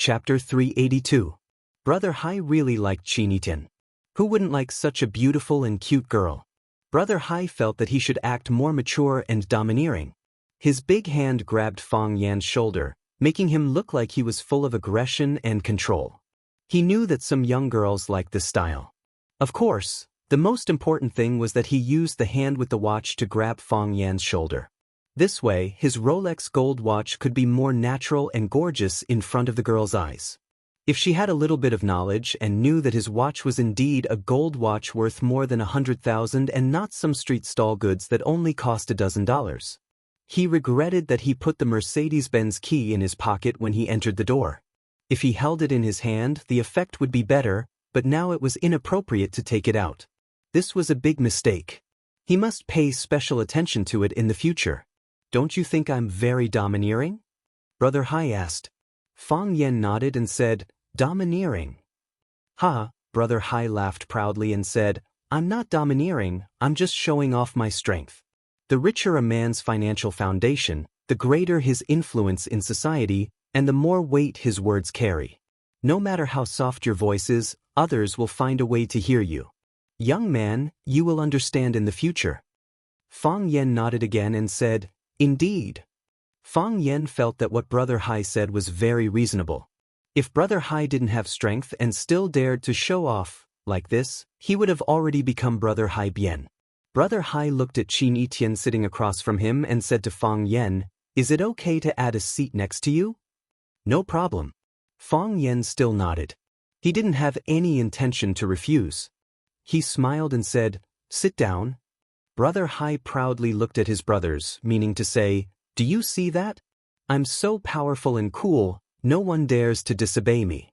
Chapter 382. Brother Hai really liked Qin. Who wouldn't like such a beautiful and cute girl? Brother Hai felt that he should act more mature and domineering. His big hand grabbed Fang Yan's shoulder, making him look like he was full of aggression and control. He knew that some young girls liked this style. Of course, the most important thing was that he used the hand with the watch to grab Fang Yan's shoulder. This way, his Rolex gold watch could be more natural and gorgeous in front of the girl's eyes. If she had a little bit of knowledge and knew that his watch was indeed a gold watch worth more than 100,000 and not some street stall goods that only cost $12. He regretted that he put the Mercedes-Benz key in his pocket when he entered the door. If he held it in his hand, the effect would be better, but now it was inappropriate to take it out. This was a big mistake. He must pay special attention to it in the future. Don't you think I'm very domineering? Brother Hai asked. Fang Yan nodded and said, Domineering. Ha, Brother Hai laughed proudly and said, I'm not domineering, I'm just showing off my strength. The richer a man's financial foundation, the greater his influence in society, and the more weight his words carry. No matter how soft your voice is, others will find a way to hear you. Young man, you will understand in the future. Fang Yan nodded again and said, Indeed. Fang Yan felt that what Brother Hai said was very reasonable. If Brother Hai didn't have strength and still dared to show off like this, he would have already become Brother Hai Bien. Brother Hai looked at Qin sitting across from him and said to Fang Yan, Is it okay to add a seat next to you? No problem. Fang Yan still nodded. He didn't have any intention to refuse. He smiled and said, Sit down. Brother Hai proudly looked at his brothers, meaning to say, Do you see that? I'm so powerful and cool, no one dares to disobey me.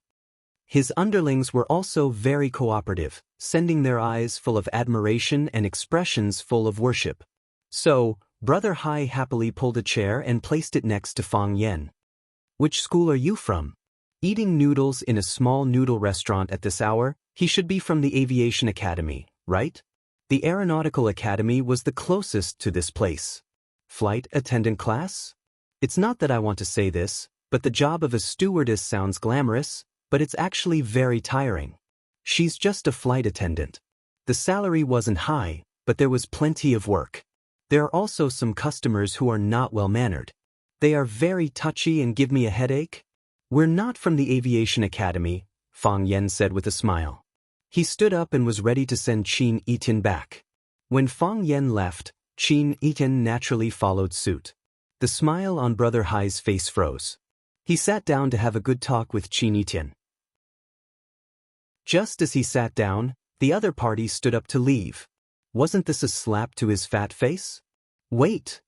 His underlings were also very cooperative, sending their eyes full of admiration and expressions full of worship. So, Brother Hai happily pulled a chair and placed it next to Fang Yan. Which school are you from? Eating noodles in a small noodle restaurant at this hour, he should be from the Aviation Academy, right? The Aeronautical Academy was the closest to this place. Flight attendant class? It's not that I want to say this, but the job of a stewardess sounds glamorous, but it's actually very tiring. She's just a flight attendant. The salary wasn't high, but there was plenty of work. There are also some customers who are not well-mannered. They are very touchy and give me a headache. We're not from the Aviation Academy, Fang Yan said with a smile. He stood up and was ready to send Qin back. When Fang Yan left, Qin naturally followed suit. The smile on Brother Hai's face froze. He sat down to have a good talk with Qin. Just as he sat down, the other party stood up to leave. Wasn't this a slap to his fat face? Wait!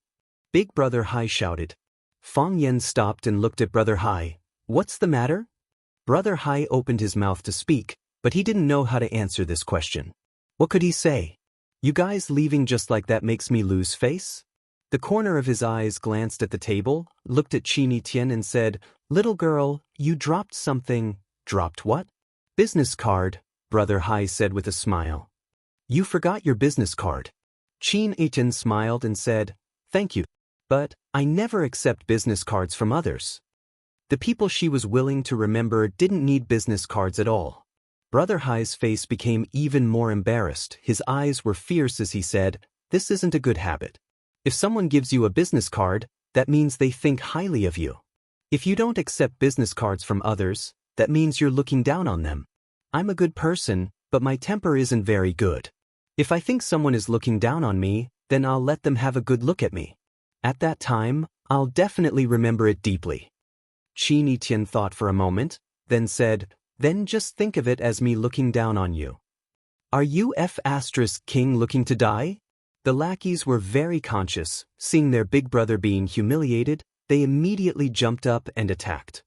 Big Brother Hai shouted. Fang Yan stopped and looked at Brother Hai. What's the matter? Brother Hai opened his mouth to speak, but he didn't know how to answer this question. What could he say? You guys leaving just like that makes me lose face? The corner of his eyes glanced at the table, looked at Qin and said, Little girl, you dropped something. Dropped what? Business card, Brother Hai said with a smile. You forgot your business card. Qin smiled and said, Thank you. But I never accept business cards from others. The people she was willing to remember didn't need business cards at all. Brother Hai's face became even more embarrassed. His eyes were fierce as he said, This isn't a good habit. If someone gives you a business card, that means they think highly of you. If you don't accept business cards from others, that means you're looking down on them. I'm a good person, but my temper isn't very good. If I think someone is looking down on me, then I'll let them have a good look at me. At that time, I'll definitely remember it deeply. Qin thought for a moment, then said, Then just think of it as me looking down on you. Are you King looking to die? The lackeys were very conscious. Seeing their big brother being humiliated, they immediately jumped up and attacked.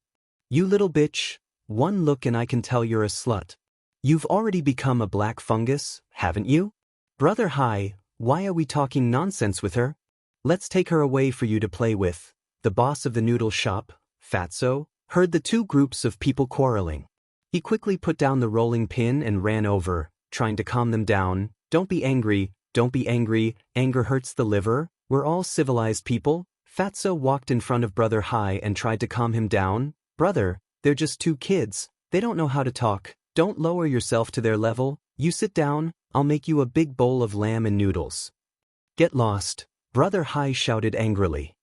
You little bitch, one look and I can tell you're a slut. You've already become a black fungus, haven't you? Brother Hai, why are we talking nonsense with her? Let's take her away for you to play with. The boss of the noodle shop, Fatso, heard the two groups of people quarreling. He quickly put down the rolling pin and ran over, trying to calm them down. Don't be angry, anger hurts the liver, we're all civilized people. Fatso walked in front of Brother Hai and tried to calm him down. Brother, They're just two kids, they don't know how to talk. Don't lower yourself to their level. You sit down, I'll make you a big bowl of lamb and noodles. Get lost, Brother Hai shouted angrily.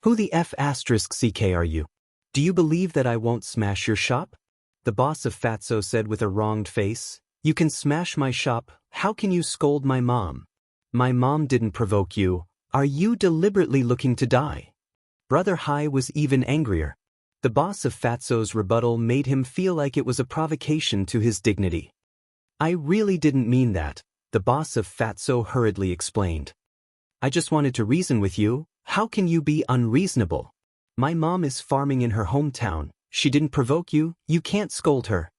Who the F***ck are you? Do you believe that I won't smash your shop? The boss of Fatso said with a wronged face. You can smash my shop, how can you scold my mom? My mom didn't provoke you. Are you deliberately looking to die? Brother Hai was even angrier. The boss of Fatso's rebuttal made him feel like it was a provocation to his dignity. I really didn't mean that, the boss of Fatso hurriedly explained. I just wanted to reason with you. How can you be unreasonable? My mom is farming in her hometown. She didn't provoke you, you can't scold her.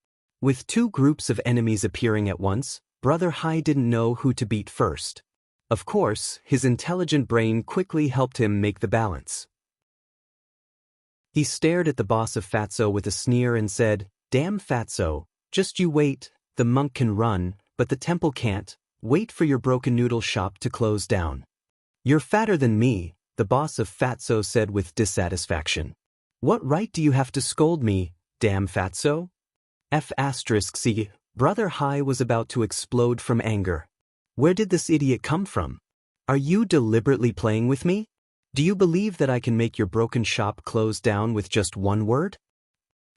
With two groups of enemies appearing at once, Brother Hai didn't know who to beat first. Of course, his intelligent brain quickly helped him make the balance. He stared at the boss of Fatso with a sneer and said, Damn Fatso, just you wait, the monk can run, but the temple can't. Wait for your broken noodle shop to close down. You're fatter than me, the boss of Fatso said with dissatisfaction. What right do you have to scold me, damn Fatso? F***c. Brother Hai was about to explode from anger. Where did this idiot come from? Are you deliberately playing with me? Do you believe that I can make your broken shop close down with just one word?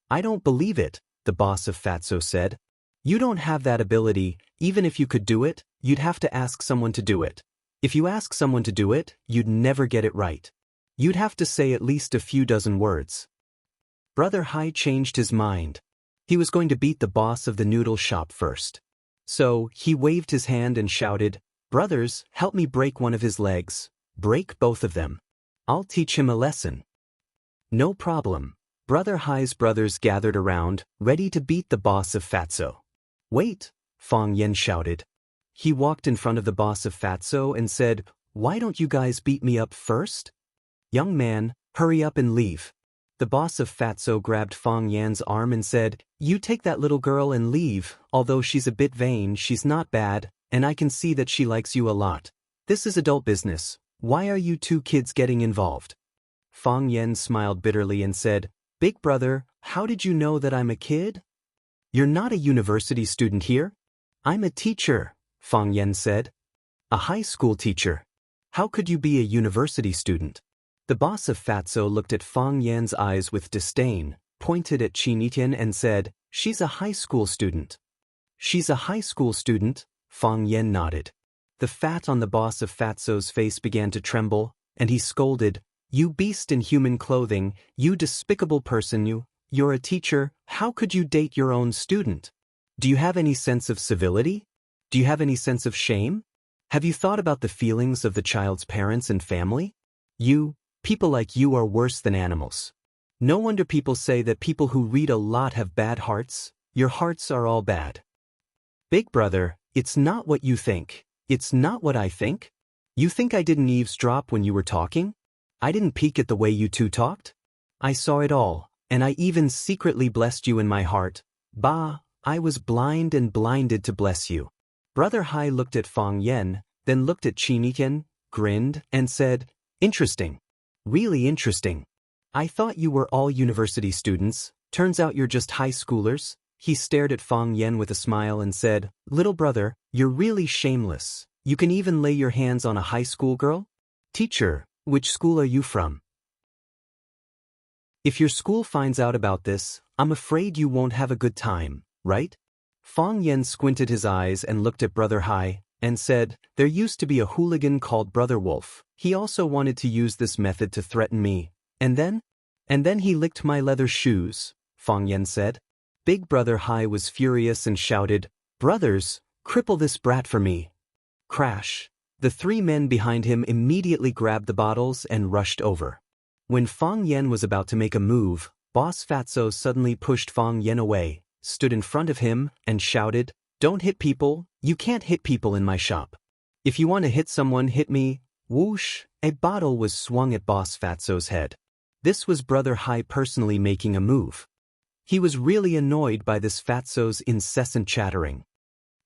I don't believe it, the boss of Fatso said. You don't have that ability. Even if you could do it, you'd have to ask someone to do it. If you ask someone to do it, you'd never get it right. You'd have to say at least a few dozen words. Brother Hai changed his mind. He was going to beat the boss of the noodle shop first. So, he waved his hand and shouted, Brothers, help me break one of his legs. Break both of them. I'll teach him a lesson. No problem. Brother Hai's brothers gathered around, ready to beat the boss of Fatso. Wait, Fang Yen shouted. He walked in front of the boss of Fatso and said, Why don't you guys beat me up first? Young man, hurry up and leave. The boss of Fatso grabbed Fang Yan's arm and said, You take that little girl and leave. Although she's a bit vain, she's not bad, and I can see that she likes you a lot. This is adult business. Why are you two kids getting involved? Fang Yan smiled bitterly and said, Big brother, how did you know that I'm a kid? You're not a university student here? I'm a teacher, Fang Yan said. A high school teacher. How could you be a university student? The boss of Fatso looked at Fang Yan's eyes with disdain, pointed at Xianxia and said, She's a high school student. She's a high school student, Fang Yan nodded. The fat on the boss of Fatso's face began to tremble, and he scolded, You beast in human clothing, you despicable person, you're a teacher, how could you date your own student? Do you have any sense of civility? Do you have any sense of shame? Have you thought about the feelings of the child's parents and family? People like you are worse than animals. No wonder people say that people who read a lot have bad hearts. Your hearts are all bad. Big brother, it's not what you think. It's not what I think. You think I didn't eavesdrop when you were talking? I didn't peek at the way you two talked? I saw it all, and I even secretly blessed you in my heart. Bah, I was blind and blinded to bless you. Brother Hai looked at Fang Yan, then looked at Xianxia, grinned, and said, Interesting. Really interesting. I thought you were all university students, turns out you're just high schoolers. He stared at Fang Yan with a smile and said, Little brother, you're really shameless. You can even lay your hands on a high school girl? Teacher, which school are you from? If your school finds out about this, I'm afraid you won't have a good time, right? Fang Yan squinted his eyes and looked at Brother Hai, and said, There used to be a hooligan called Brother Wolf. He also wanted to use this method to threaten me. And then he licked my leather shoes, Fang Yan said. Big Brother Hai was furious and shouted, Brothers, cripple this brat for me. Crash. The three men behind him immediately grabbed the bottles and rushed over. When Fang Yan was about to make a move, Boss Fatso suddenly pushed Fang Yan away, stood in front of him, and shouted, Don't hit people, you can't hit people in my shop. If you want to hit someone, hit me. Whoosh, a bottle was swung at Boss Fatso's head. This was Brother Hai personally making a move. He was really annoyed by this Fatso's incessant chattering.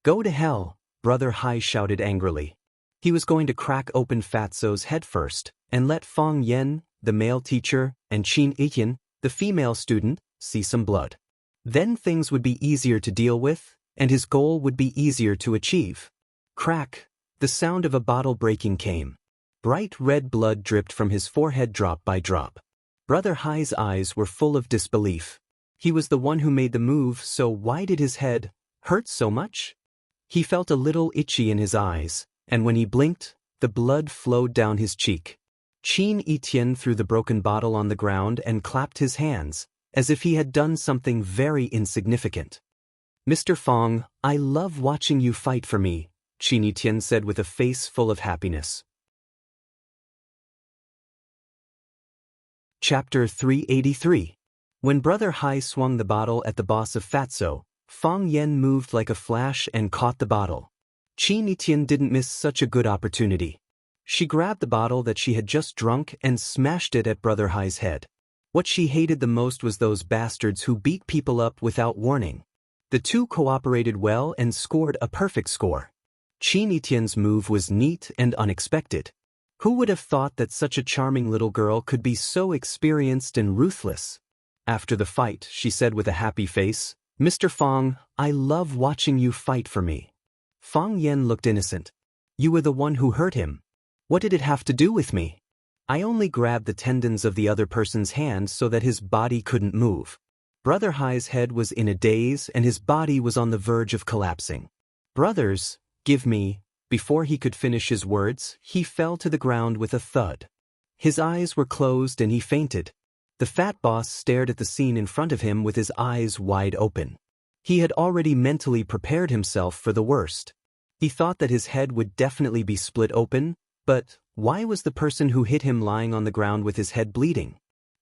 Go to hell, Brother Hai shouted angrily. He was going to crack open Fatso's head first, and let Fang Yan, the male teacher, and Xianxia, the female student, see some blood. Then things would be easier to deal with, and his goal would be easier to achieve. Crack! The sound of a bottle breaking came. Bright red blood dripped from his forehead drop by drop. Brother Hai's eyes were full of disbelief. He was the one who made the move, so why did his head hurt so much? He felt a little itchy in his eyes, and when he blinked, the blood flowed down his cheek. Qin Etienne threw the broken bottle on the ground and clapped his hands, as if he had done something very insignificant. "Mr. Fong, I love watching you fight for me," Qin Etienne said with a face full of happiness. Chapter 383. When Brother Hai swung the bottle at the boss of Fatso, Fong Yen moved like a flash and caught the bottle. Qin Etienne didn't miss such a good opportunity. She grabbed the bottle that she had just drunk and smashed it at Brother Hai's head. What she hated the most was those bastards who beat people up without warning. The two cooperated well and scored a perfect score. Qin Etienne's move was neat and unexpected. Who would have thought that such a charming little girl could be so experienced and ruthless? After the fight, she said with a happy face, "Mr. Fong, I love watching you fight for me." Fong Yen looked innocent. "You were the one who hurt him. What did it have to do with me? I only grabbed the tendons of the other person's hand so that his body couldn't move." Brother Hai's head was in a daze and his body was on the verge of collapsing. "Brothers, give me..." Before he could finish his words, he fell to the ground with a thud. His eyes were closed and he fainted. The fat boss stared at the scene in front of him with his eyes wide open. He had already mentally prepared himself for the worst. He thought that his head would definitely be split open, but why was the person who hit him lying on the ground with his head bleeding?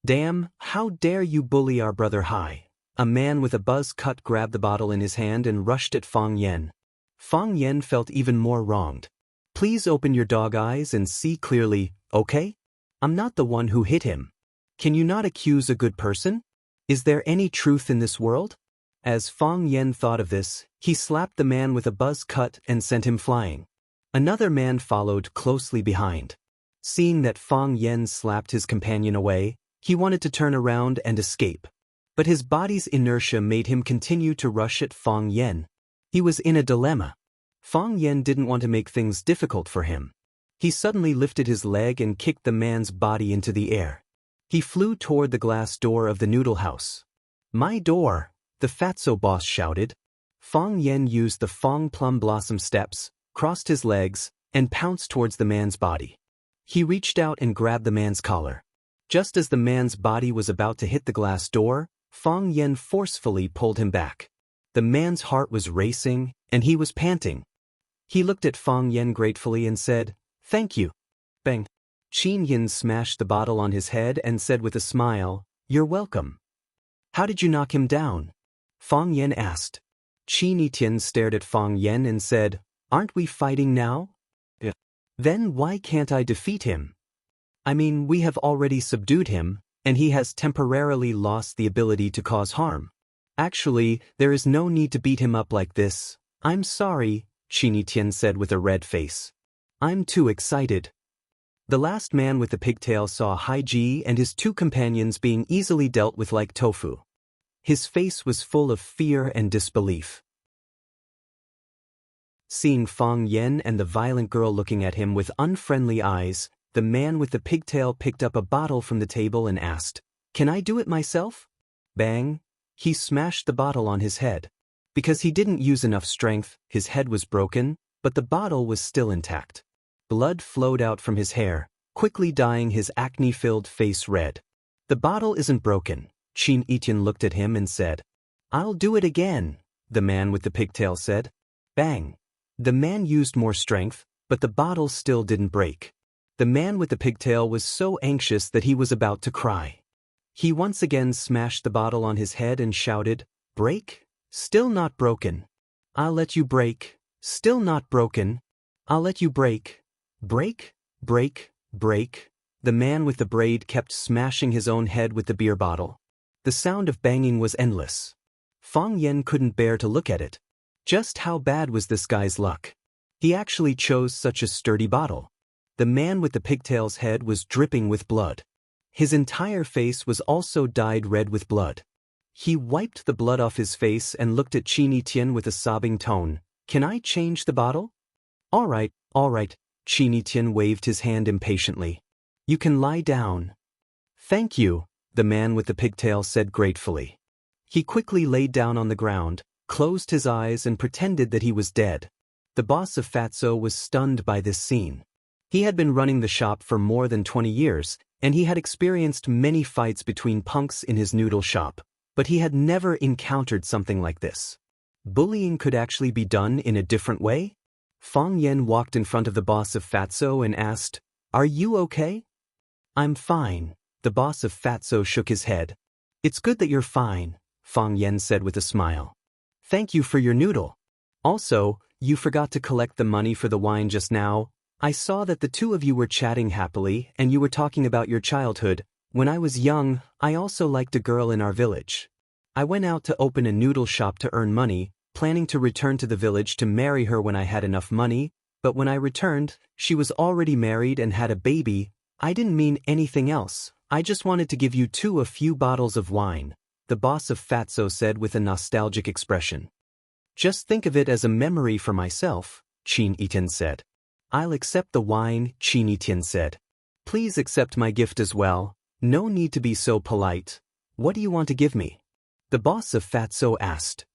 "Damn, how dare you bully our Brother Hai?" A man with a buzz cut grabbed the bottle in his hand and rushed at Fong Yen. Fong Yen felt even more wronged. "Please open your dog eyes and see clearly, okay? I'm not the one who hit him. Can you not accuse a good person? Is there any truth in this world?" As Fong Yen thought of this, he slapped the man with a buzz cut and sent him flying. Another man followed closely behind. Seeing that Fong Yen slapped his companion away, he wanted to turn around and escape. But his body's inertia made him continue to rush at Fong Yen. He was in a dilemma. Fong Yen didn't want to make things difficult for him. He suddenly lifted his leg and kicked the man's body into the air. He flew toward the glass door of the noodle house. "My door!" the fatso boss shouted. Fong Yen used the Fong Plum Blossom steps, crossed his legs, and pounced towards the man's body. He reached out and grabbed the man's collar. Just as the man's body was about to hit the glass door, Fong Yen forcefully pulled him back. The man's heart was racing, and he was panting. He looked at Fong Yen gratefully and said, "Thank you." Bang! Qin Yin smashed the bottle on his head and said with a smile, "You're welcome." "How did you knock him down?" Fong Yen asked. Qin Etienne stared at Fong Yen and said, "Aren't we fighting now?" "Yeah." "Then why can't I defeat him? I mean, we have already subdued him, and he has temporarily lost the ability to cause harm. Actually, there is no need to beat him up like this." "I'm sorry," Qin Etienne said with a red face. "I'm too excited." The last man with the pigtail saw Hai Ji and his two companions being easily dealt with like tofu. His face was full of fear and disbelief. Seeing Fong Yen and the violent girl looking at him with unfriendly eyes, the man with the pigtail picked up a bottle from the table and asked, "Can I do it myself?" Bang! He smashed the bottle on his head. Because he didn't use enough strength, his head was broken, but the bottle was still intact. Blood flowed out from his hair, quickly dyeing his acne-filled face red. "The bottle isn't broken." Qin Etienne looked at him and said. "I'll do it again," the man with the pigtail said. Bang! The man used more strength, but the bottle still didn't break. The man with the pigtail was so anxious that he was about to cry. He once again smashed the bottle on his head and shouted, "Break? Still not broken. I'll let you break. Still not broken. I'll let you break. Break, break, break." The man with the braid kept smashing his own head with the beer bottle. The sound of banging was endless. Fong Yen couldn't bear to look at it. Just how bad was this guy's luck? He actually chose such a sturdy bottle. The man with the pigtail's head was dripping with blood. His entire face was also dyed red with blood. He wiped the blood off his face and looked at Qinitian with a sobbing tone. Can I change the bottle? All right, Qinitian waved his hand impatiently. You can lie down. Thank you, the man with the pigtail said gratefully. He quickly laid down on the ground, closed his eyes and pretended that he was dead. The boss of Fatso was stunned by this scene. He had been running the shop for more than 20 years, and he had experienced many fights between punks in his noodle shop, but he had never encountered something like this. Bullying could actually be done in a different way? Fang Yan walked in front of the boss of Fatso and asked, Are you okay? I'm fine, the boss of Fatso shook his head. It's good that you're fine, Fang Yan said with a smile. Thank you for your noodle. Also, you forgot to collect the money for the wine just now. I saw that the two of you were chatting happily and you were talking about your childhood. When I was young, I also liked a girl in our village. I went out to open a noodle shop to earn money, planning to return to the village to marry her when I had enough money, but when I returned, she was already married and had a baby. I didn't mean anything else. I just wanted to give you two a few bottles of wine, the boss of Fatso said with a nostalgic expression. Just think of it as a memory for myself, Qinitian said. I'll accept the wine, Qinitian said. Please accept my gift as well. No need to be so polite. What do you want to give me? The boss of Fatso asked.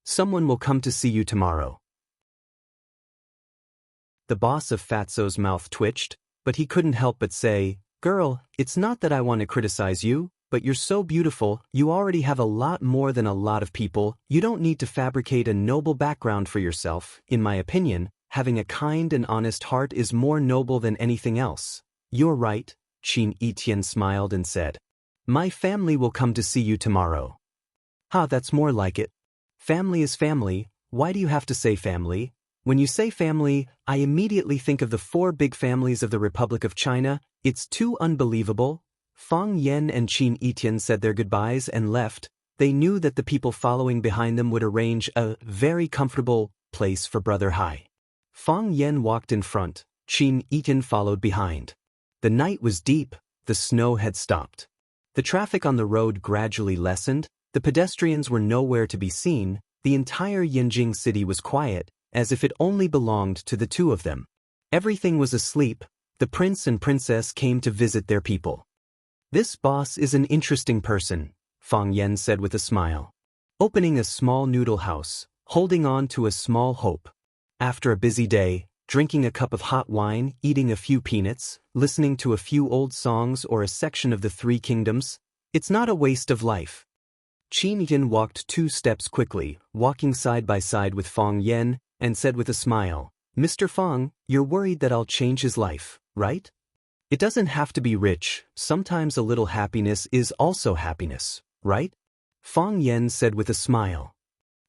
Someone will come to see you tomorrow. The boss of Fatso's mouth twitched, but he couldn't help but say, Girl, it's not that I want to criticize you, but you're so beautiful, you already have a lot more than a lot of people, you don't need to fabricate a noble background for yourself. In my opinion, having a kind and honest heart is more noble than anything else. You're right, Qinitian smiled and said. My family will come to see you tomorrow. That's more like it. Family is family, why do you have to say family? When you say family, I immediately think of the 4 big families of the Republic of China. It's too unbelievable. Fang Yan and Qinitian said their goodbyes and left. They knew that the people following behind them would arrange a very comfortable place for Brother Hai. Fang Yan walked in front, Qinitian followed behind. The night was deep, the snow had stopped. The traffic on the road gradually lessened, the pedestrians were nowhere to be seen, the entire Yinjing city was quiet, as if it only belonged to the two of them. Everything was asleep, the prince and princess came to visit their people. This boss is an interesting person, Fang Yan said with a smile. Opening a small noodle house, holding on to a small hope. After a busy day, drinking a cup of hot wine, eating a few peanuts, listening to a few old songs or a section of the 3 Kingdoms, it's not a waste of life. Qinitian walked 2 steps quickly, walking side by side with Fang Yan, and said with a smile, Mr. Fang, you're worried that I'll change his life, right? It doesn't have to be rich, sometimes a little happiness is also happiness, right? Fang Yan said with a smile.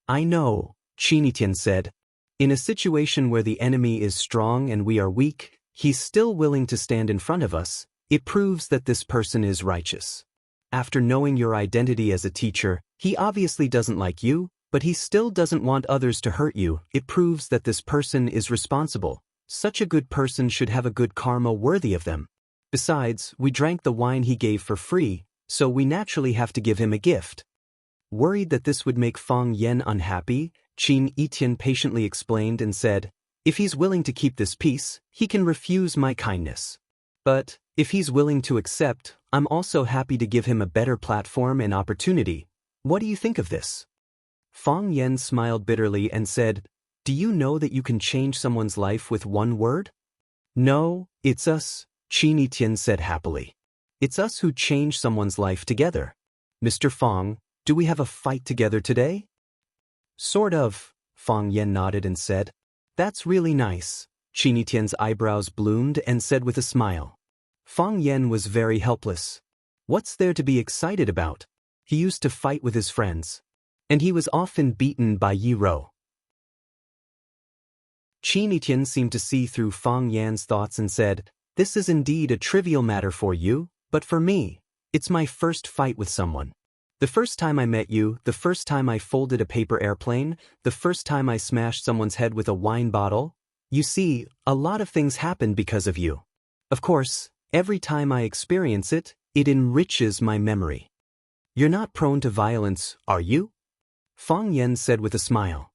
I know, Qinitian said. In a situation where the enemy is strong and we are weak, he's still willing to stand in front of us. It proves that this person is righteous. After knowing your identity as a teacher, he obviously doesn't like you, but he still doesn't want others to hurt you. It proves that this person is responsible. Such a good person should have a good karma worthy of them. Besides, we drank the wine he gave for free, so we naturally have to give him a gift. Worried that this would make Fang Yan unhappy, Qinitian patiently explained and said, If he's willing to keep this peace, he can refuse my kindness. But, if he's willing to accept, I'm also happy to give him a better platform and opportunity. What do you think of this? Fang Yan smiled bitterly and said, Do you know that you can change someone's life with one word? No, it's us, Qinitian said happily. It's us who change someone's life together. Mr. Fang, do we have a fight together today? Sort of, Fang Yan nodded and said. That's really nice. Qinitian's eyebrows bloomed and said with a smile. Fang Yan was very helpless. What's there to be excited about? He used to fight with his friends. And he was often beaten by Yi Rou. Qinitian seemed to see through Fang Yan's thoughts and said, This is indeed a trivial matter for you, but for me, it's my first fight with someone. The first time I met you, the first time I folded a paper airplane, the first time I smashed someone's head with a wine bottle. You see, a lot of things happened because of you. Of course, every time I experience it, it enriches my memory. You're not prone to violence, are you? Fang Yan said with a smile.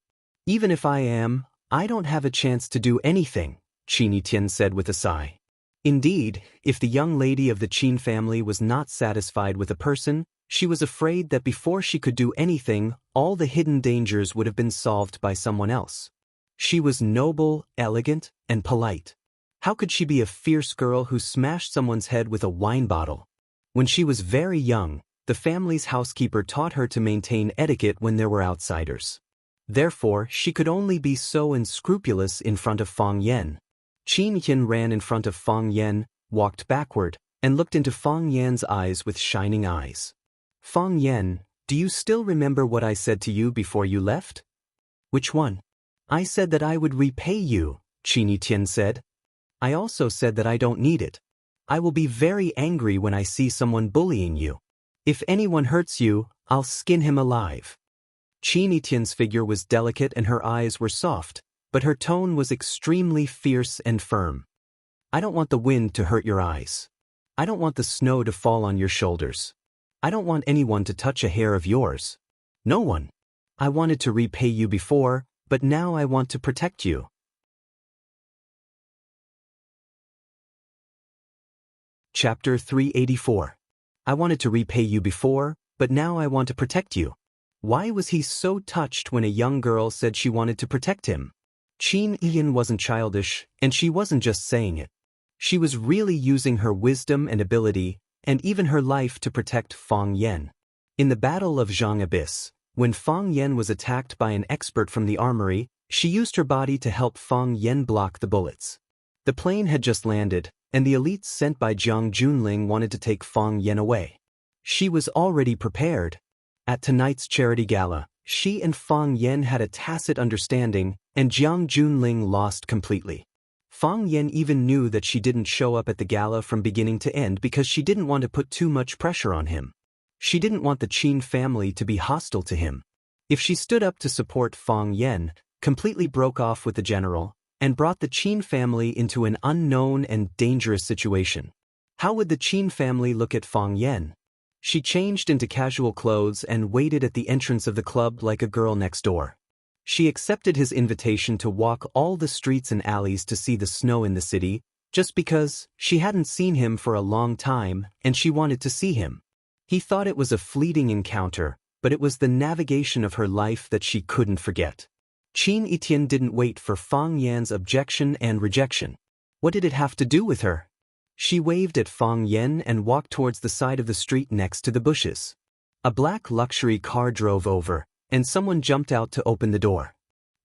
Even if I am, I don't have a chance to do anything, Qin Tian said with a sigh. Indeed, if the young lady of the Qin family was not satisfied with a person, she was afraid that before she could do anything, all the hidden dangers would have been solved by someone else. She was noble, elegant, and polite. How could she be a fierce girl who smashed someone's head with a wine bottle? When she was very young, the family's housekeeper taught her to maintain etiquette when there were outsiders. Therefore, she could only be so unscrupulous in front of Fang Yan. Qin Tian ran in front of Fang Yan, walked backward, and looked into Fang Yan's eyes with shining eyes. Fang Yan, do you still remember what I said to you before you left? Which one? I said that I would repay you, Qin Tian said. I also said that I don't need it. I will be very angry when I see someone bullying you. If anyone hurts you, I'll skin him alive. Qin Tian's figure was delicate and her eyes were soft, but her tone was extremely fierce and firm. I don't want the wind to hurt your eyes. I don't want the snow to fall on your shoulders. I don't want anyone to touch a hair of yours. No one. I wanted to repay you before, but now I want to protect you. Chapter 384. I wanted to repay you before, but now I want to protect you. Why was he so touched when a young girl said she wanted to protect him? Qin Yan wasn't childish, and she wasn't just saying it. She was really using her wisdom and ability, and even her life to protect Fang Yan. In the Battle of Zhang Abyss, when Fang Yan was attacked by an expert from the armory, she used her body to help Fang Yan block the bullets. The plane had just landed, and the elites sent by Jiang Junling wanted to take Fang Yan away. She was already prepared. At tonight's charity gala, she and Fang Yan had a tacit understanding, and Jiang Junling lost completely. Fang Yan even knew that she didn't show up at the gala from beginning to end because she didn't want to put too much pressure on him. She didn't want the Qin family to be hostile to him. If she stood up to support Fang Yan, completely broke off with the general, and brought the Qin family into an unknown and dangerous situation, how would the Qin family look at Fang Yan? She changed into casual clothes and waited at the entrance of the club like a girl next door. She accepted his invitation to walk all the streets and alleys to see the snow in the city, just because she hadn't seen him for a long time and she wanted to see him. He thought it was a fleeting encounter, but it was the navigation of her life that she couldn't forget. Qin Tian didn't wait for Fang Yan's objection and rejection. What did it have to do with her? She waved at Fang Yan and walked towards the side of the street next to the bushes. A black luxury car drove over, and someone jumped out to open the door.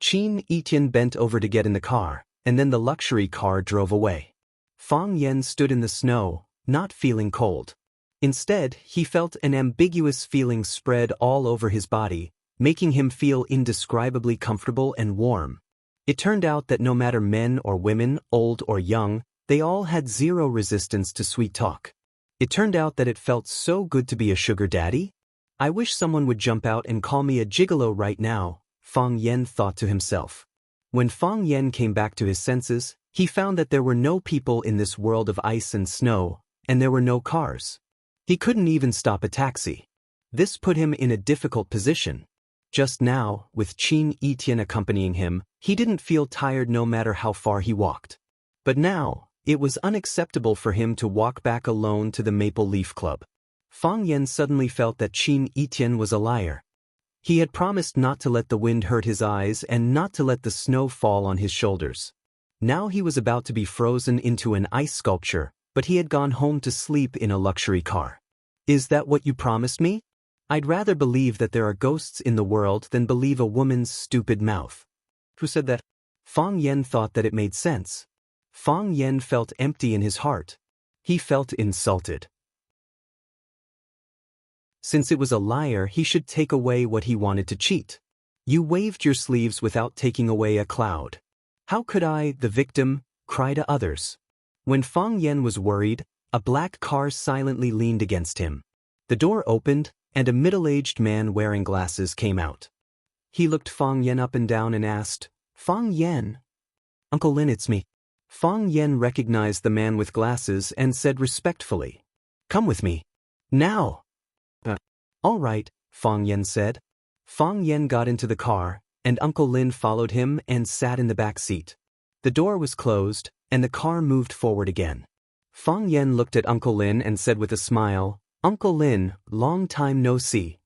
Qin Tian bent over to get in the car, and then the luxury car drove away. Fang Yan stood in the snow, not feeling cold. Instead, he felt an ambiguous feeling spread all over his body, making him feel indescribably comfortable and warm. It turned out that no matter men or women, old or young, they all had zero resistance to sweet talk. It turned out that it felt so good to be a sugar daddy. I wish someone would jump out and call me a gigolo right now, Fang Yan thought to himself. When Fang Yan came back to his senses, he found that there were no people in this world of ice and snow, and there were no cars. He couldn't even stop a taxi. This put him in a difficult position. Just now, with Qin Tian accompanying him, he didn't feel tired no matter how far he walked. But now, it was unacceptable for him to walk back alone to the Maple Leaf Club. Fang Yan suddenly felt that Qin Tian was a liar. He had promised not to let the wind hurt his eyes and not to let the snow fall on his shoulders. Now he was about to be frozen into an ice sculpture, but he had gone home to sleep in a luxury car. Is that what you promised me? I'd rather believe that there are ghosts in the world than believe a woman's stupid mouth. Who said that? Fang Yan thought that it made sense. Fang Yan felt empty in his heart. He felt insulted. Since it was a liar, he should take away what he wanted to cheat. You waved your sleeves without taking away a cloud. How could I, the victim, cry to others? When Fang Yan was worried, a black car silently leaned against him. The door opened, and a middle-aged man wearing glasses came out. He looked Fang Yan up and down and asked, Fang Yan? Uncle Lin, it's me. Fang Yan recognized the man with glasses and said respectfully, Come with me. Now. All right, Fang Yan said. Fang Yan got into the car, and Uncle Lin followed him and sat in the back seat. The door was closed, and the car moved forward again. Fang Yan looked at Uncle Lin and said with a smile, "Uncle Lin, long time no see."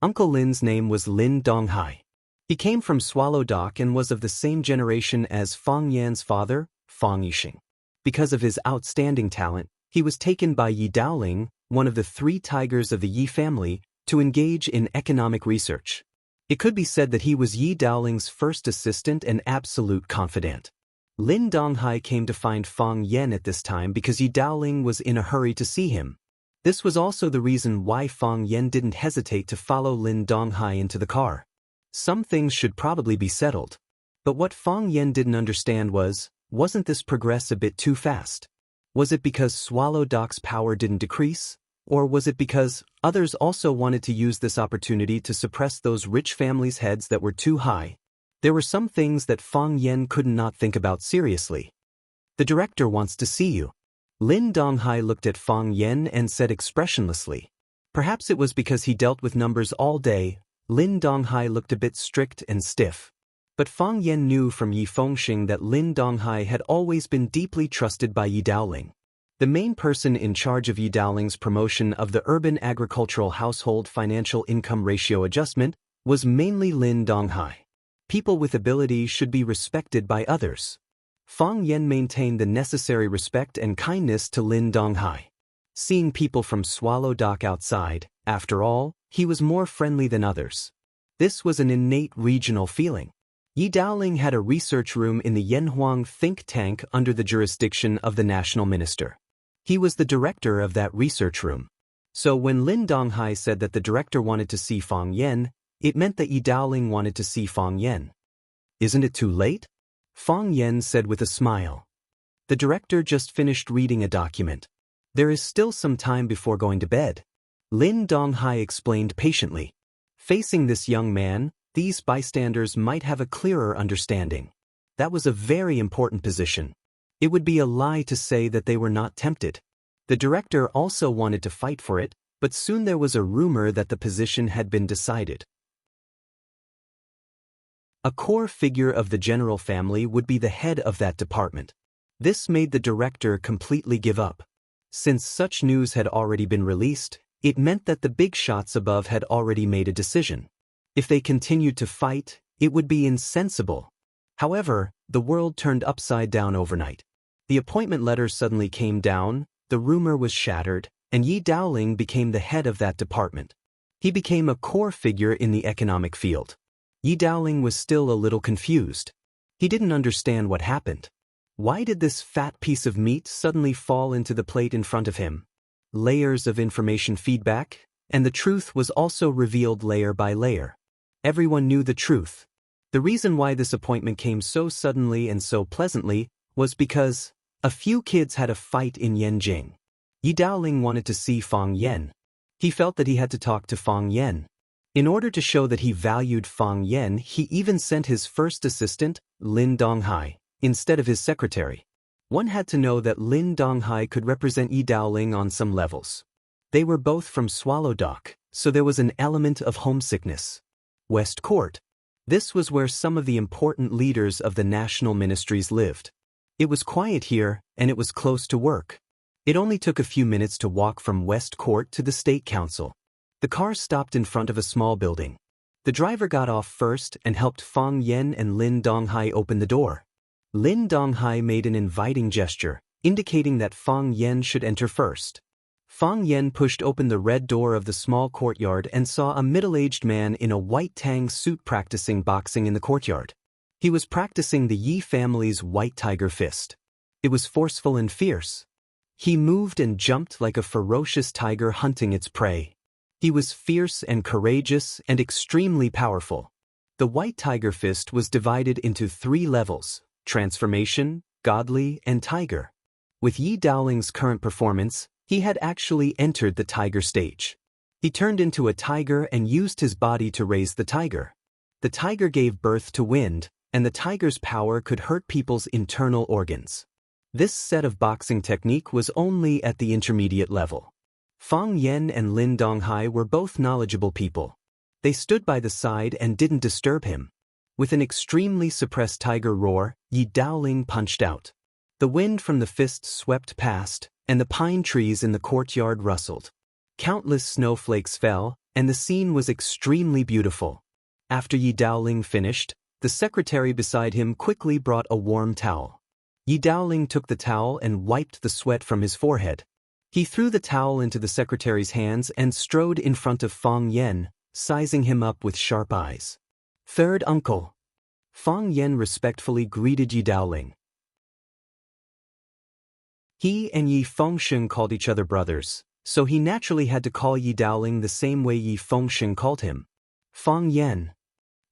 Uncle Lin's name was Lin Donghai. He came from Swallow Dock and was of the same generation as Fang Yan's father, Fang Yixing. Because of his outstanding talent, he was taken by Yi Daoling, one of the 3 tigers of the Yi family, to engage in economic research. It could be said that he was Yi Daoling's first assistant and absolute confidant. Lin Donghai came to find Fang Yan at this time because Yi Daoling was in a hurry to see him. This was also the reason why Fang Yan didn't hesitate to follow Lin Donghai into the car. Some things should probably be settled. But what Fang Yan didn't understand wasn't this progress a bit too fast? Was it because Swallow Dock's power didn't decrease? Or was it because others also wanted to use this opportunity to suppress those rich families' heads that were too high? There were some things that Fang Yan could not think about seriously. "The director wants to see you." Lin Donghai looked at Fang Yan and said expressionlessly. Perhaps it was because he dealt with numbers all day. Lin Donghai looked a bit strict and stiff. But Fang Yan knew from Yi Fengxing that Lin Donghai had always been deeply trusted by Yi Daoling. The main person in charge of Yi Daoling's promotion of the urban agricultural household financial income ratio adjustment was mainly Lin Donghai. People with ability should be respected by others. Fang Yan maintained the necessary respect and kindness to Lin Donghai. Seeing people from Swallow Dock outside, after all, he was more friendly than others. This was an innate regional feeling. Yi Daoling had a research room in the Yanhuang think tank under the jurisdiction of the national minister. He was the director of that research room. So when Lin Donghai said that the director wanted to see Fang Yan, it meant that Yi Daoling wanted to see Fang Yan. "Isn't it too late?" Fang Yan said with a smile. "The director just finished reading a document. There is still some time before going to bed." Lin Donghai explained patiently. Facing this young man, these bystanders might have a clearer understanding. That was a very important position. It would be a lie to say that they were not tempted. The director also wanted to fight for it, but soon there was a rumor that the position had been decided. A core figure of the general family would be the head of that department. This made the director completely give up. Since such news had already been released, it meant that the big shots above had already made a decision. If they continued to fight, it would be insensible. However, the world turned upside down overnight. The appointment letter suddenly came down, the rumor was shattered, and Yi Daoling became the head of that department. He became a core figure in the economic field. Yi Daoling was still a little confused. He didn't understand what happened. Why did this fat piece of meat suddenly fall into the plate in front of him? Layers of information feedback, and the truth was also revealed layer by layer. Everyone knew the truth. The reason why this appointment came so suddenly and so pleasantly was because a few kids had a fight in Yanjing. Yi Daoling wanted to see Fang Yan. He felt that he had to talk to Fang Yan. In order to show that he valued Fang Yan, he even sent his first assistant, Lin Donghai, instead of his secretary. One had to know that Lin Donghai could represent Yi Daoling on some levels. They were both from Swallow Dock, so there was an element of homesickness. West Court. This was where some of the important leaders of the national ministries lived. It was quiet here, and it was close to work. It only took a few minutes to walk from West Court to the State Council. The car stopped in front of a small building. The driver got off first and helped Fang Yan and Lin Donghai open the door. Lin Donghai made an inviting gesture, indicating that Fang Yan should enter first. Fang Yan pushed open the red door of the small courtyard and saw a middle-aged man in a white tang suit practicing boxing in the courtyard. He was practicing the Yi family's white tiger fist. It was forceful and fierce. He moved and jumped like a ferocious tiger hunting its prey. He was fierce and courageous and extremely powerful. The white tiger fist was divided into 3 levels: transformation, godly, and tiger. With Yi Daoling's current performance, he had actually entered the tiger stage. He turned into a tiger and used his body to raise the tiger. The tiger gave birth to wind, and the tiger's power could hurt people's internal organs. This set of boxing technique was only at the intermediate level. Fang Yen and Lin Donghai were both knowledgeable people. They stood by the side and didn't disturb him. With an extremely suppressed tiger roar, Yi Daoling punched out. The wind from the fist swept past, and the pine trees in the courtyard rustled. Countless snowflakes fell, and the scene was extremely beautiful. After Yi Daoling finished, the secretary beside him quickly brought a warm towel. Yi Daoling took the towel and wiped the sweat from his forehead. He threw the towel into the secretary's hands and strode in front of Fang Yen, sizing him up with sharp eyes. "Third uncle." Fang Yen respectfully greeted Yi Daoling. He and Yi Fengsheng called each other brothers, so he naturally had to call Yi Daoling the same way Yi Fengsheng called him. Fang Yen.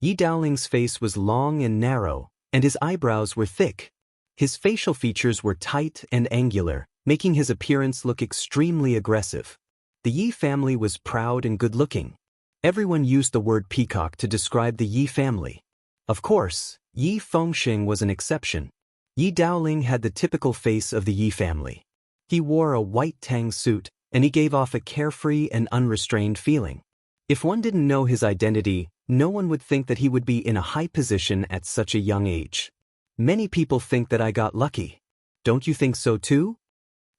Yi Daoling's face was long and narrow, and his eyebrows were thick. His facial features were tight and angular, making his appearance look extremely aggressive. The Yi family was proud and good-looking. Everyone used the word peacock to describe the Yi family. Of course, Yi Fengsheng was an exception. Yi Daoling had the typical face of the Yi family. He wore a white tang suit, and he gave off a carefree and unrestrained feeling. If one didn't know his identity, no one would think that he would be in a high position at such a young age. Many people think that I got lucky. Don't you think so too?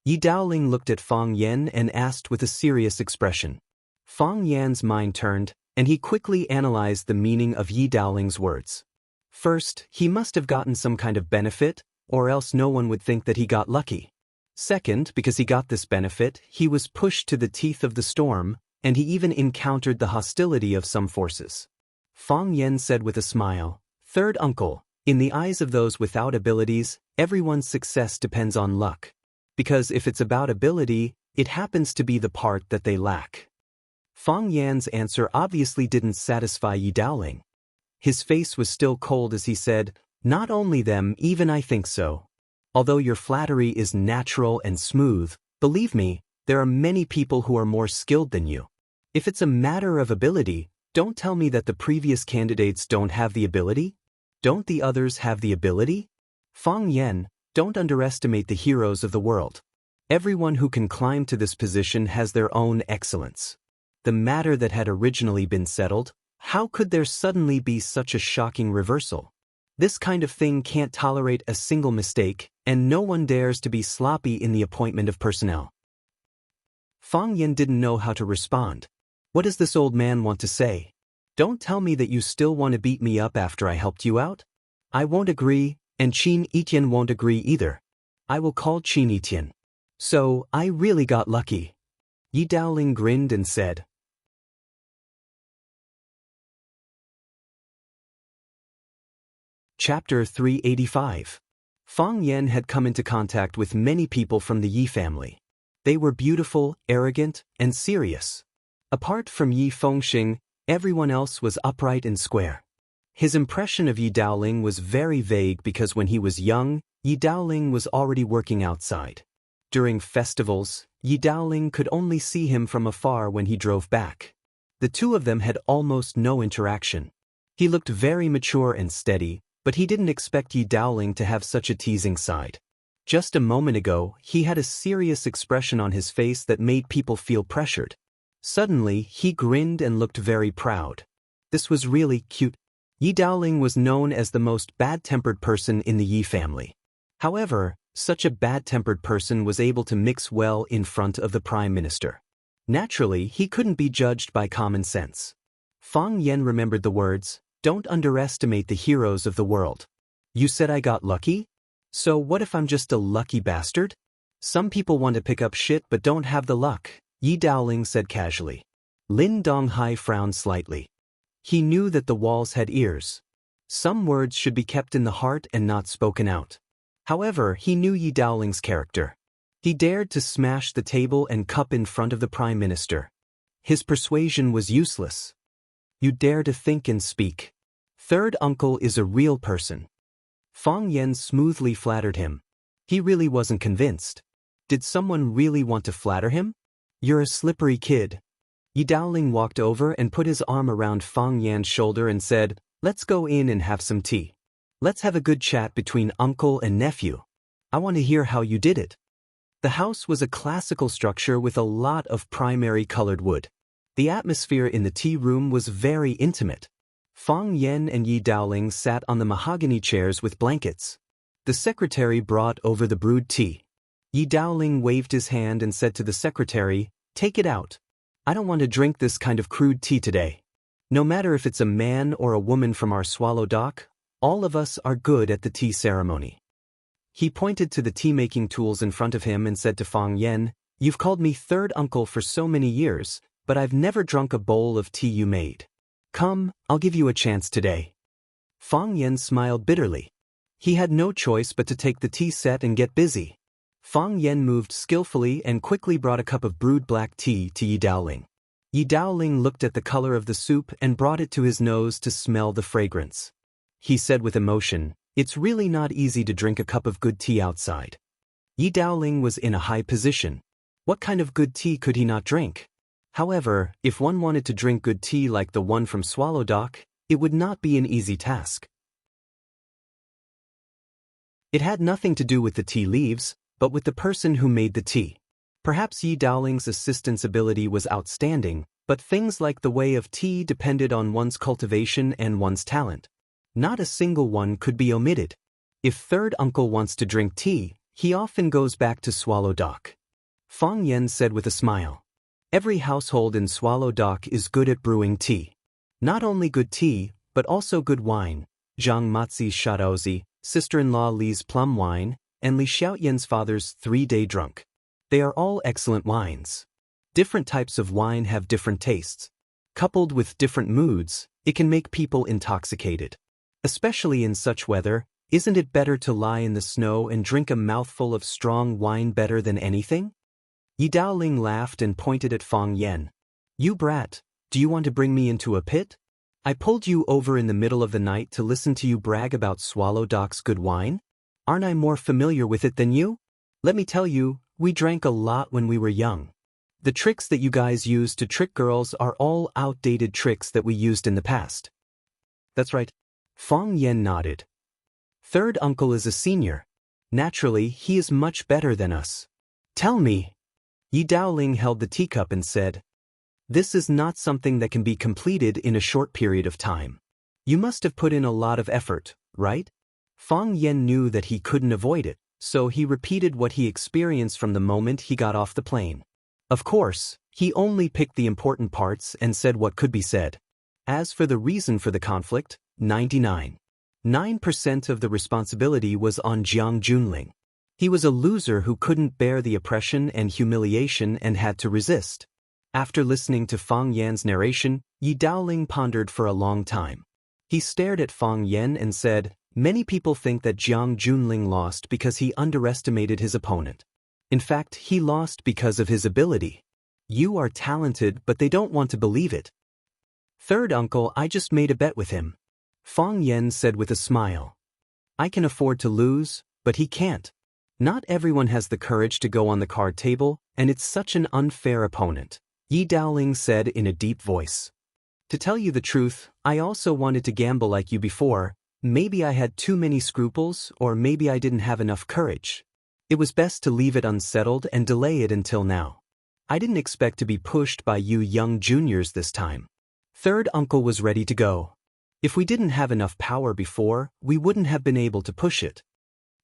Yi Daoling looked at Fang Yen and asked with a serious expression. Fang Yan's mind turned, and he quickly analyzed the meaning of Yi Daoling's words. First, he must have gotten some kind of benefit, or else no one would think that he got lucky. Second, because he got this benefit, he was pushed to the teeth of the storm, and he even encountered the hostility of some forces. Fang Yen said with a smile, "Third uncle, in the eyes of those without abilities, everyone's success depends on luck. Because if it's about ability, it happens to be the part that they lack." Fang Yan's answer obviously didn't satisfy Yi Daoling. His face was still cold as he said, "Not only them, even I think so. Although your flattery is natural and smooth, believe me, there are many people who are more skilled than you. If it's a matter of ability, don't tell me that the previous candidates don't have the ability. Don't the others have the ability? Fang Yen, don't underestimate the heroes of the world. Everyone who can climb to this position has their own excellence. The matter that had originally been settled, how could there suddenly be such a shocking reversal? This kind of thing can't tolerate a single mistake, and no one dares to be sloppy in the appointment of personnel." Fang Yen didn't know how to respond. What does this old man want to say? Don't tell me that you still want to beat me up after I helped you out? I won't agree, and Qin Etian won't agree either. I will call Qin Etian. So, I really got lucky. Yi Daoling grinned and said. Chapter 385. Fang Yen had come into contact with many people from the Yi family. They were beautiful, arrogant, and serious. Apart from Yi Fengsheng, everyone else was upright and square. His impression of Yi Daoling was very vague because when he was young, Yi Daoling was already working outside. During festivals, Yi Daoling could only see him from afar when he drove back. The two of them had almost no interaction. He looked very mature and steady, but he didn't expect Yi Daoling to have such a teasing side. Just a moment ago, he had a serious expression on his face that made people feel pressured. Suddenly, he grinned and looked very proud. This was really cute. Yi Daoling was known as the most bad-tempered person in the Yi family. However, such a bad-tempered person was able to mix well in front of the Prime Minister. Naturally, he couldn't be judged by common sense. Fang Yen remembered the words, "Don't underestimate the heroes of the world." You said I got lucky? So what if I'm just a lucky bastard? Some people want to pick up shit but don't have the luck, Yi Daoling said casually. Lin Donghai frowned slightly. He knew that the walls had ears. Some words should be kept in the heart and not spoken out. However, he knew Yi Daoling's character. He dared to smash the table and cup in front of the Prime Minister. His persuasion was useless. You dare to think and speak. Third uncle is a real person. Fang Yen smoothly flattered him. He really wasn't convinced. Did someone really want to flatter him? You're a slippery kid. Yi Daoling walked over and put his arm around Fang Yan's shoulder and said, "Let's go in and have some tea. Let's have a good chat between uncle and nephew. I want to hear how you did it." The house was a classical structure with a lot of primary colored wood. The atmosphere in the tea room was very intimate. Fang Yan and Yi Daoling sat on the mahogany chairs with blankets. The secretary brought over the brewed tea. Yi Daoling waved his hand and said to the secretary, "Take it out. I don't want to drink this kind of crude tea today. No matter if it's a man or a woman from our swallow dock, all of us are good at the tea ceremony." He pointed to the tea-making tools in front of him and said to Fang Yan, "You've called me third uncle for so many years, but I've never drunk a bowl of tea you made. Come, I'll give you a chance today." Fang Yan smiled bitterly. He had no choice but to take the tea set and get busy. Fang Yan moved skillfully and quickly brought a cup of brewed black tea to Yi Daoling. Yi Daoling looked at the color of the soup and brought it to his nose to smell the fragrance. He said with emotion, "It's really not easy to drink a cup of good tea outside." Yi Daoling was in a high position. What kind of good tea could he not drink? However, if one wanted to drink good tea like the one from Swallow Dock, it would not be an easy task. It had nothing to do with the tea leaves, but with the person who made the tea. Perhaps Yi Daoling's assistant's ability was outstanding, but things like the way of tea depended on one's cultivation and one's talent. Not a single one could be omitted. If third uncle wants to drink tea, he often goes back to Swallow Dock. Fang Yan said with a smile. Every household in Swallow Dock is good at brewing tea. Not only good tea, but also good wine. Zhang Mazi's Shadozi, sister-in-law Li's plum wine, and Li Xiaoyan's father's 3-day drunk. They are all excellent wines. Different types of wine have different tastes. Coupled with different moods, it can make people intoxicated. Especially in such weather, isn't it better to lie in the snow and drink a mouthful of strong wine better than anything? Yi Daoling laughed and pointed at Fang Yan. "You brat, do you want to bring me into a pit? I pulled you over in the middle of the night to listen to you brag about Swallow Dock's good wine? Aren't I more familiar with it than you? Let me tell you, we drank a lot when we were young. The tricks that you guys use to trick girls are all outdated tricks that we used in the past." "That's right." Fang Yan nodded. "Third uncle is a senior. Naturally, he is much better than us. Tell me." Yi Daoling held the teacup and said, "This is not something that can be completed in a short period of time. You must have put in a lot of effort, right?" Fang Yan knew that he couldn't avoid it, so he repeated what he experienced from the moment he got off the plane. Of course, he only picked the important parts and said what could be said. As for the reason for the conflict, 99.9% of the responsibility was on Jiang Junling. He was a loser who couldn't bear the oppression and humiliation and had to resist. After listening to Fang Yan's narration, Yi Daoling pondered for a long time. He stared at Fang Yan and said, "Many people think that Jiang Junling lost because he underestimated his opponent. In fact, he lost because of his ability. You are talented, but they don't want to believe it." "Third uncle, I just made a bet with him," Fang Yan said with a smile. "I can afford to lose, but he can't. Not everyone has the courage to go on the card table, and it's such an unfair opponent," Yi Daoling said in a deep voice. "To tell you the truth, I also wanted to gamble like you before. Maybe I had too many scruples, or maybe I didn't have enough courage. It was best to leave it unsettled and delay it until now. I didn't expect to be pushed by you young juniors this time. Third uncle was ready to go. If we didn't have enough power before, we wouldn't have been able to push it."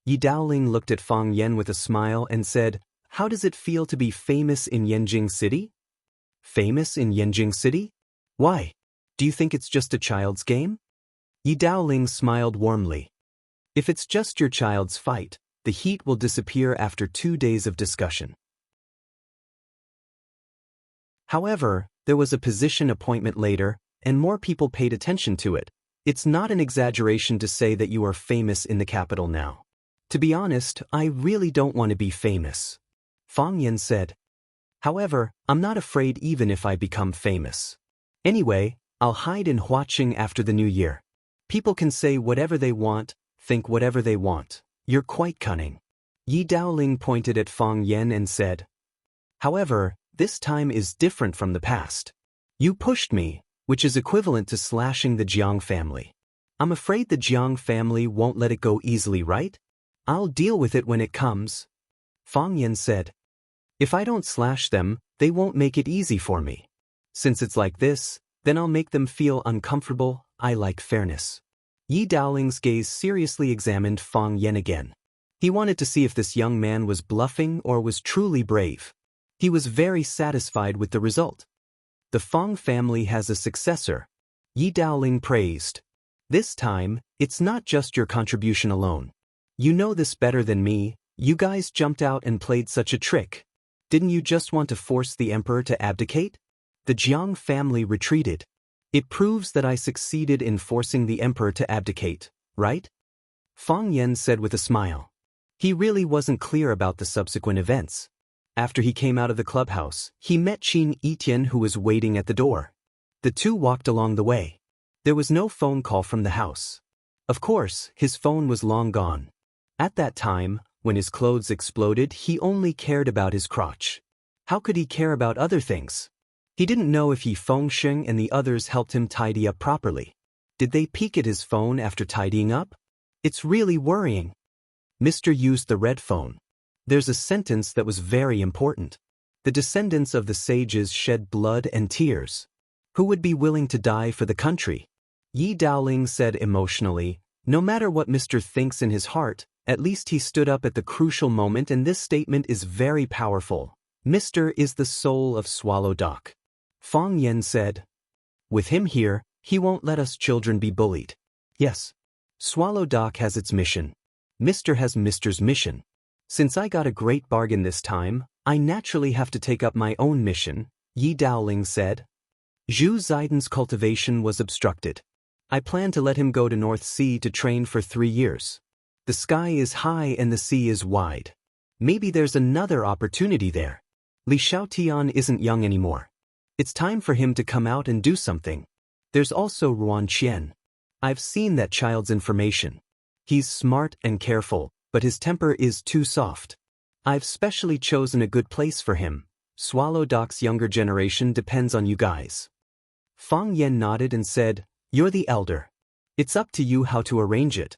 Yi Daoling looked at Fang Yan with a smile and said, "How does it feel to be famous in Yanjing City?" "Famous in Yanjing City? Why? Do you think it's just a child's game?" Yi Daoling smiled warmly. "If it's just your child's fight, the heat will disappear after 2 days of discussion." However, there was a position appointment later, and more people paid attention to it. It's not an exaggeration to say that you are famous in the capital now. To be honest, I really don't want to be famous," Fang Yan said. "However, I'm not afraid even if I become famous. Anyway, I'll hide in Huaqing after the new year. People can say whatever they want, think whatever they want. You're quite cunning." Yi Daoling pointed at Fang Yan and said, "However, this time is different from the past. You pushed me, which is equivalent to slashing the Jiang family. I'm afraid the Jiang family won't let it go easily, right? I'll deal with it when it comes." Fang Yan said. If I don't slash them, they won't make it easy for me. Since it's like this, then I'll make them feel uncomfortable. I like fairness. Yi Daoling's gaze seriously examined Fang Yan again. He wanted to see if this young man was bluffing or was truly brave. He was very satisfied with the result. The Fang family has a successor, Yi Daoling praised. This time, it's not just your contribution alone. You know this better than me. You guys jumped out and played such a trick. Didn't you just want to force the emperor to abdicate? The Jiang family retreated. It proves that I succeeded in forcing the emperor to abdicate, right? Fang Yan said with a smile. He really wasn't clear about the subsequent events. After he came out of the clubhouse, he met Qin Etian, who was waiting at the door. The two walked along the way. There was no phone call from the house. Of course, his phone was long gone. At that time, when his clothes exploded, he only cared about his crotch. How could he care about other things? He didn't know if Feng Sheng and the others helped him tidy up properly. Did they peek at his phone after tidying up? It's really worrying. Mr. used the red phone. There's a sentence that was very important. The descendants of the sages shed blood and tears. Who would be willing to die for the country? Yi Daoling said emotionally, no matter what Mr. thinks in his heart, at least he stood up at the crucial moment, and this statement is very powerful. Mr. is the soul of Swallow Dock. Fang Yan said. With him here, he won't let us children be bullied. Yes. Swallow Dock has its mission. Mr. has Mr.'s mission. Since I got a great bargain this time, I naturally have to take up my own mission, Yi Daoling said. Zhu Zaidan's cultivation was obstructed. I plan to let him go to North Sea to train for 3 years. The sky is high and the sea is wide. Maybe there's another opportunity there. Li Xiaotian isn't young anymore. It's time for him to come out and do something. There's also Ruan Qian. I've seen that child's information. He's smart and careful, but his temper is too soft. I've specially chosen a good place for him. Swallow Dock's younger generation depends on you guys. Fang Yan nodded and said, you're the elder. It's up to you how to arrange it.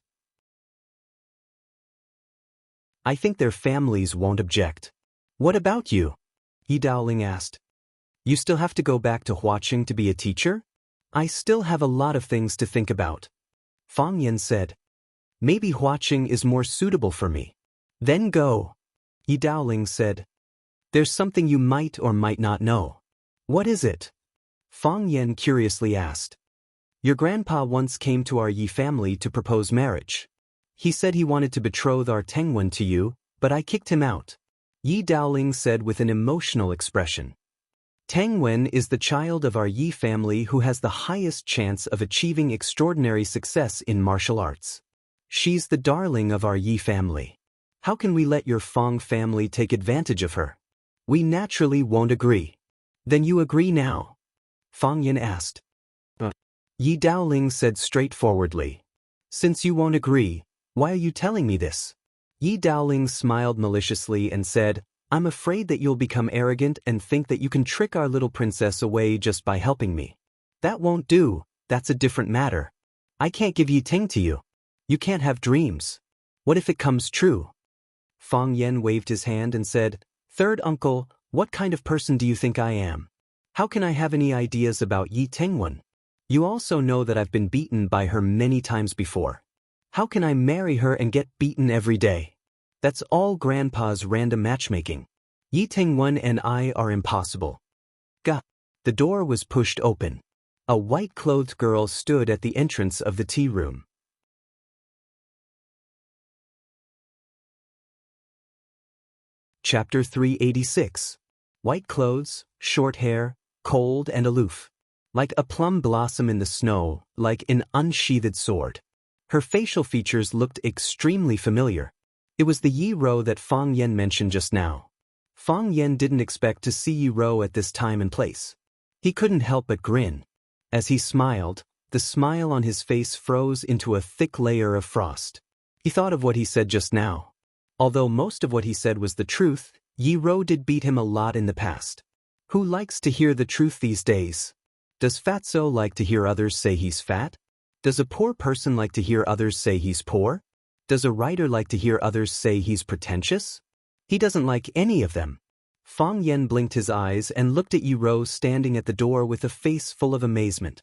I think their families won't object. What about you? Yi Daoling asked. You still have to go back to Huaqing to be a teacher? I still have a lot of things to think about. Fang Yan said. Maybe Huaqing is more suitable for me. Then go. Yi Daoling said. There's something you might or might not know. What is it? Fang Yan curiously asked. Your grandpa once came to our Yi family to propose marriage. He said he wanted to betroth our Tengwen to you, but I kicked him out. Yi Daoling said with an emotional expression. Tengwen is the child of our Yi family who has the highest chance of achieving extraordinary success in martial arts. She's the darling of our Yi family. How can we let your Fang family take advantage of her? We naturally won't agree. Then you agree now? Fang Yan asked. Yi Daoling said straightforwardly. Since you won't agree, why are you telling me this? Yi Daoling smiled maliciously and said, I'm afraid that you'll become arrogant and think that you can trick our little princess away just by helping me. That won't do. That's a different matter. I can't give Yi Ting to you. You can't have dreams. What if it comes true? Fang Yan waved his hand and said, Third uncle, what kind of person do you think I am? How can I have any ideas about Yi Tingwen? You also know that I've been beaten by her many times before. How can I marry her and get beaten every day? That's all Grandpa's random matchmaking. Yi Tingwen and I are impossible. Gah! The door was pushed open. A white-clothed girl stood at the entrance of the tea room. Chapter 386. White clothes, short hair, cold and aloof. Like a plum blossom in the snow, like an unsheathed sword. Her facial features looked extremely familiar. It was the Yi Rou that Fang Yan mentioned just now. Fang Yan didn't expect to see Yi Rou at this time and place. He couldn't help but grin. As he smiled, the smile on his face froze into a thick layer of frost. He thought of what he said just now. Although most of what he said was the truth, Yi Rou did beat him a lot in the past. Who likes to hear the truth these days? Does Fatso like to hear others say he's fat? Does a poor person like to hear others say he's poor? Does a writer like to hear others say he's pretentious? He doesn't like any of them. Fang Yan blinked his eyes and looked at Yi Rou standing at the door with a face full of amazement.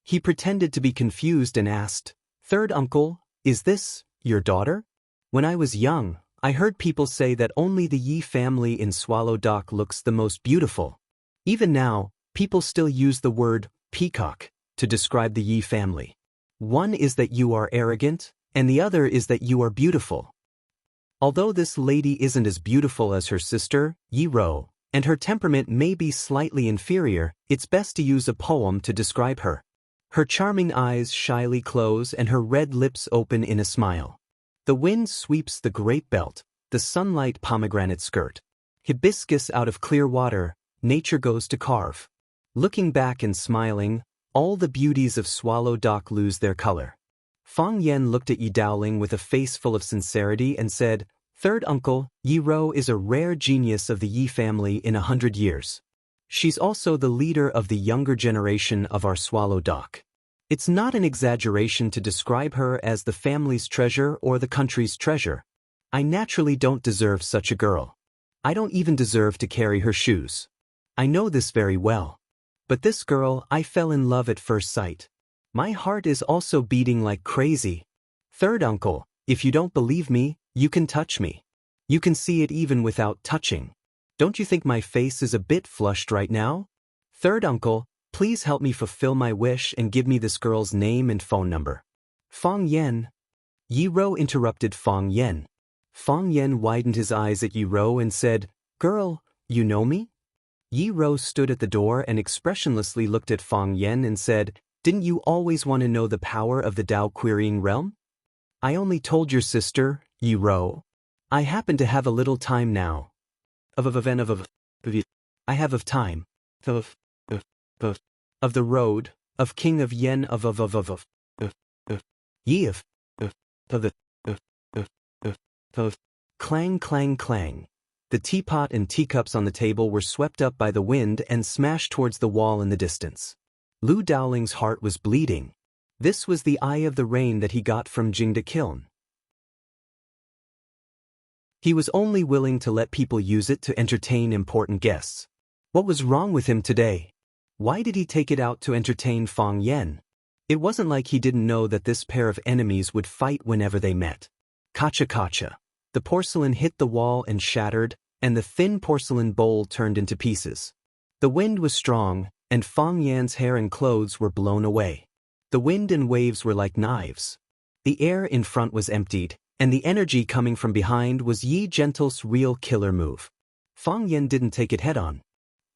He pretended to be confused and asked, "Third uncle, is this your daughter? When I was young, I heard people say that only the Yi family in Swallow Dock looks the most beautiful. Even now, people still use the word peacock to describe the Yi family. One is that you are arrogant, and the other is that you are beautiful. Although this lady isn't as beautiful as her sister, Yi Rou, and her temperament may be slightly inferior, it's best to use a poem to describe her. Her charming eyes shyly close and her red lips open in a smile. The wind sweeps the grape belt, the sunlight pomegranate skirt. Hibiscus out of clear water, nature goes to carve. Looking back and smiling, all the beauties of Swallow Dock lose their color." Fang Yan looked at Yi Daoling with a face full of sincerity and said, "Third uncle, Yi Rou is a rare genius of the Yi family in 100 years. She's also the leader of the younger generation of our Swallow Dock. It's not an exaggeration to describe her as the family's treasure or the country's treasure. I naturally don't deserve such a girl. I don't even deserve to carry her shoes. I know this very well. But this girl, I fell in love at first sight. My heart is also beating like crazy. Third uncle, if you don't believe me, you can touch me. You can see it even without touching. Don't you think my face is a bit flushed right now? Third uncle, please help me fulfill my wish and give me this girl's name and phone number." Fang Yan. Yi Rou interrupted Fang Yan. Fang Yan widened his eyes at Yi Rou and said, "Girl, you know me?" Yi Rou stood at the door and expressionlessly looked at Fang Yan and said, "Didn't you always want to know the power of the Dao querying realm? I only told your sister, Yi Rou. I happen to have a little time now. I have of time. Of the road, of king of yen of Yi of Clang clang clang. The teapot and teacups on the table were swept up by the wind and smashed towards the wall in the distance. Lu Daoling's heart was bleeding. This was the eye of the rain that he got from Jingda Kiln. He was only willing to let people use it to entertain important guests. What was wrong with him today? Why did he take it out to entertain Fang Yan? It wasn't like he didn't know that this pair of enemies would fight whenever they met. Kacha kacha. The porcelain hit the wall and shattered, and the thin porcelain bowl turned into pieces. The wind was strong, and Fang Yan's hair and clothes were blown away. The wind and waves were like knives. The air in front was emptied, and the energy coming from behind was Yi Gentle's real killer move. Fang Yan didn't take it head-on.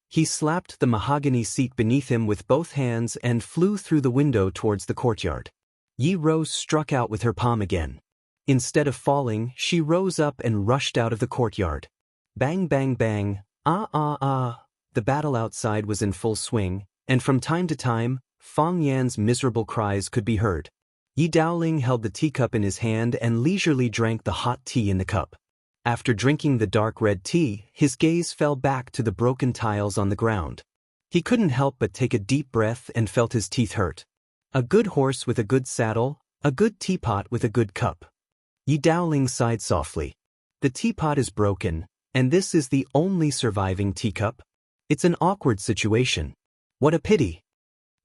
He slapped the mahogany seat beneath him with both hands and flew through the window towards the courtyard. Yi Rou struck out with her palm again. Instead of falling, she rose up and rushed out of the courtyard. Bang bang bang, ah ah ah. The battle outside was in full swing, and from time to time, Fang Yan's miserable cries could be heard. Yi Daoling held the teacup in his hand and leisurely drank the hot tea in the cup. After drinking the dark red tea, his gaze fell back to the broken tiles on the ground. He couldn't help but take a deep breath and felt his teeth hurt. A good horse with a good saddle, a good teapot with a good cup. Yi Daoling sighed softly. The teapot is broken, and this is the only surviving teacup. It's an awkward situation. What a pity.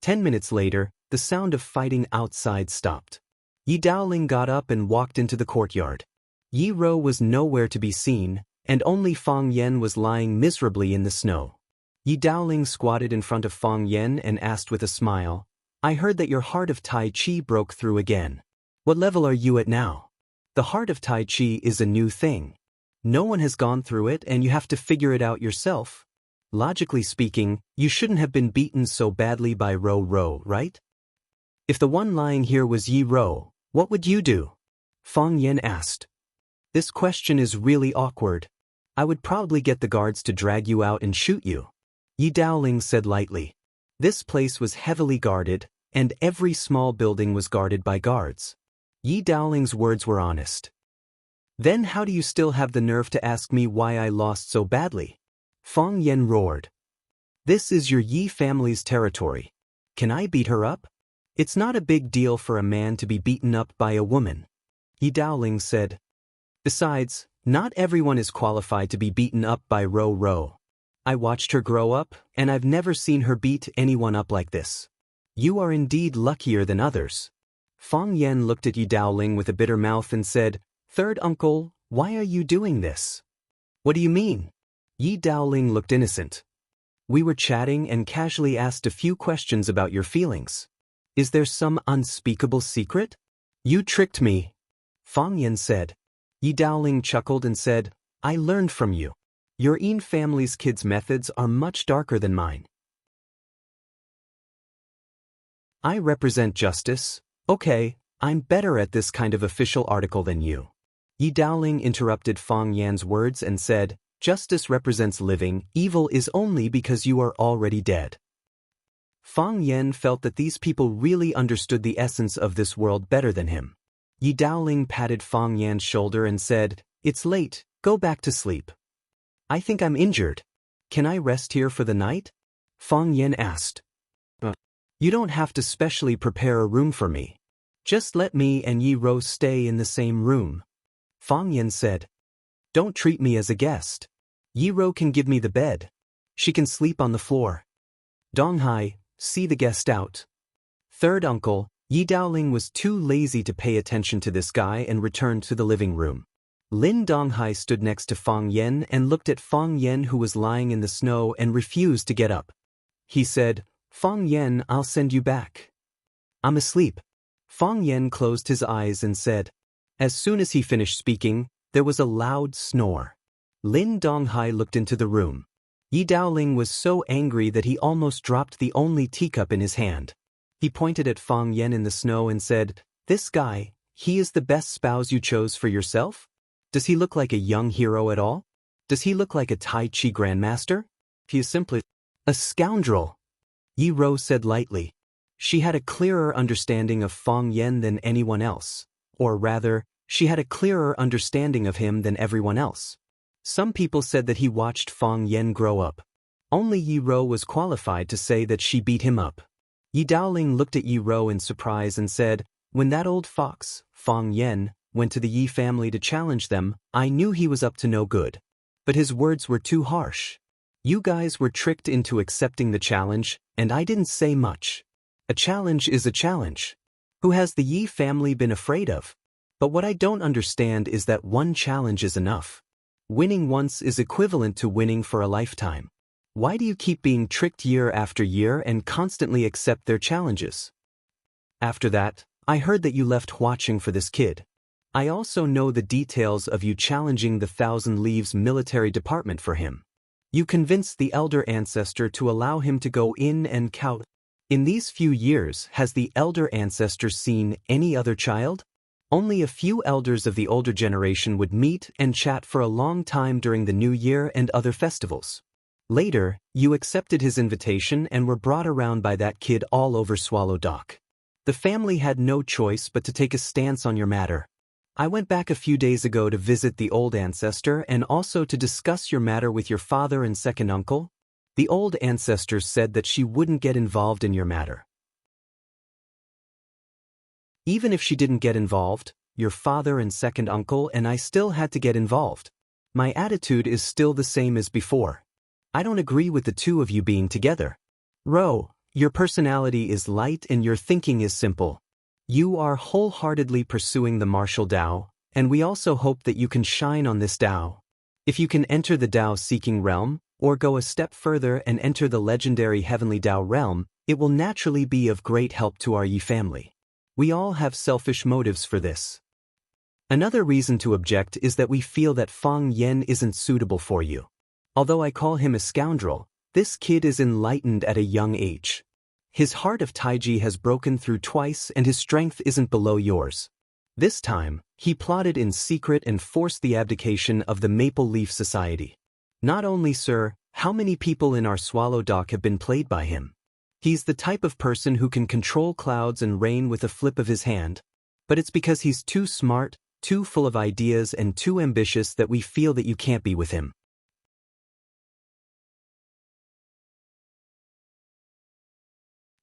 10 minutes later, the sound of fighting outside stopped. Yi Daoling got up and walked into the courtyard. Yi Rou was nowhere to be seen, and only Fang Yan was lying miserably in the snow. Yi Daoling squatted in front of Fang Yan and asked with a smile, "I heard that your heart of Tai Chi broke through again. What level are you at now?" The heart of Tai Chi is a new thing. No one has gone through it and you have to figure it out yourself. Logically speaking, you shouldn't have been beaten so badly by Rou, right? If the one lying here was Yi Rou, what would you do? Fang Yan asked. This question is really awkward. I would probably get the guards to drag you out and shoot you. Yi Daoling said lightly. This place was heavily guarded, and every small building was guarded by guards. Yi Daoling's words were honest. Then how do you still have the nerve to ask me why I lost so badly? Fang Yan roared. This is your Yi family's territory. Can I beat her up? It's not a big deal for a man to be beaten up by a woman. Yi Daoling said. Besides, Not everyone is qualified to be beaten up by Ro Ro. I watched her grow up, and I've never seen her beat anyone up like this. You are indeed luckier than others. Fang Yan looked at Yi Daoling with a bitter mouth and said, "Third uncle, why are you doing this?" "What do you mean?" Yi Daoling looked innocent. "We were chatting and casually asked a few questions about your feelings. Is there some unspeakable secret?" "You tricked me," Fang Yan said. Yi Daoling chuckled and said, "I learned from you. Your Yin family's kids' methods are much darker than mine. I represent justice. Okay, I'm better at this kind of official article than you." Yi Daoling interrupted Fang Yan's words and said, "Justice represents living, evil is only because you are already dead." Fang Yan felt that these people really understood the essence of this world better than him. Yi Daoling patted Fang Yan's shoulder and said, "It's late, go back to sleep." "I think I'm injured. Can I rest here for the night?" Fang Yan asked. "You don't have to specially prepare a room for me. Just let me and Yi Ro stay in the same room," Fang Yan said. "Don't treat me as a guest. Yi Ro can give me the bed. She can sleep on the floor. Donghai, see the guest out." Third uncle, Yi Daoling was too lazy to pay attention to this guy and returned to the living room. Lin Donghai stood next to Fang Yan and looked at Fang Yan, who was lying in the snow and refused to get up. He said, "Fang Yan, I'll send you back. I'm asleep." Fang Yan closed his eyes and said. As soon as he finished speaking, there was a loud snore. Lin Donghai looked into the room. Yi Daoling was so angry that he almost dropped the only teacup in his hand. He pointed at Fang Yan in the snow and said, "This guy, he is the best spouse you chose for yourself? Does he look like a young hero at all? Does he look like a Tai Chi Grandmaster? He is simply a scoundrel," Yi Ro said lightly. She had a clearer understanding of Fang Yan than anyone else. Or rather, she had a clearer understanding of him than everyone else. Some people said that he watched Fang Yan grow up. Only Yi Ro was qualified to say that she beat him up. Yi Daoling looked at Yi Ro in surprise and said, "When that old fox, Fang Yan, went to the Yi family to challenge them, I knew he was up to no good. But his words were too harsh. You guys were tricked into accepting the challenge, and I didn't say much. A challenge is a challenge. Who has the Yi family been afraid of? But what I don't understand is that one challenge is enough. Winning once is equivalent to winning for a lifetime. Why do you keep being tricked year after year and constantly accept their challenges? After that, I heard that you left watching for this kid. I also know the details of you challenging the Thousand Leaves military department for him. You convinced the elder ancestor to allow him to go in and count. In these few years, has the elder ancestor seen any other child? Only a few elders of the older generation would meet and chat for a long time during the New Year and other festivals. Later, you accepted his invitation and were brought around by that kid all over Swallow Dock. The family had no choice but to take a stance on your matter. I went back a few days ago to visit the old ancestor and also to discuss your matter with your father and second uncle. The old ancestor said that she wouldn't get involved in your matter. Even if she didn't get involved, your father and second uncle and I still had to get involved. My attitude is still the same as before. I don't agree with the two of you being together. Ro, your personality is light and your thinking is simple. You are wholeheartedly pursuing the martial Dao, and we also hope that you can shine on this Dao. If you can enter the Dao-seeking realm, or go a step further and enter the legendary Heavenly Dao realm, it will naturally be of great help to our Yi family. We all have selfish motives for this. Another reason to object is that we feel that Fang Yan isn't suitable for you. Although I call him a scoundrel, this kid is enlightened at a young age. His heart of Taiji has broken through twice and his strength isn't below yours. This time, he plotted in secret and forced the abdication of the Maple Leaf Society. Not only, sir, how many people in our Swallow Dock have been played by him? He's the type of person who can control clouds and rain with a flip of his hand. But it's because he's too smart, too full of ideas and too ambitious that we feel that you can't be with him.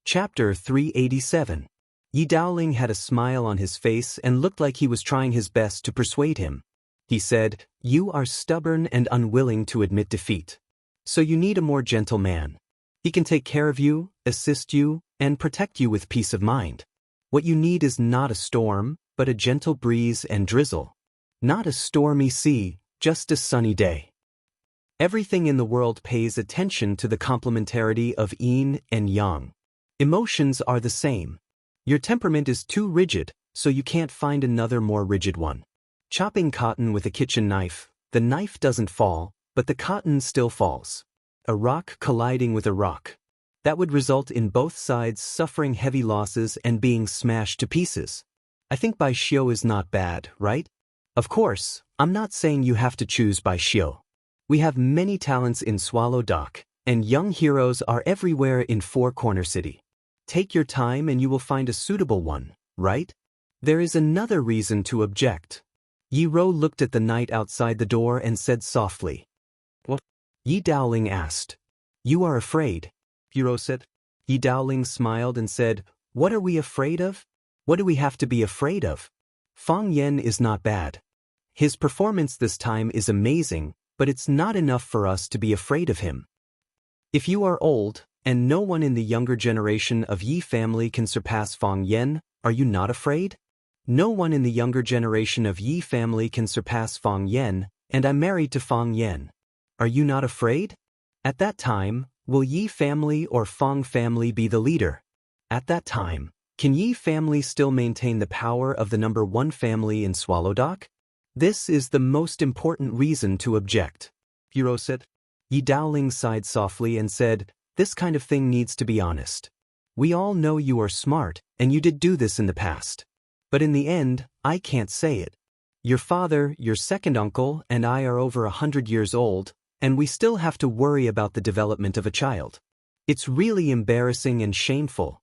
Chapter 387. Yi Daoling had a smile on his face and looked like he was trying his best to persuade him. He said, "You are stubborn and unwilling to admit defeat. So you need a more gentle man. He can take care of you, assist you, and protect you with peace of mind. What you need is not a storm, but a gentle breeze and drizzle. Not a stormy sea, just a sunny day." Everything in the world pays attention to the complementarity of yin and yang. Emotions are the same. Your temperament is too rigid, so you can't find another more rigid one. Chopping cotton with a kitchen knife, the knife doesn't fall, but the cotton still falls. A rock colliding with a rock. That would result in both sides suffering heavy losses and being smashed to pieces. I think Bai Xiu is not bad, right? Of course, I'm not saying you have to choose Bai Xiu. We have many talents in Swallow Dock, and young heroes are everywhere in Four Corner City. Take your time and you will find a suitable one, right? There is another reason to object. Yi Rou looked at the knight outside the door and said softly. "What?" Yi Daoling asked. "You are afraid," Yi Rou said. Yi Daoling smiled and said, "What are we afraid of? What do we have to be afraid of? Fang Yan is not bad. His performance this time is amazing, but it's not enough for us to be afraid of him. If you are old, and no one in the younger generation of Yi family can surpass Fang Yan, are you not afraid? No one in the younger generation of Yi family can surpass Fang Yan, and I'm married to Fang Yan. Are you not afraid? At that time, will Yi family or Fang family be the leader? At that time, can Yi family still maintain the power of the number one family in Swallow Dock? This is the most important reason to object," Yi Rou said. Yi Daoling sighed softly and said, "This kind of thing needs to be honest. We all know you are smart, and you did do this in the past. But in the end, I can't say it. Your father, your second uncle, and I are over 100 years old, and we still have to worry about the development of a child. It's really embarrassing and shameful.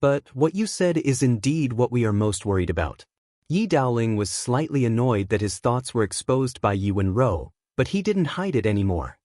But what you said is indeed what we are most worried about." Yi Daoling was slightly annoyed that his thoughts were exposed by Yi Wenrou, but he didn't hide it anymore.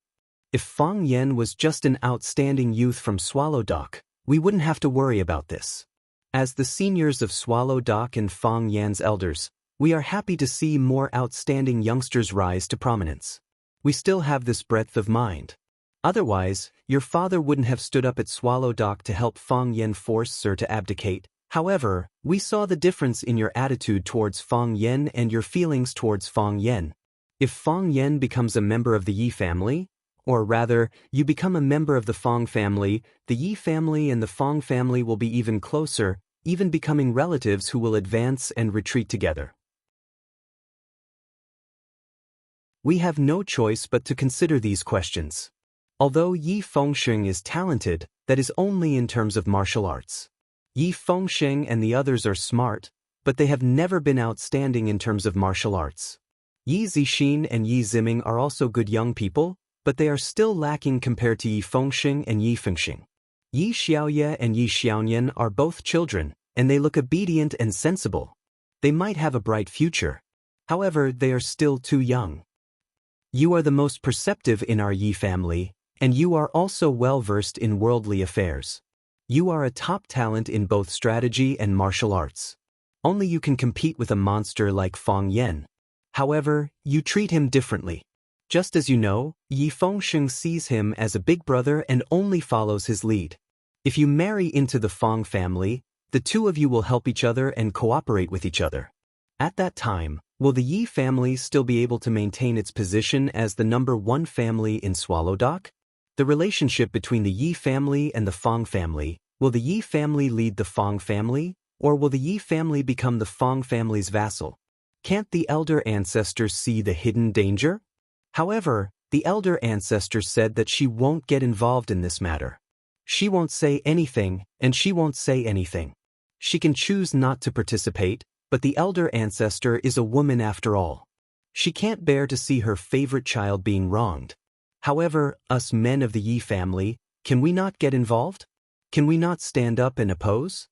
If Fang Yan was just an outstanding youth from Swallow Dock, we wouldn't have to worry about this. As the seniors of Swallow Dock and Fang Yan's elders, we are happy to see more outstanding youngsters rise to prominence. We still have this breadth of mind. Otherwise, your father wouldn't have stood up at Swallow Dock to help Fang Yan force Sir to abdicate. However, we saw the difference in your attitude towards Fang Yan and your feelings towards Fang Yan. If Fang Yan becomes a member of the Yi family, or rather, you become a member of the Fang family, the Yi family and the Fang family will be even closer, even becoming relatives who will advance and retreat together. We have no choice but to consider these questions. Although Yi Fengsheng is talented, that is only in terms of martial arts. Yi Fengsheng and the others are smart, but they have never been outstanding in terms of martial arts. Yi Zixin and Yi Ziming are also good young people, but they are still lacking compared to Yi Fengsheng and Yi Fengsheng. Yi Xiaoye and Yi Xiaoyan are both children, and they look obedient and sensible. They might have a bright future. However, they are still too young. You are the most perceptive in our Yi family, and you are also well-versed in worldly affairs. You are a top talent in both strategy and martial arts. Only you can compete with a monster like Fang Yan. However, you treat him differently. Just as you know, Yi Fengsheng sees him as a big brother and only follows his lead. If you marry into the Fang family, the two of you will help each other and cooperate with each other. At that time, will the Yi family still be able to maintain its position as the number one family in Swallow Dock? The relationship between the Yi family and the Fang family, will the Yi family lead the Fang family, or will the Yi family become the Fang family's vassal? Can't the elder ancestor see the hidden danger? However, the elder ancestor said that she won't get involved in this matter. She won't say anything, and she won't say anything. She can choose not to participate, but the elder ancestor is a woman after all. She can't bear to see her favorite child being wronged. However, us men of the Yi family, can we not get involved? Can we not stand up and oppose?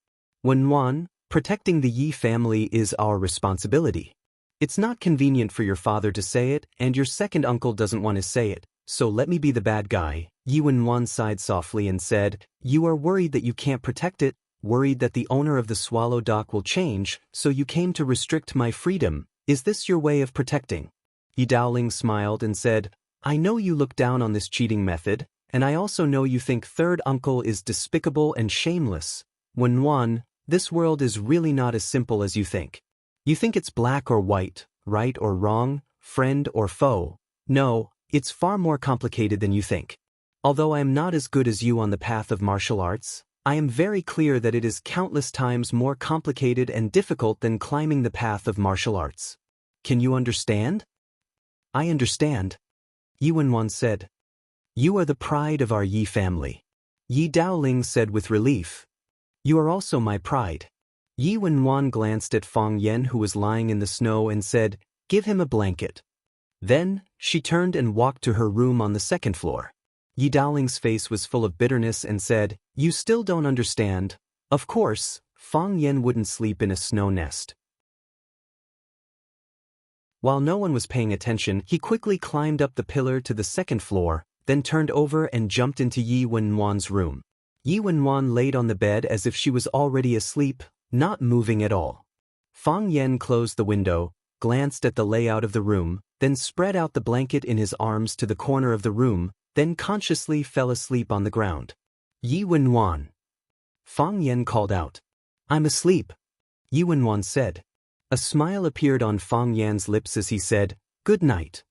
Wenwan, protecting the Yi family is our responsibility. It's not convenient for your father to say it, and your second uncle doesn't want to say it, so let me be the bad guy. Yi Wenwan sighed softly and said, "You are worried that you can't protect it, worried that the owner of the Swallow Dock will change, so you came to restrict my freedom, Is this your way of protecting? Yi Daoling smiled and said, I know you look down on this cheating method, and I also know you think third uncle is despicable and shameless. Wen, this world is really not as simple as you think. You think it's black or white, right or wrong, friend or foe. No, it's far more complicated than you think. Although I am not as good as you on the path of martial arts, I am very clear that it is countless times more complicated and difficult than climbing the path of martial arts. Can you understand? I understand. Yi Wenwan said. You are the pride of our Yi family. Yi Daoling said with relief. You are also my pride. Yi Wenwan glanced at Fang Yan who was lying in the snow and said, Give him a blanket. Then, she turned and walked to her room on the second floor. Yi Daoling's face was full of bitterness and said, You still don't understand. Of course, Fang Yan wouldn't sleep in a snow nest. While no one was paying attention, he quickly climbed up the pillar to the second floor, then turned over and jumped into Yi Wenwan's room. Yi Wenwan laid on the bed as if she was already asleep, not moving at all. Fang Yan closed the window, glanced at the layout of the room, then spread out the blanket in his arms to the corner of the room, then consciously fell asleep on the ground. Yi Wenwan. Fang Yan called out. I'm asleep. Yi Wenwan said. A smile appeared on Fang Yan's lips as he said, Good night.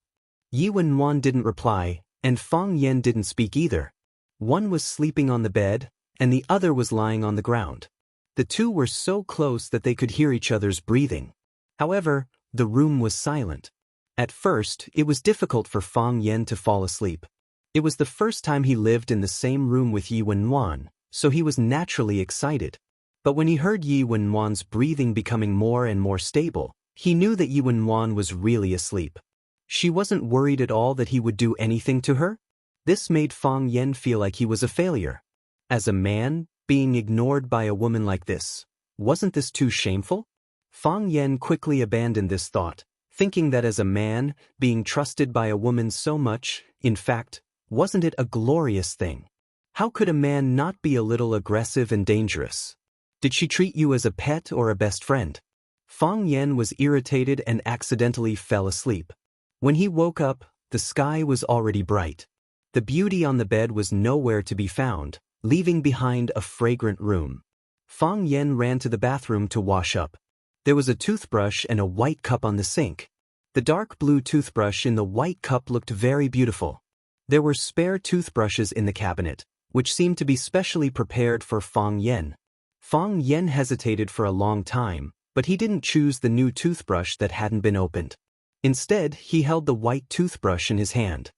Yi Wenwan didn't reply, and Fang Yan didn't speak either. One was sleeping on the bed, and the other was lying on the ground. The two were so close that they could hear each other's breathing. However, the room was silent. At first, it was difficult for Fang Yan to fall asleep. It was the first time he lived in the same room with Yi Wenwan, so he was naturally excited. But when he heard Yi Wenwan's breathing becoming more and more stable, he knew that Yi Wenwan was really asleep. She wasn't worried at all that he would do anything to her. This made Fang Yan feel like he was a failure. As a man, being ignored by a woman like this, wasn't this too shameful? Fang Yan quickly abandoned this thought, thinking that as a man, being trusted by a woman so much, in fact, wasn't it a glorious thing? How could a man not be a little aggressive and dangerous? Did she treat you as a pet or a best friend? Fang Yan was irritated and accidentally fell asleep. When he woke up, the sky was already bright. The beauty on the bed was nowhere to be found, leaving behind a fragrant room. Fang Yan ran to the bathroom to wash up. There was a toothbrush and a white cup on the sink. The dark blue toothbrush in the white cup looked very beautiful. There were spare toothbrushes in the cabinet, which seemed to be specially prepared for Fang Yan. Fang Yan hesitated for a long time, but he didn't choose the new toothbrush that hadn't been opened. Instead, he held the white toothbrush in his hand.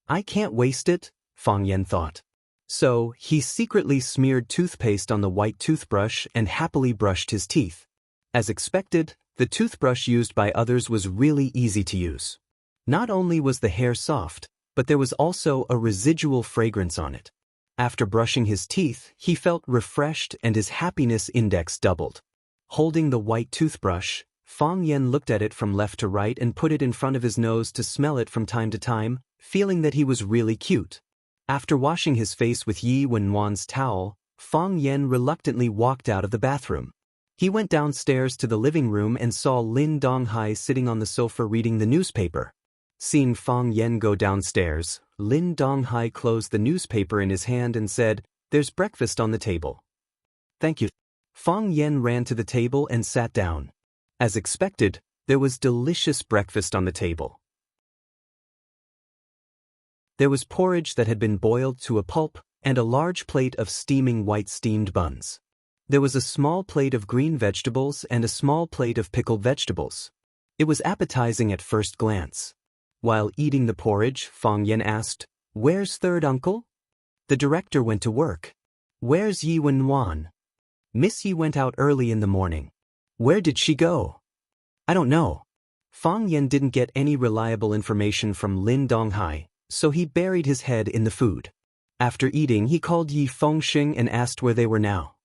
I can't waste it, Fang Yan thought. So, he secretly smeared toothpaste on the white toothbrush and happily brushed his teeth. As expected, the toothbrush used by others was really easy to use. Not only was the hair soft, but there was also a residual fragrance on it. After brushing his teeth, he felt refreshed and his happiness index doubled. Holding the white toothbrush, Fang Yan looked at it from left to right and put it in front of his nose to smell it from time to time, feeling that he was really cute. After washing his face with Yi Wenwan's towel, Fang Yan reluctantly walked out of the bathroom. He went downstairs to the living room and saw Lin Donghai sitting on the sofa reading the newspaper. Seeing Fang Yan go downstairs, Lin Donghai closed the newspaper in his hand and said, There's breakfast on the table. Thank you. Fang Yan ran to the table and sat down. As expected, there was delicious breakfast on the table. There was porridge that had been boiled to a pulp, and a large plate of steaming white steamed buns. There was a small plate of green vegetables and a small plate of pickled vegetables. It was appetizing at first glance. While eating the porridge, Fang Yan asked, Where's third uncle? The director went to work. Where's Yi Wenwan? Miss Yi went out early in the morning. Where did she go? I don't know. Fang Yan didn't get any reliable information from Lin Donghai, so he buried his head in the food. After eating, he called Yi Fengxing and asked where they were now.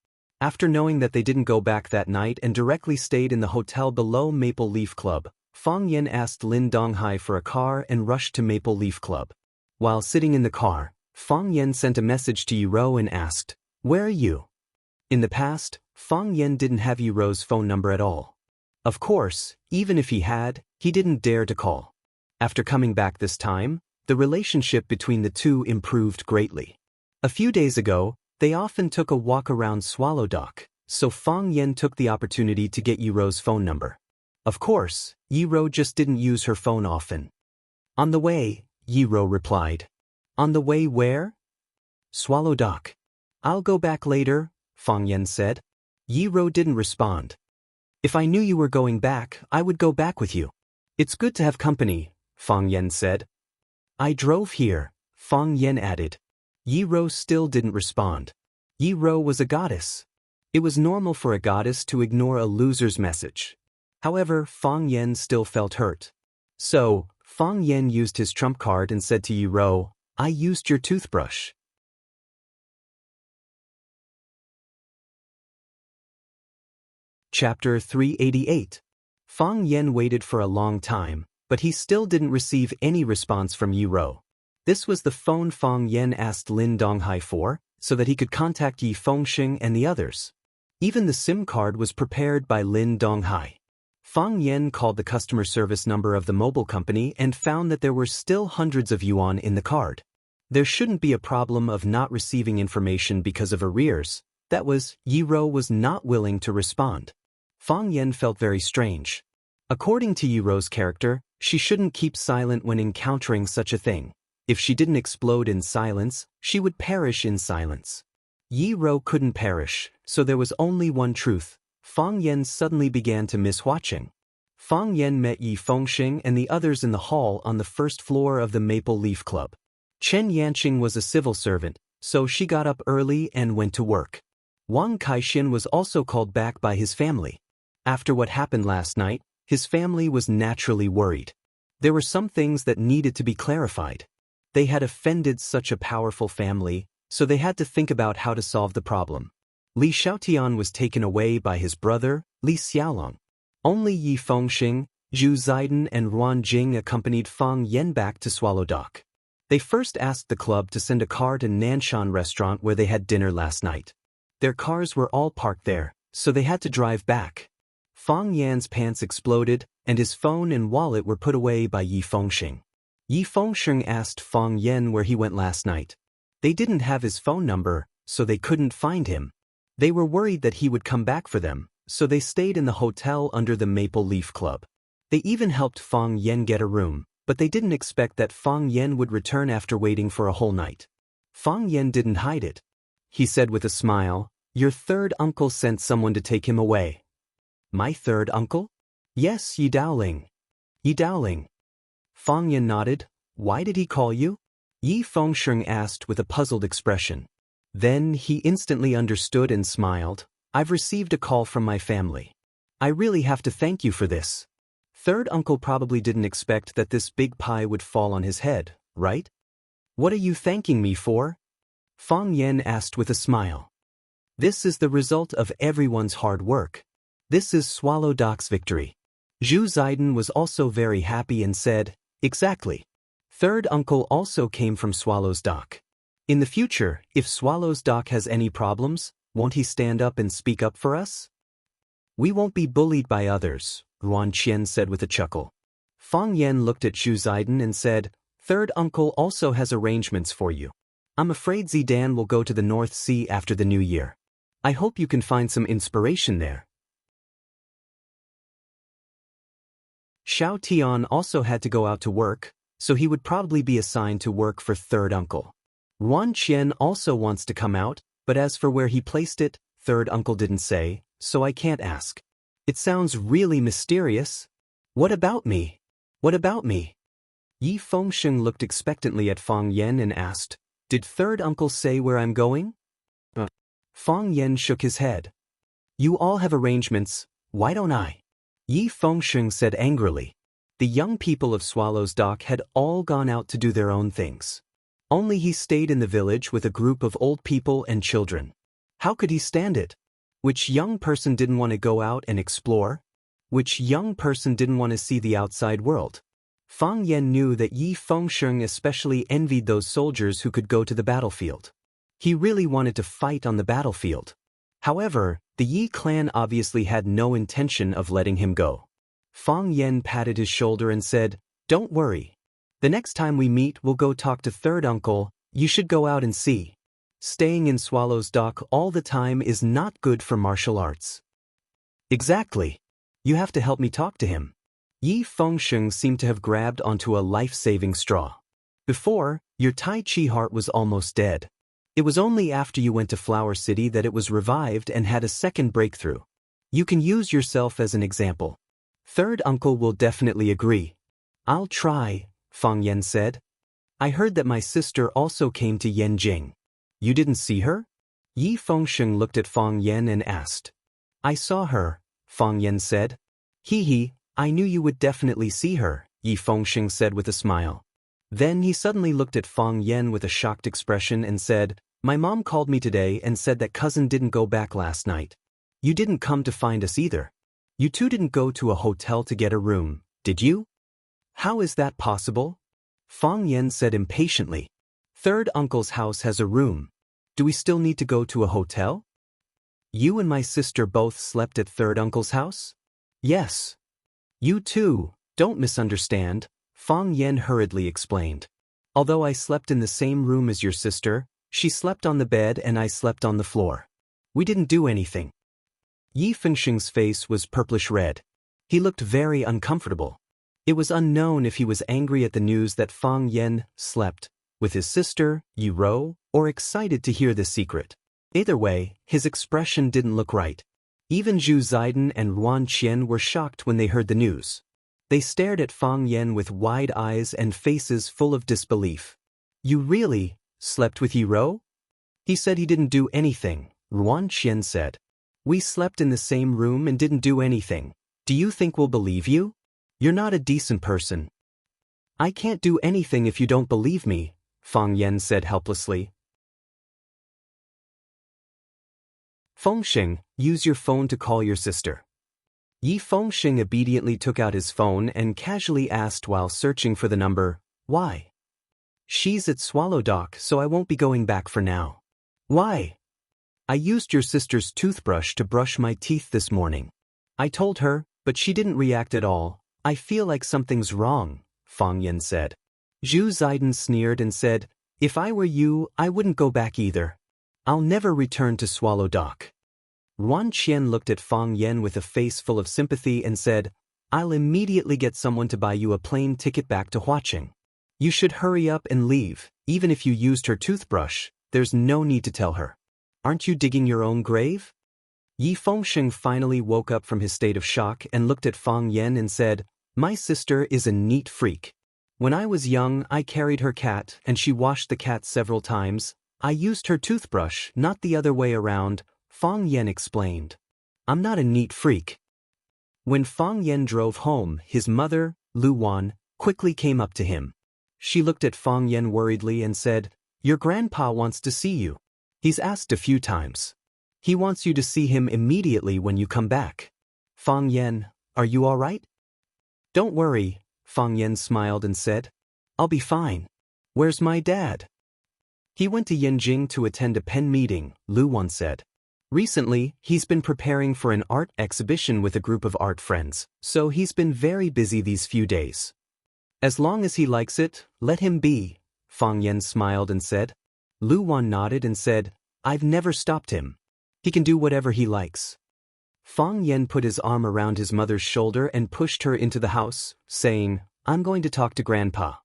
After knowing that they didn't go back that night and directly stayed in the hotel below Maple Leaf Club, Fang Yan asked Lin Donghai for a car and rushed to Maple Leaf Club. While sitting in the car, Fang Yan sent a message to Yi Ro and asked, Where are you? In the past, Fang Yan didn't have Yi Ro's phone number at all. Of course, even if he had, he didn't dare to call. After coming back this time, the relationship between the two improved greatly. A few days ago, they often took a walk around Swallow Dock, so Fang Yan took the opportunity to get Yirou's phone number. Of course, Yirou just didn't use her phone often. On the way, Yirou replied. On the way where? Swallow Dock. I'll go back later, Fang Yan said. Yirou didn't respond. If I knew you were going back, I would go back with you. It's good to have company, Fang Yan said. I drove here, Fang Yan added. Yirou still didn't respond. Yirou was a goddess. It was normal for a goddess to ignore a loser's message. However, Fang Yan still felt hurt. So, Fang Yan used his trump card and said to Yirou, I used your toothbrush. Chapter 388. Fang Yan waited for a long time, but he still didn't receive any response from Yirou. This was the phone Fang Yan asked Lin Donghai for, so that he could contact Yi Fengxing and the others. Even the SIM card was prepared by Lin Donghai. Fang Yan called the customer service number of the mobile company and found that there were still hundreds of yuan in the card. There shouldn't be a problem of not receiving information because of arrears. That was, Yirou was not willing to respond. Fang Yan felt very strange. According to Yirou's character, she shouldn't keep silent when encountering such a thing. If she didn't explode in silence, she would perish in silence. Yirou couldn't perish, so there was only one truth. Fang Yan suddenly began to miss watching. Fang Yan met Yi Fengxing and the others in the hall on the first floor of the Maple Leaf Club. Chen Yanqing was a civil servant, so she got up early and went to work. Wang Kaixin was also called back by his family. After what happened last night, his family was naturally worried. There were some things that needed to be clarified. They had offended such a powerful family, so they had to think about how to solve the problem. Li Xiaotian was taken away by his brother, Li Xiaolong. Only Yi Fengxing, Zhu Ziden and Ruan Jing accompanied Fang Yan back to Swallow Dock. They first asked the club to send a car to Nanshan restaurant where they had dinner last night. Their cars were all parked there, so they had to drive back. Fang Yan's pants exploded, and his phone and wallet were put away by Yi Fengxing. Yi Fengxing asked Fang Yan where he went last night. They didn't have his phone number, so they couldn't find him. They were worried that he would come back for them, so they stayed in the hotel under the Maple Leaf Club. They even helped Fang Yan get a room, but they didn't expect that Fang Yan would return after waiting for a whole night. Fang Yan didn't hide it. He said with a smile, Your third uncle sent someone to take him away. My third uncle? Yes, Yi Daoling. Yi Daoling. Fang Yan nodded. Why did he call you? Yi Fengxing asked with a puzzled expression. Then he instantly understood and smiled. I've received a call from my family. I really have to thank you for this. Third uncle probably didn't expect that this big pie would fall on his head, right? What are you thanking me for? Fang Yan asked with a smile. This is the result of everyone's hard work. This is Swallow Dock's victory. Zhu Ziden was also very happy and said, Exactly. Third uncle also came from Swallow's Dock. In the future, if Swallow's Dock has any problems, won't he stand up and speak up for us? We won't be bullied by others, Ruan Qian said with a chuckle. Fang Yan looked at Zhu Ziden and said, Third uncle also has arrangements for you. I'm afraid Zidan will go to the North Sea after the new year. I hope you can find some inspiration there. Xiao Tian also had to go out to work, so he would probably be assigned to work for third uncle. Ruan Qian also wants to come out, but as for where he placed it, third uncle didn't say, so I can't ask. It sounds really mysterious. What about me? What about me? Yi Fengxing looked expectantly at Fang Yan and asked, Did third uncle say where I'm going? Fang Yan shook his head. You all have arrangements, why don't I? Yi Fengxing said angrily. The young people of Swallow's Dock had all gone out to do their own things. Only he stayed in the village with a group of old people and children. How could he stand it? Which young person didn't want to go out and explore? Which young person didn't want to see the outside world? Fang Yan knew that Yi Fengxing especially envied those soldiers who could go to the battlefield. He really wanted to fight on the battlefield. However, the Yi clan obviously had no intention of letting him go. Fang Yen patted his shoulder and said, "Don't worry. The next time we meet we'll go talk to third uncle. You should go out and see. Staying in Swallow's dock all the time is not good for martial arts." "Exactly. You have to help me talk to him." Yi Fengsheng seemed to have grabbed onto a life-saving straw. "Before, your Tai Chi heart was almost dead. It was only after you went to Flower City that it was revived and had a second breakthrough. You can use yourself as an example. Third uncle will definitely agree." "I'll try," Fang Yen said. "I heard that my sister also came to Yanjing. You didn't see her?" Yi Fengsheng looked at Fang Yen and asked. "I saw her," Fang Yen said. "Hee, I knew you would definitely see her," Yi Fengsheng said with a smile. Then he suddenly looked at Fang Yen with a shocked expression and said, "My mom called me today and said that cousin didn't go back last night. You didn't come to find us either. You two didn't go to a hotel to get a room, did you?" "How is that possible?" Fang Yen said impatiently. "Third uncle's house has a room. Do we still need to go to a hotel?" "You and my sister both slept at third uncle's house?" "Yes." "You too, don't misunderstand," Fang Yen hurriedly explained. "Although I slept in the same room as your sister, she slept on the bed and I slept on the floor. We didn't do anything." Yi Fengsheng's face was purplish red. He looked very uncomfortable. It was unknown if he was angry at the news that Fang Yen slept with his sister, Yi Rou, or excited to hear the secret. Either way, his expression didn't look right. Even Zhu Ziden and Ruan Qian were shocked when they heard the news. They stared at Fang Yen with wide eyes and faces full of disbelief. "You really slept with Yi Rou?" "He said he didn't do anything," Ruan Qian said. "We slept in the same room and didn't do anything. Do you think we'll believe you? You're not a decent person." "I can't do anything if you don't believe me," Fang Yen said helplessly. "Fengsheng, use your phone to call your sister." Yi Fengsheng obediently took out his phone and casually asked while searching for the number, "Why?" "She's at Swallow Dock, so I won't be going back for now." "Why?" "I used your sister's toothbrush to brush my teeth this morning. I told her, but she didn't react at all. I feel like something's wrong," Fang Yen said. Zhu Ziden sneered and said, "If I were you, I wouldn't go back either. I'll never return to Swallow Dock." Ruan Qian looked at Fang Yen with a face full of sympathy and said, "I'll immediately get someone to buy you a plane ticket back to Huaqing. You should hurry up and leave. Even if you used her toothbrush, there's no need to tell her. Aren't you digging your own grave?" Yi Fengsheng finally woke up from his state of shock and looked at Fang Yen and said, "My sister is a neat freak. When I was young, I carried her cat and she washed the cat several times. I used her toothbrush, not the other way around," Fang Yen explained. "I'm not a neat freak." When Fang Yen drove home, his mother, Lu Wan, quickly came up to him. She looked at Fang Yen worriedly and said, "Your grandpa wants to see you. He's asked a few times. He wants you to see him immediately when you come back." "Fang Yen, are you all right?" "Don't worry," Fang Yen smiled and said. "I'll be fine. Where's my dad?" "He went to Yanjing to attend a pen meeting," Lu Wan said. "Recently, he's been preparing for an art exhibition with a group of art friends, so he's been very busy these few days." "As long as he likes it, let him be," Fang Yen smiled and said. Lu Wan nodded and said, "I've never stopped him. He can do whatever he likes." Fang Yen put his arm around his mother's shoulder and pushed her into the house, saying, "I'm going to talk to Grandpa."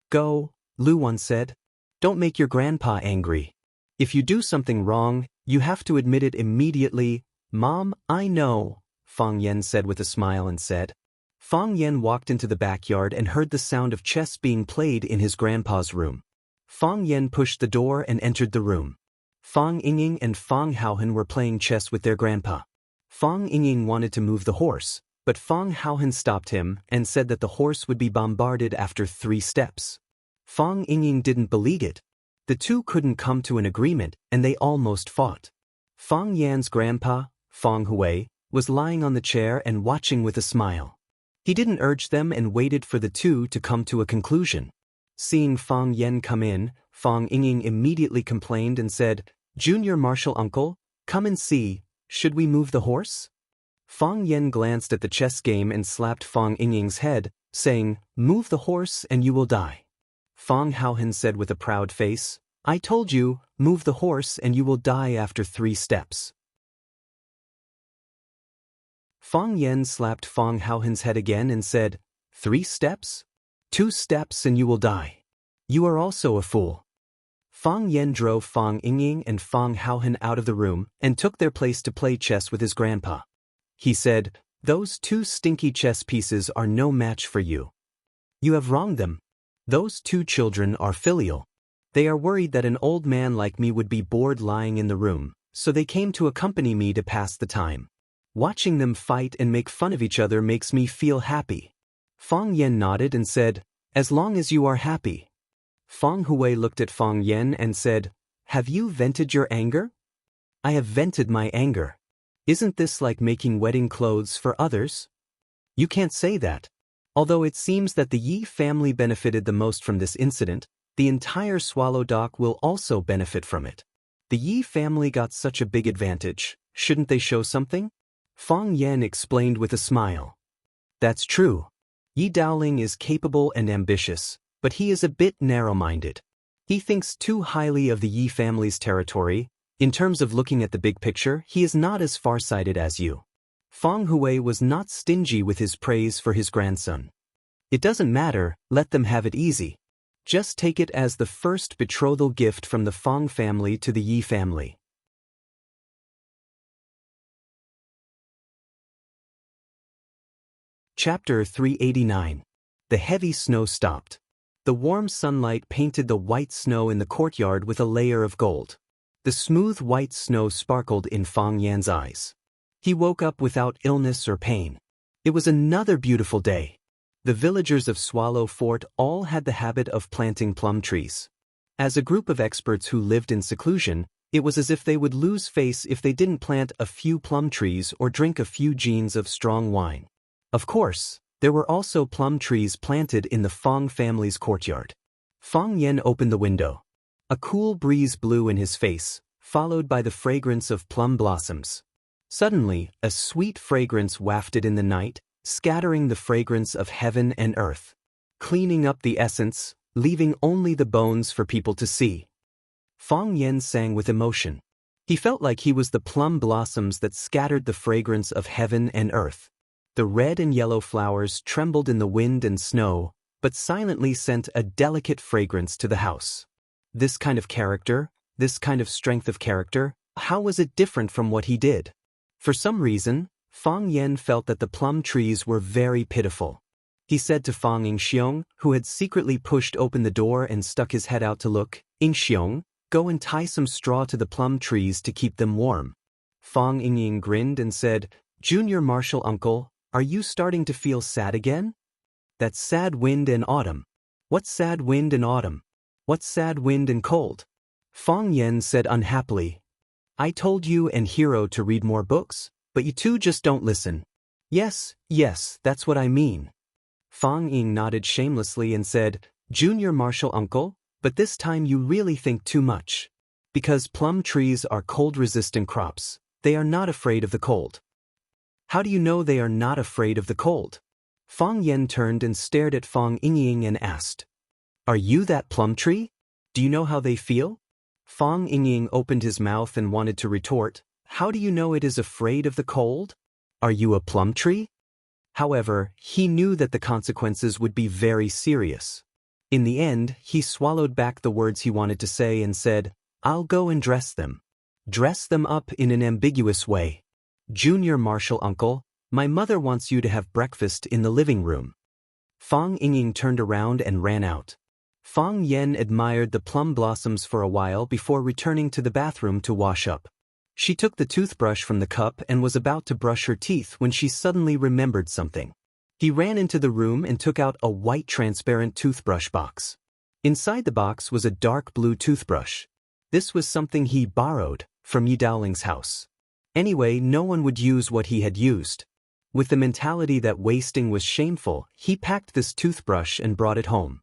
"Go," Lu Wan said. "Don't make your grandpa angry. If you do something wrong, you have to admit it immediately." "Mom, I know," Fang Yen said with a smile and said. Fang Yen walked into the backyard and heard the sound of chess being played in his grandpa's room. Fang Yen pushed the door and entered the room. Fang Yingying and Fang Haohen were playing chess with their grandpa. Fang Yingying wanted to move the horse, but Fang Haohen stopped him and said that the horse would be bombarded after 3 steps. Fang Yingying didn't believe it. The two couldn't come to an agreement, and they almost fought. Fang Yan's grandpa, Fang Hui, was lying on the chair and watching with a smile. He didn't urge them and waited for the two to come to a conclusion. Seeing Fang Yen come in, Fang Yingying immediately complained and said, "Junior martial uncle, Come and see, should we move the horse? Fang Yen glanced at the chess game and slapped Fang Yingying's head, saying, Move the horse and you will die. Fang Haohan said with a proud face, I told you, move the horse and you will die after 3 steps. Fang Yen slapped Fang Haohan's head again and said, 3 steps? 2 steps and you will die. You are also a fool. Fang Yen drove Fang Yingying and Fang Haohan out of the room and took their place to play chess with his grandpa. He said, Those 2 stinky chess pieces are no match for you. You have wronged them. Those 2 children are filial. They are worried that an old man like me would be bored lying in the room, so they came to accompany me to pass the time. Watching them fight and make fun of each other makes me feel happy. Fang Yen nodded and said, As long as you are happy. Fang Hui looked at Fang Yen and said, Have you vented your anger? I have vented my anger. Isn't this like making wedding clothes for others? You can't say that. Although it seems that the Yi family benefited the most from this incident, the entire Swallow Dock will also benefit from it. The Yi family got such a big advantage, shouldn't they show something? Fang Yen explained with a smile. That's true. Yi Daoling is capable and ambitious, but he is a bit narrow-minded. He thinks too highly of the Yi family's territory. In terms of looking at the big picture, he is not as far-sighted as you. Fang Hui was not stingy with his praise for his grandson. It doesn't matter, let them have it easy. Just take it as the first betrothal gift from the Fang family to the Yi family. Chapter 389. The heavy snow stopped. The warm sunlight painted the white snow in the courtyard with a layer of gold. The smooth white snow sparkled in Fang Yan's eyes. He woke up without illness or pain. It was another beautiful day. The villagers of Swallow Fort all had the habit of planting plum trees. As a group of experts who lived in seclusion, it was as if they would lose face if they didn't plant a few plum trees or drink a few jeans of strong wine. Of course, there were also plum trees planted in the Fang family's courtyard. Fang Yen opened the window. A cool breeze blew in his face, followed by the fragrance of plum blossoms. Suddenly, a sweet fragrance wafted in the night, scattering the fragrance of heaven and earth, cleaning up the essence, leaving only the bones for people to see. Fang Yen sang with emotion. He felt like he was the plum blossoms that scattered the fragrance of heaven and earth. The red and yellow flowers trembled in the wind and snow, but silently sent a delicate fragrance to the house. This kind of character, this kind of strength of character, how was it different from what he did? For some reason, Fang Yen felt that the plum trees were very pitiful. He said to Fang Yingxiong, who had secretly pushed open the door and stuck his head out to look, Yingxiong, go and tie some straw to the plum trees to keep them warm. Fang Yingying grinned and said, Junior Marshal Uncle, are you starting to feel sad again? That's sad wind and autumn. What's sad wind and autumn? What's sad wind and cold? Fang Yen said unhappily, I told you and Hero to read more books, but you two just don't listen. Yes, that's what I mean. Fang Ying nodded shamelessly and said, Junior Marshal Uncle, but this time you really think too much. Because plum trees are cold-resistant crops, they are not afraid of the cold. How do you know they are not afraid of the cold? Fang Yen turned and stared at Fang Yingying and asked, Are you that plum tree? Do you know how they feel? Fang Yingying opened his mouth and wanted to retort, How do you know it is afraid of the cold? Are you a plum tree? However, he knew that the consequences would be very serious. In the end, he swallowed back the words he wanted to say and said, I'll go and dress them. Dress them up in an ambiguous way. Junior Marshal Uncle, my mother wants you to have breakfast in the living room. Fang Yingying turned around and ran out. Fang Yen admired the plum blossoms for a while before returning to the bathroom to wash up. She took the toothbrush from the cup and was about to brush her teeth when she suddenly remembered something. He ran into the room and took out a white transparent toothbrush box. Inside the box was a dark blue toothbrush. This was something he borrowed from Yi Daoling's house. Anyway, no one would use what he had used. With the mentality that wasting was shameful, he packed this toothbrush and brought it home.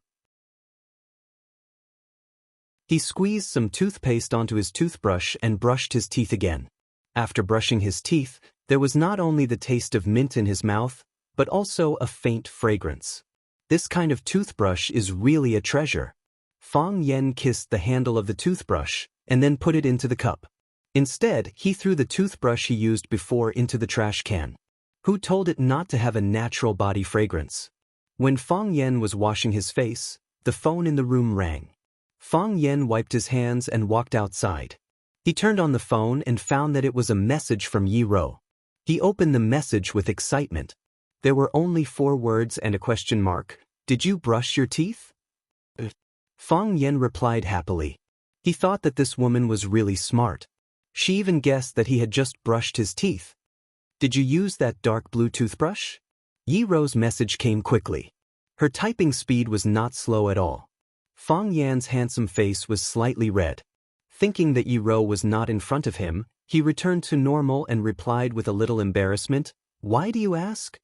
He squeezed some toothpaste onto his toothbrush and brushed his teeth again. After brushing his teeth, there was not only the taste of mint in his mouth, but also a faint fragrance. This kind of toothbrush is really a treasure. Fang Yen kissed the handle of the toothbrush and then put it into the cup. Instead, he threw the toothbrush he used before into the trash can. Who told it not to have a natural body fragrance? When Fang Yen was washing his face, the phone in the room rang. Fang Yen wiped his hands and walked outside. He turned on the phone and found that it was a message from Yi Rou. He opened the message with excitement. There were only 4 words and a question mark. Did you brush your teeth? Fang Yen replied happily. He thought that this woman was really smart. She even guessed that he had just brushed his teeth. Did you use that dark blue toothbrush? Yi Rou's message came quickly. Her typing speed was not slow at all. Fang Yan's handsome face was slightly red. Thinking that Yi Rou was not in front of him, he returned to normal and replied with a little embarrassment, "Why do you ask?"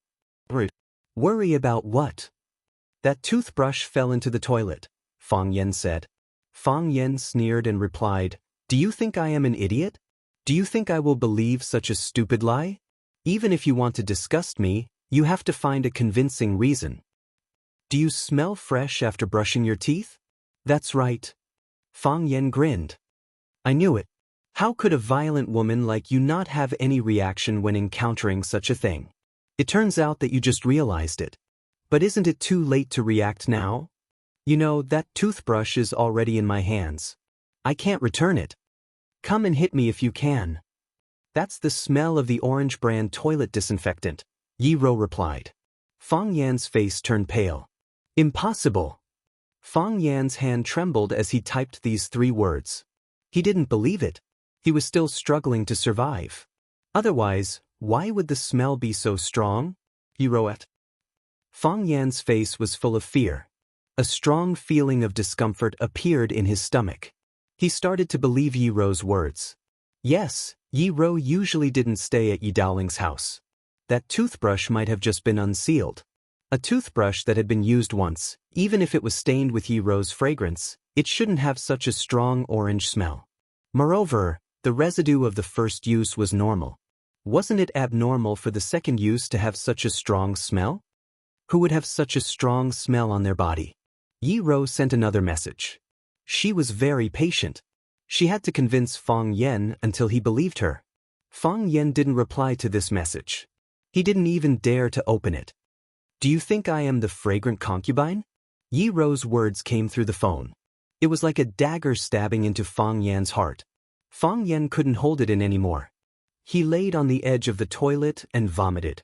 "Worry about what?" "That toothbrush fell into the toilet," Fang Yen said. Fang Yen sneered and replied, "Do you think I am an idiot? Do you think I will believe such a stupid lie? Even if you want to disgust me, you have to find a convincing reason. Do you smell fresh after brushing your teeth?" "That's right." Fang Yen grinned. "I knew it. How could a violent woman like you not have any reaction when encountering such a thing? It turns out that you just realized it. But isn't it too late to react now? You know, that toothbrush is already in my hands. I can't return it. Come and hit me if you can." "That's the smell of the orange brand toilet disinfectant," Yi Rou replied. Fang Yan's face turned pale. "Impossible." Fang Yan's hand trembled as he typed these 3 words. He didn't believe it. He was still struggling to survive. Otherwise, why would the smell be so strong? Yi Rou. Fang Yan's face was full of fear. A strong feeling of discomfort appeared in his stomach. He started to believe Yi Rou's words. Yes, Yi Rou usually didn't stay at Yi Daoling's house. That toothbrush might have just been unsealed. A toothbrush that had been used once, even if it was stained with Yi Rou's fragrance, it shouldn't have such a strong orange smell. Moreover, the residue of the first use was normal. Wasn't it abnormal for the second use to have such a strong smell? Who would have such a strong smell on their body? Yi Rou sent another message. She was very patient. She had to convince Fang Yen until he believed her. Fang Yen didn't reply to this message. He didn't even dare to open it. "Do you think I am the fragrant concubine?" Yi Rou's words came through the phone. It was like a dagger stabbing into Fang Yan's heart. Fang Yen couldn't hold it in anymore. He laid on the edge of the toilet and vomited.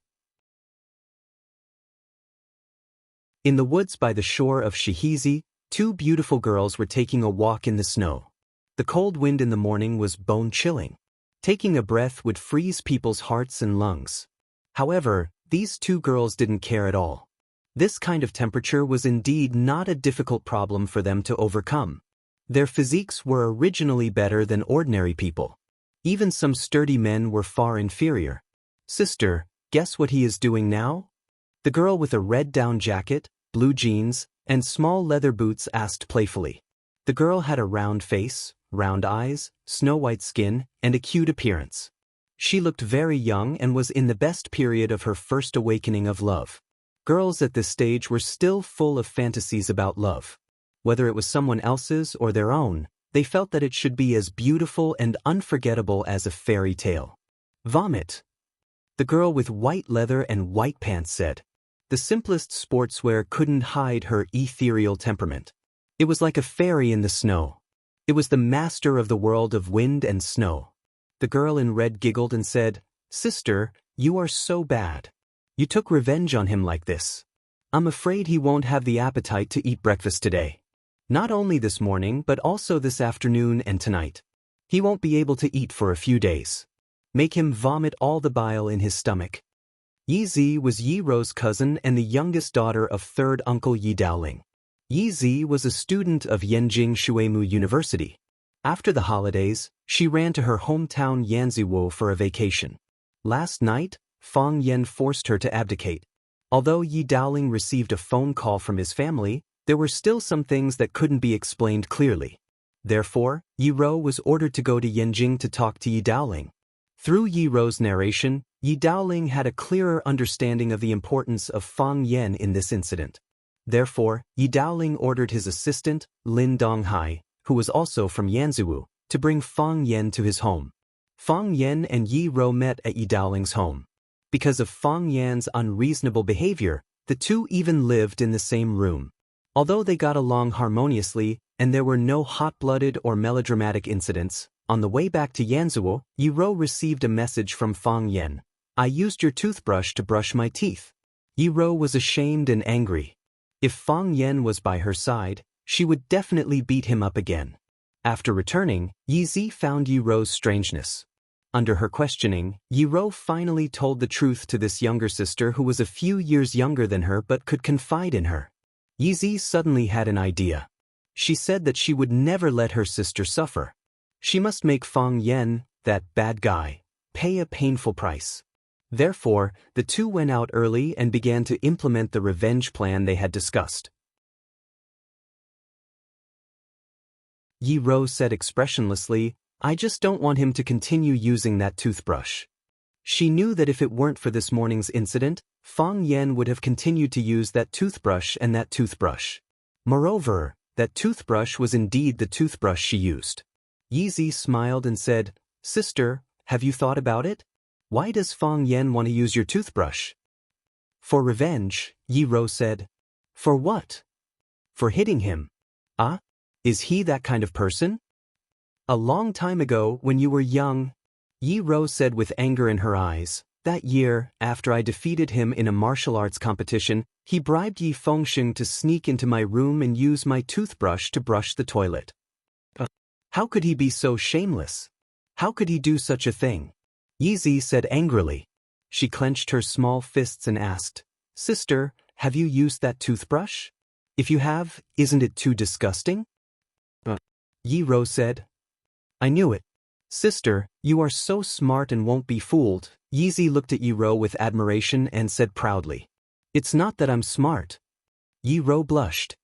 In the woods by the shore of Shihizi, 2 beautiful girls were taking a walk in the snow. The cold wind in the morning was bone-chilling. Taking a breath would freeze people's hearts and lungs. However, these 2 girls didn't care at all. This kind of temperature was indeed not a difficult problem for them to overcome. Their physiques were originally better than ordinary people. Even some sturdy men were far inferior. "Sister, guess what he is doing now?" The girl with a red down jacket, blue jeans, and small leather boots asked playfully. The girl had a round face, round eyes, snow-white skin, and a cute appearance. She looked very young and was in the best period of her first awakening of love. Girls at this stage were still full of fantasies about love. Whether it was someone else's or their own, they felt that it should be as beautiful and unforgettable as a fairy tale. "Vomit." The girl with white leather and white pants said. The simplest sportswear couldn't hide her ethereal temperament. It was like a fairy in the snow. It was the master of the world of wind and snow. The girl in red giggled and said, "Sister, you are so bad. You took revenge on him like this. I'm afraid he won't have the appetite to eat breakfast today. Not only this morning but also this afternoon and tonight. He won't be able to eat for a few days. Make him vomit all the bile in his stomach." Yi Zi was Yi Rou's cousin and the youngest daughter of third uncle Yi Daoling. Yi Zi was a student of Yanjing Shuimu University. After the holidays, she ran to her hometown Yanziwo for a vacation. Last night, Fang Yen forced her to abdicate. Although Yi Daoling received a phone call from his family, there were still some things that couldn't be explained clearly. Therefore, Yi Rou was ordered to go to Yanjing to talk to Yi Daoling. Through Yi Rou's narration, Yi Daoling had a clearer understanding of the importance of Fang Yan in this incident. Therefore, Yi Daoling ordered his assistant, Lin Donghai, who was also from Yanzhou, to bring Fang Yan to his home. Fang Yan and Yi Rou met at Yi Daoling's home. Because of Fang Yan's unreasonable behavior, the two even lived in the same room. Although they got along harmoniously, and there were no hot-blooded or melodramatic incidents, on the way back to Yanzhou, Yi Rou received a message from Fang Yan. "I used your toothbrush to brush my teeth." Yi Rou was ashamed and angry. If Fang Yan was by her side, she would definitely beat him up again. After returning, Yi Zi found Yi Rou's strangeness. Under her questioning, Yi Rou finally told the truth to this younger sister who was a few years younger than her but could confide in her. Yi Zi suddenly had an idea. She said that she would never let her sister suffer. She must make Fang Yan, that bad guy, pay a painful price. Therefore, the two went out early and began to implement the revenge plan they had discussed. Yi Rou said expressionlessly, "I just don't want him to continue using that toothbrush." She knew that if it weren't for this morning's incident, Fang Yan would have continued to use that toothbrush and that toothbrush. Moreover, that toothbrush was indeed the toothbrush she used. Yi Zi smiled and said, "Sister, have you thought about it? Why does Fang Yan want to use your toothbrush?" "For revenge," Yi Rou said. "For what?" "For hitting him." "Ah? Is he that kind of person?" "A long time ago, when you were young," Yi Rou said with anger in her eyes, "that year, after I defeated him in a martial arts competition, he bribed Yi Fengsheng to sneak into my room and use my toothbrush to brush the toilet." "How could he be so shameless? How could he do such a thing?" Yi Zi said angrily. She clenched her small fists and asked, "Sister, have you used that toothbrush? If you have, isn't it too disgusting?" Yi Rou said, "I knew it. Sister, you are so smart and won't be fooled." Yi Zi looked at Yi Rou with admiration and said proudly, "It's not that I'm smart." Yi Rou blushed.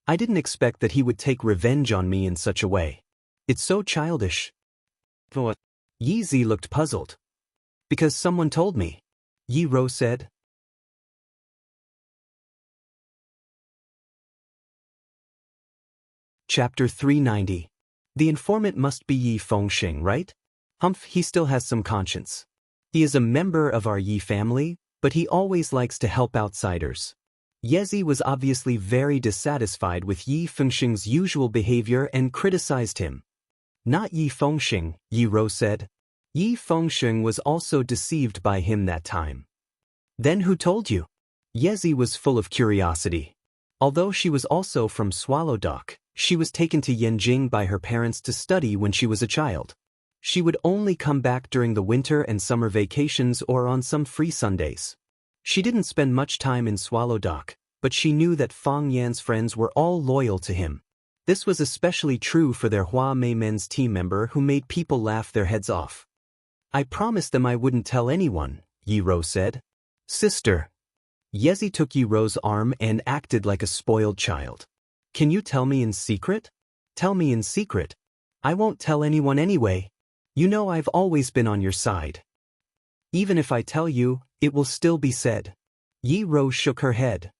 "I didn't expect that he would take revenge on me in such a way. It's so childish." "What?" Yi Zi looked puzzled. "Because someone told me," Yi Rou said. Chapter 390. The informant must be Yi Fengsheng, right? Humph, he still has some conscience. He is a member of our Yi family, but he always likes to help outsiders. Yezi was obviously very dissatisfied with Yi Fengsheng's usual behavior and criticized him. "Not Yi Fengsheng," Yi Rou said. "Yi Fengsheng was also deceived by him that time." "Then who told you?" Yezi was full of curiosity. Although she was also from Swallowdock, she was taken to Yanjing by her parents to study when she was a child. She would only come back during the winter and summer vacations or on some free Sundays. She didn't spend much time in Swallowdock, but she knew that Fang Yan's friends were all loyal to him. This was especially true for their Hua Mei Men's team member who made people laugh their heads off. "I promised them I wouldn't tell anyone," Yi Rou said. "Sister." Yezi took Yi Rou's arm and acted like a spoiled child. "Can you tell me in secret? Tell me in secret. I won't tell anyone anyway. You know I've always been on your side. Even if I tell you, it will still be said." Yi Rou shook her head.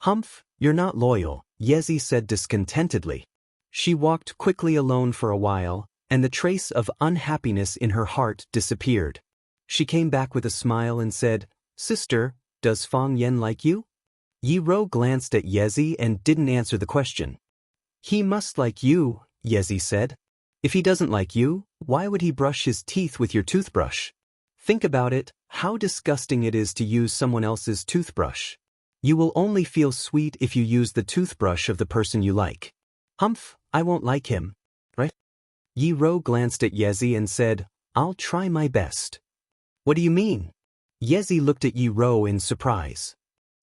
"Humph, you're not loyal," Yezi said discontentedly. She walked quickly alone for a while, and the trace of unhappiness in her heart disappeared. She came back with a smile and said, "Sister, does Fang Yan like you?" Yi Rou glanced at Yezi and didn't answer the question. "He must like you," Yezi said. "If he doesn't like you, why would he brush his teeth with your toothbrush? Think about it, how disgusting it is to use someone else's toothbrush. You will only feel sweet if you use the toothbrush of the person you like." "Humph, I won't like him, right?" Yi Rou glanced at Yezi and said, "I'll try my best." "What do you mean?" Yezi looked at Yi Rou in surprise.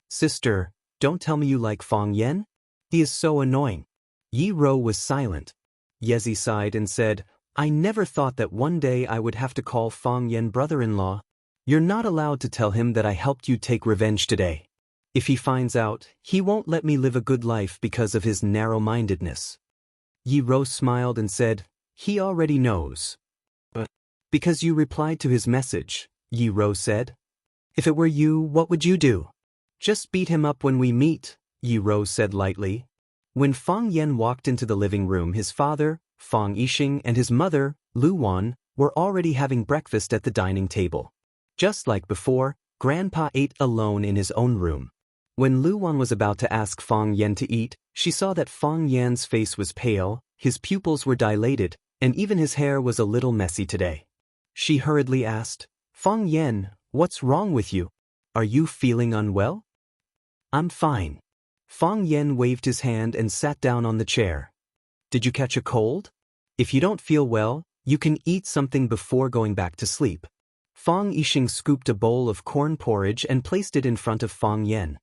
"Sister, don't tell me you like Fang Yan? He is so annoying." Yi Rou was silent. Yezi sighed and said, "I never thought that one day I would have to call Fang Yan brother-in-law. You're not allowed to tell him that I helped you take revenge today. If he finds out, he won't let me live a good life because of his narrow-mindedness." Yi Rou smiled and said, "He already knows." Because you replied to his message, Yi Rou said. If it were you, what would you do? Just beat him up when we meet, Yi Rou said lightly. When Fang Yan walked into the living room, his father, Fang Yixing, and his mother, Lu Wan, were already having breakfast at the dining table. Just like before, Grandpa ate alone in his own room. When Lu Wan was about to ask Fang Yan to eat, she saw that Fang Yan's face was pale, his pupils were dilated, and even his hair was a little messy today. She hurriedly asked, Fang Yan, what's wrong with you? Are you feeling unwell? I'm fine. Fang Yan waved his hand and sat down on the chair. Did you catch a cold? If you don't feel well, you can eat something before going back to sleep. Fang Yixing scooped a bowl of corn porridge and placed it in front of Fang Yan.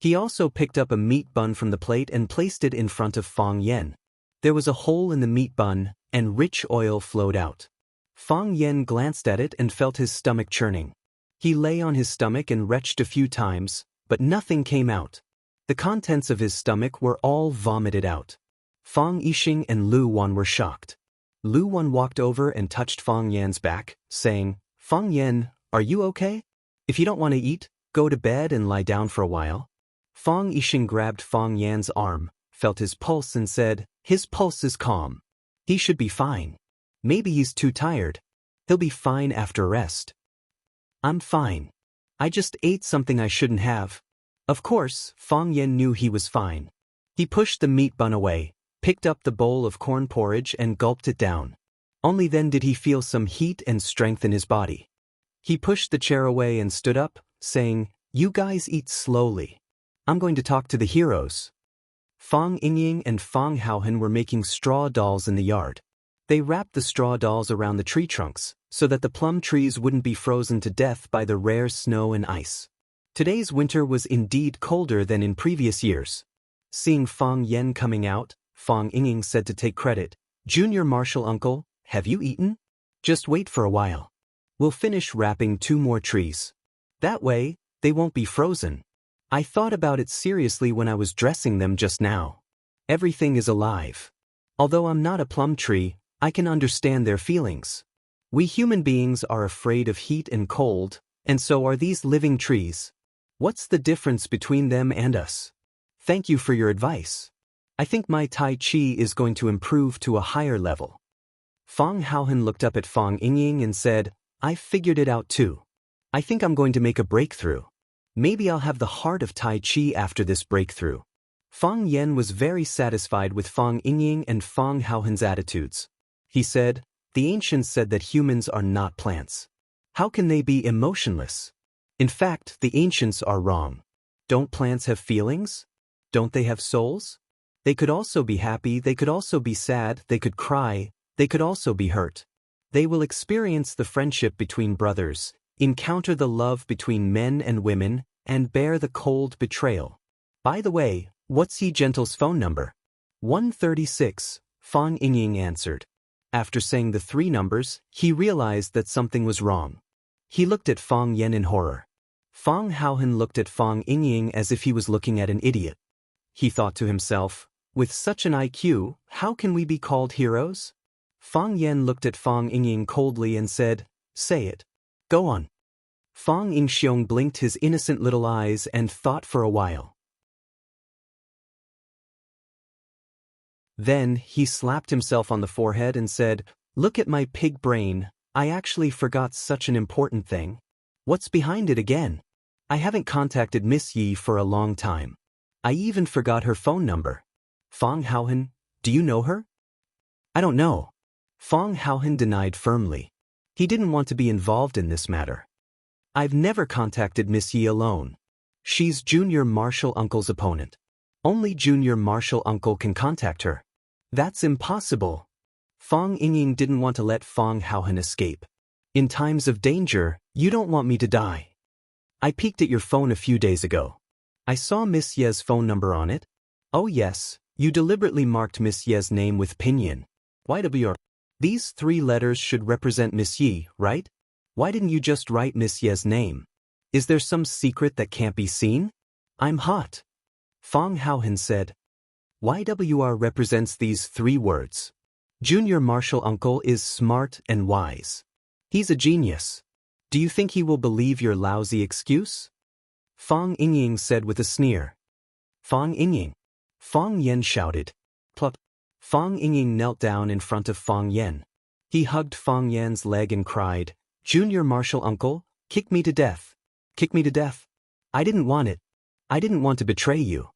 He also picked up a meat bun from the plate and placed it in front of Fang Yan. There was a hole in the meat bun, and rich oil flowed out. Fang Yan glanced at it and felt his stomach churning. He lay on his stomach and retched a few times, but nothing came out. The contents of his stomach were all vomited out. Fang Yixing and Lu Wan were shocked. Lu Wan walked over and touched Fang Yan's back, saying, Fang Yan, are you okay? If you don't want to eat, go to bed and lie down for a while. Fang Yixing grabbed Fang Yan's arm, felt his pulse and said, his pulse is calm. He should be fine. Maybe he's too tired. He'll be fine after rest. I'm fine. I just ate something I shouldn't have. Of course, Fang Yan knew he was fine. He pushed the meat bun away, picked up the bowl of corn porridge and gulped it down. Only then did he feel some heat and strength in his body. He pushed the chair away and stood up, saying, you guys eat slowly. I'm going to talk to the heroes. Fang Yingying and Fang Haohen were making straw dolls in the yard. They wrapped the straw dolls around the tree trunks, so that the plum trees wouldn't be frozen to death by the rare snow and ice. Today's winter was indeed colder than in previous years. Seeing Fang Yan coming out, Fang Yingying said to take credit, Junior Martial Uncle, have you eaten? Just wait for a while. We'll finish wrapping 2 more trees. That way, they won't be frozen. I thought about it seriously when I was dressing them just now. Everything is alive. Although I'm not a plum tree, I can understand their feelings. We human beings are afraid of heat and cold, and so are these living trees. What's the difference between them and us? Thank you for your advice. I think my Tai Chi is going to improve to a higher level. Fang Haohen looked up at Fang Yingying and said, I figured it out too. I think I'm going to make a breakthrough. Maybe I'll have the heart of Tai Chi after this breakthrough. Fang Yan was very satisfied with Fang Yingying and Fang Haohen's attitudes. He said, the ancients said that humans are not plants. How can they be emotionless? In fact, the ancients are wrong. Don't plants have feelings? Don't they have souls? They could also be happy, they could also be sad, they could cry, they could also be hurt. They will experience the friendship between brothers, encounter the love between men and women, and bear the cold betrayal. By the way, what's Yi Gentle's phone number? 136, Fang Yingying answered. After saying the 3 numbers, he realized that something was wrong. He looked at Fang Yan in horror. Fang Haohen looked at Fang Yingying as if he was looking at an idiot. He thought to himself, with such an IQ, how can we be called heroes? Fang Yan looked at Fang Yingying coldly and said, say it. Go on. Fang Yingxiong blinked his innocent little eyes and thought for a while. Then he slapped himself on the forehead and said, look at my pig brain, I actually forgot such an important thing. What's behind it again? I haven't contacted Miss Yi for a long time. I even forgot her phone number. Fang Haohen, do you know her? I don't know. Fang Haohen denied firmly. He didn't want to be involved in this matter. I've never contacted Miss Yi alone. She's Junior Martial Uncle's opponent. Only Junior Martial Uncle can contact her. That's impossible. Fang Yingying didn't want to let Fang Haohen escape. In times of danger, you don't want me to die. I peeked at your phone a few days ago. I saw Miss Ye's phone number on it. Oh yes, you deliberately marked Miss Ye's name with pinyin. YWR. These 3 letters should represent Miss Yi, right? Why didn't you just write Miss Ye's name? Is there some secret that can't be seen? I'm hot. Fang Haohen said. YWR represents these 3 words. Junior Marshall Uncle is smart and wise. He's a genius. Do you think he will believe your lousy excuse? Fang Yingying said with a sneer. Fang Yingying. Fang Yan shouted. Plop. Fang Yingying knelt down in front of Fang Yan. He hugged Fang Yan's leg and cried, Junior Marshall Uncle, kick me to death. Kick me to death. I didn't want it. I didn't want to betray you.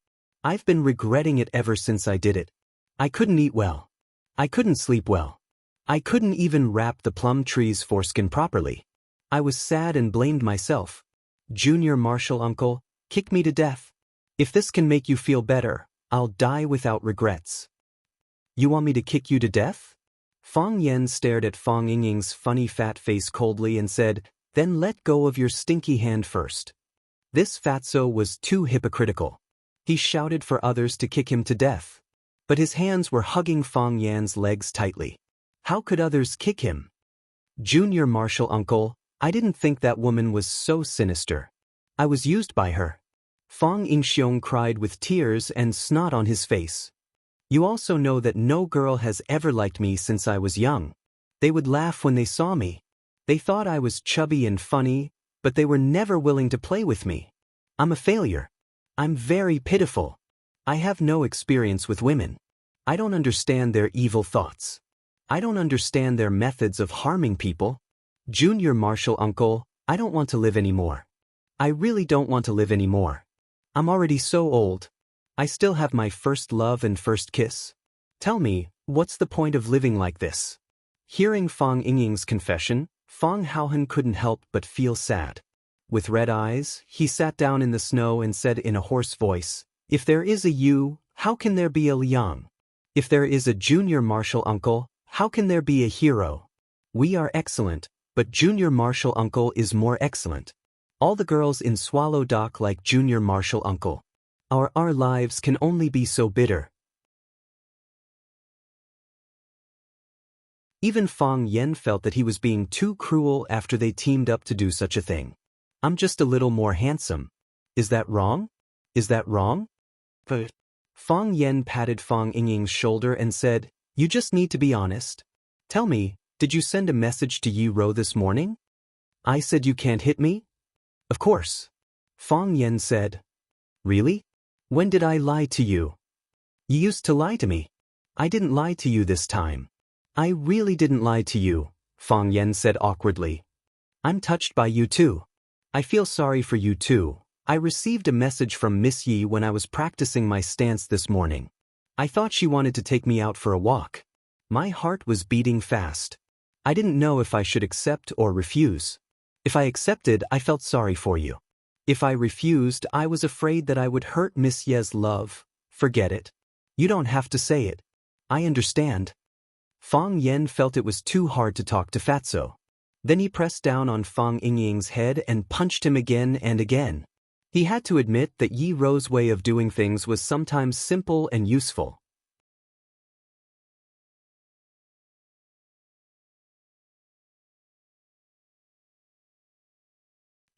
I've been regretting it ever since I did it. I couldn't eat well. I couldn't sleep well. I couldn't even wrap the plum tree's foreskin properly. I was sad and blamed myself. Junior Marshall Uncle, kick me to death. If this can make you feel better, I'll die without regrets. You want me to kick you to death? Fang Yan stared at Fang Yingying's funny fat face coldly and said, Then let go of your stinky hand first. This fatso was too hypocritical. He shouted for others to kick him to death. But his hands were hugging Fang Yan's legs tightly. How could others kick him? Junior Marshall Uncle, I didn't think that woman was so sinister. I was used by her. Fang Yingxiong cried with tears and snot on his face. You also know that no girl has ever liked me since I was young. They would laugh when they saw me. They thought I was chubby and funny, but they were never willing to play with me. I'm a failure. I'm very pitiful. I have no experience with women. I don't understand their evil thoughts. I don't understand their methods of harming people. Junior Marshall Uncle, I don't want to live anymore. I really don't want to live anymore. I'm already so old. I still have my first love and first kiss. Tell me, what's the point of living like this? Hearing Fang Yingying's confession, Fang Haohan couldn't help but feel sad. With red eyes, he sat down in the snow and said in a hoarse voice, If there is a you, how can there be a Liang? If there is a Junior Marshall Uncle, how can there be a hero? We are excellent, but Junior Marshall Uncle is more excellent. All the girls in Swallow Dock like Junior Marshall Uncle. Our lives can only be so bitter. Even Fang Yan felt that he was being too cruel after they teamed up to do such a thing. I'm just a little more handsome. Is that wrong? Is that wrong? But Fang Yan patted Fang Yingying's shoulder and said, You just need to be honest. Tell me, did you send a message to Yi Ro this morning? I said you can't hit me? Of course. Fang Yan said. Really? When did I lie to you? You used to lie to me. I didn't lie to you this time. I really didn't lie to you, Fang Yan said awkwardly. I'm touched by you too. I feel sorry for you too. I received a message from Miss Yi when I was practicing my stance this morning. I thought she wanted to take me out for a walk. My heart was beating fast. I didn't know if I should accept or refuse. If I accepted, I felt sorry for you. If I refused, I was afraid that I would hurt Miss Ye's love. Forget it. You don't have to say it. I understand. Fang Yan felt it was too hard to talk to Fatso. Then he pressed down on Fang Yingying's head and punched him again and again. He had to admit that Yi Ro's way of doing things was sometimes simple and useful.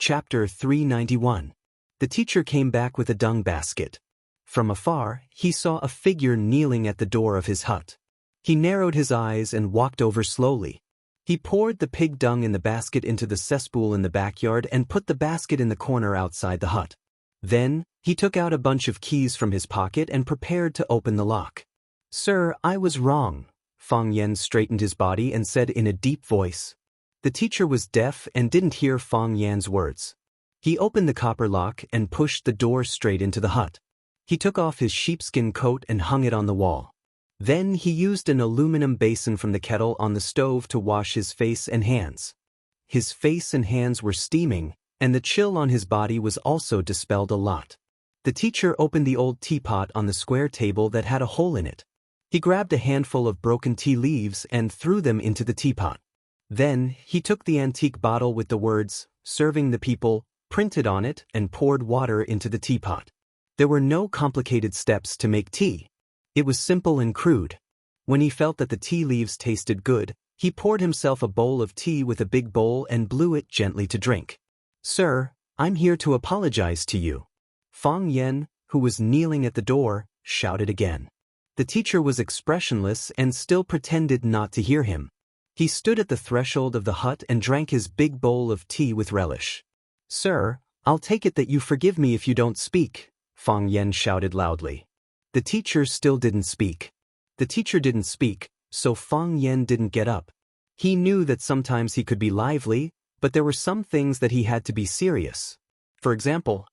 Chapter 391. The teacher came back with a dung basket. From afar, he saw a figure kneeling at the door of his hut. He narrowed his eyes and walked over slowly. He poured the pig dung in the basket into the cesspool in the backyard and put the basket in the corner outside the hut. Then, he took out a bunch of keys from his pocket and prepared to open the lock. Sir, I was wrong. Fang Yan straightened his body and said in a deep voice. The teacher was deaf and didn't hear Fang Yan's words. He opened the copper lock and pushed the door straight into the hut. He took off his sheepskin coat and hung it on the wall. Then he used an aluminum basin from the kettle on the stove to wash his face and hands. His face and hands were steaming, and the chill on his body was also dispelled a lot. The teacher opened the old teapot on the square table that had a hole in it. He grabbed a handful of broken tea leaves and threw them into the teapot. Then, he took the antique bottle with the words, "Serving the people," printed on it and poured water into the teapot. There were no complicated steps to make tea. It was simple and crude. When he felt that the tea leaves tasted good, he poured himself a bowl of tea with a big bowl and blew it gently to drink. Sir, I'm here to apologize to you. Fang Yan, who was kneeling at the door, shouted again. The teacher was expressionless and still pretended not to hear him. He stood at the threshold of the hut and drank his big bowl of tea with relish. "Sir, I'll take it that you forgive me if you don't speak," Fang Yan shouted loudly. The teacher still didn't speak. The teacher didn't speak, so Fang Yan didn't get up. He knew that sometimes he could be lively, but there were some things that he had to be serious. For example,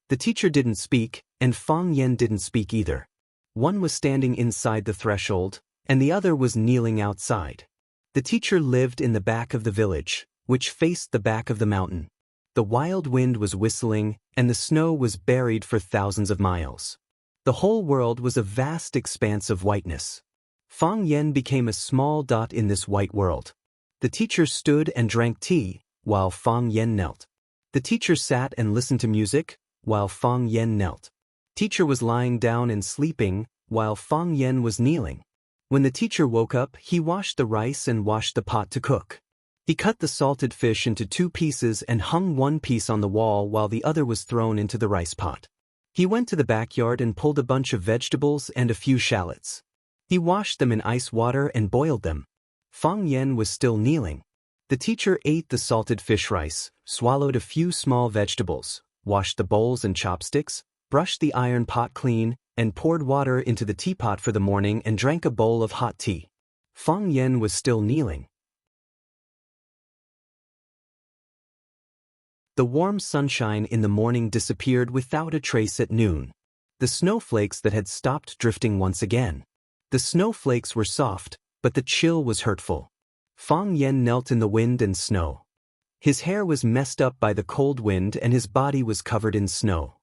the teacher didn't speak, and Fang Yan didn't speak either. One was standing inside the threshold, and the other was kneeling outside. The teacher lived in the back of the village, which faced the back of the mountain. The wild wind was whistling, and the snow was buried for thousands of miles. The whole world was a vast expanse of whiteness. Fang Yan became a small dot in this white world. The teacher stood and drank tea, while Fang Yan knelt. The teacher sat and listened to music, while Fang Yan knelt. Teacher was lying down and sleeping, while Fang Yan was kneeling. When the teacher woke up, he washed the rice and washed the pot to cook. He cut the salted fish into 2 pieces and hung one piece on the wall while the other was thrown into the rice pot. He went to the backyard and pulled a bunch of vegetables and a few shallots. He washed them in ice water and boiled them. Fang Yan was still kneeling. The teacher ate the salted fish rice, swallowed a few small vegetables, washed the bowls and chopsticks, brushed the iron pot clean, and poured water into the teapot for the morning and drank a bowl of hot tea. Fang Yan was still kneeling. The warm sunshine in the morning disappeared without a trace at noon. The snowflakes that had stopped drifting once again. The snowflakes were soft, but the chill was hurtful. Fang Yan knelt in the wind and snow. His hair was messed up by the cold wind and his body was covered in snow.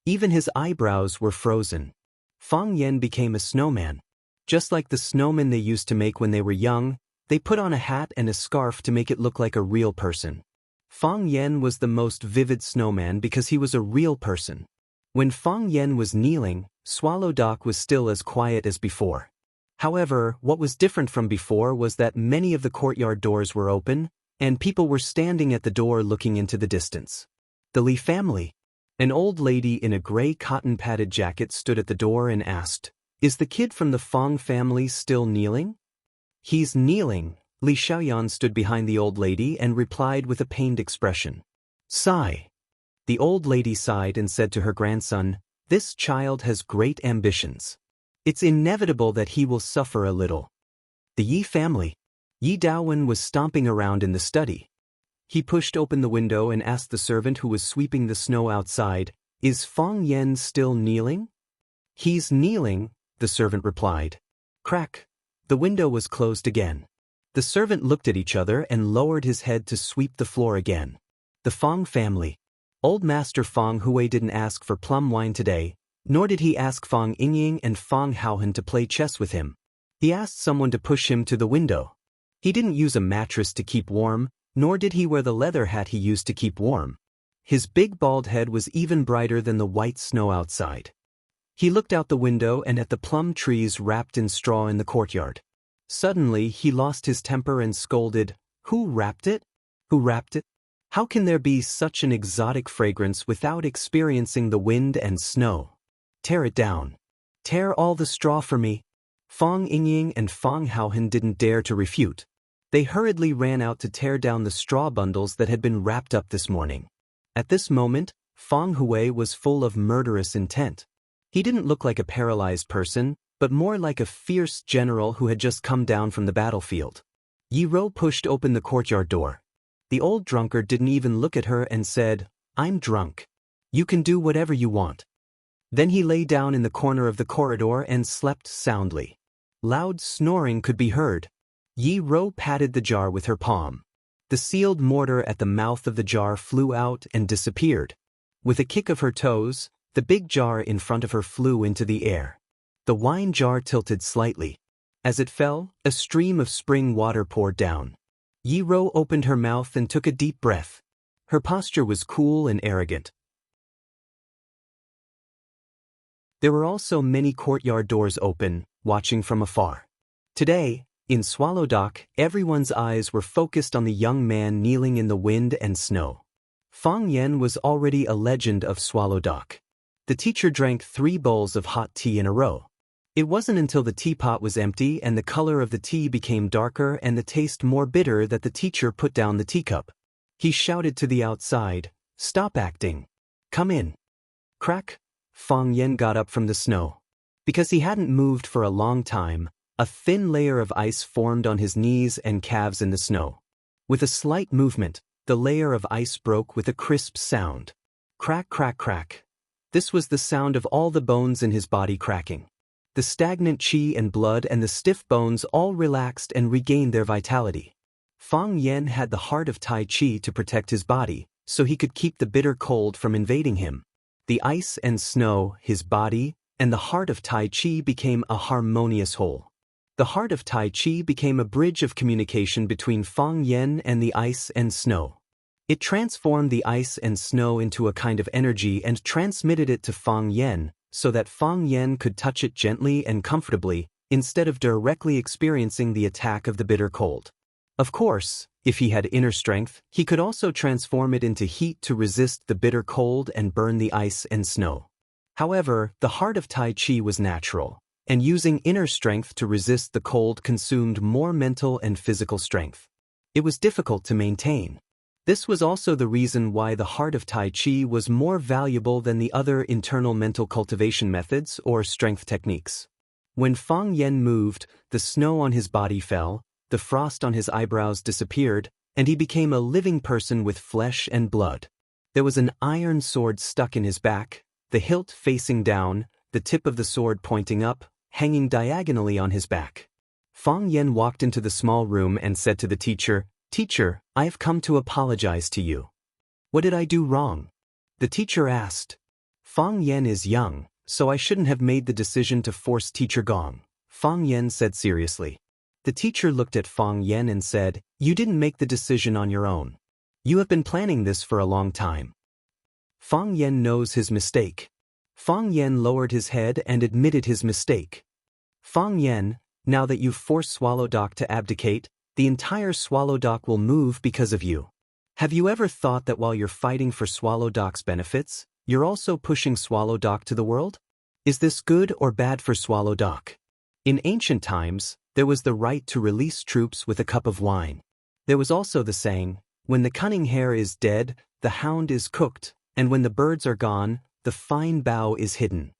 Even his eyebrows were frozen. Fang Yan became a snowman. Just like the snowmen they used to make when they were young, they put on a hat and a scarf to make it look like a real person. Fang Yan was the most vivid snowman because he was a real person. When Fang Yan was kneeling, Swallow Dock was still as quiet as before. However, what was different from before was that many of the courtyard doors were open, and people were standing at the door looking into the distance. The Li family. An old lady in a gray cotton-padded jacket stood at the door and asked, "Is the kid from the Fang family still kneeling?" "He's kneeling." Li Xiaoyan stood behind the old lady and replied with a pained expression. "Sigh." The old lady sighed and said to her grandson, "This child has great ambitions. It's inevitable that he will suffer a little." The Yi family. Yi Daowen was stomping around in the study. He pushed open the window and asked the servant who was sweeping the snow outside, "Is Fang Yan still kneeling?" "He's kneeling," the servant replied. Crack. The window was closed again. The servant looked at each other and lowered his head to sweep the floor again. The Fang family. Old Master Fang Hui didn't ask for plum wine today, nor did he ask Fang Yingying and Fang Haohan to play chess with him. He asked someone to push him to the window. He didn't use a mattress to keep warm, nor did he wear the leather hat he used to keep warm. His big bald head was even brighter than the white snow outside. He looked out the window and at the plum trees wrapped in straw in the courtyard. Suddenly he lost his temper and scolded, "Who wrapped it? Who wrapped it? How can there be such an exotic fragrance without experiencing the wind and snow? Tear it down. Tear all the straw for me." Fang Yingying and Fang Haohan didn't dare to refute. They hurriedly ran out to tear down the straw bundles that had been wrapped up this morning. At this moment, Fang Hui was full of murderous intent. He didn't look like a paralyzed person, but more like a fierce general who had just come down from the battlefield. Yi Ro pushed open the courtyard door. The old drunkard didn't even look at her and said, "I'm drunk. You can do whatever you want." Then he lay down in the corner of the corridor and slept soundly. Loud snoring could be heard. Yi Ro patted the jar with her palm. The sealed mortar at the mouth of the jar flew out and disappeared. With a kick of her toes, the big jar in front of her flew into the air. The wine jar tilted slightly. As it fell, a stream of spring water poured down. Yi Ro opened her mouth and took a deep breath. Her posture was cool and arrogant. There were also many courtyard doors open, watching from afar. Today, in Swallow Dock, everyone's eyes were focused on the young man kneeling in the wind and snow. Fang Yan was already a legend of Swallow Dock. The teacher drank 3 bowls of hot tea in a row. It wasn't until the teapot was empty and the color of the tea became darker and the taste more bitter that the teacher put down the teacup. He shouted to the outside, "Stop acting. Come in." Crack! Fang Yen got up from the snow. Because he hadn't moved for a long time, a thin layer of ice formed on his knees and calves in the snow. With a slight movement, the layer of ice broke with a crisp sound. Crack, crack, crack. This was the sound of all the bones in his body cracking. The stagnant qi and blood and the stiff bones all relaxed and regained their vitality. Fang Yen had the heart of Tai Chi to protect his body, so he could keep the bitter cold from invading him. The ice and snow, his body, and the heart of Tai Chi became a harmonious whole. The heart of Tai Chi became a bridge of communication between Fang Yen and the ice and snow. It transformed the ice and snow into a kind of energy and transmitted it to Fang Yen, so that Fang Yen could touch it gently and comfortably, instead of directly experiencing the attack of the bitter cold. Of course, if he had inner strength, he could also transform it into heat to resist the bitter cold and burn the ice and snow. However, the heart of Tai Chi was natural, and using inner strength to resist the cold consumed more mental and physical strength. It was difficult to maintain. This was also the reason why the heart of Tai Chi was more valuable than the other internal mental cultivation methods or strength techniques. When Fang Yen moved, the snow on his body fell, the frost on his eyebrows disappeared, and he became a living person with flesh and blood. There was an iron sword stuck in his back, the hilt facing down, the tip of the sword pointing up, hanging diagonally on his back. Fang Yen walked into the small room and said to the teacher, "Teacher, I have come to apologize to you." "What did I do wrong?" the teacher asked. "Fang Yen is young, so I shouldn't have made the decision to force Teacher Gong," Fang Yen said seriously. The teacher looked at Fang Yen and said, "You didn't make the decision on your own. You have been planning this for a long time." Fang Yen knows his mistake. Fang Yen lowered his head and admitted his mistake. "Fang Yen, now that you've forced Swallow Dock to abdicate, the entire Swallow Dock will move because of you. Have you ever thought that while you're fighting for Swallow Dock's benefits, you're also pushing Swallow Dock to the world? Is this good or bad for Swallow Dock?" In ancient times, there was the right to release troops with a cup of wine. There was also the saying, "When the cunning hare is dead, the hound is cooked, and when the birds are gone, the fine bough is hidden."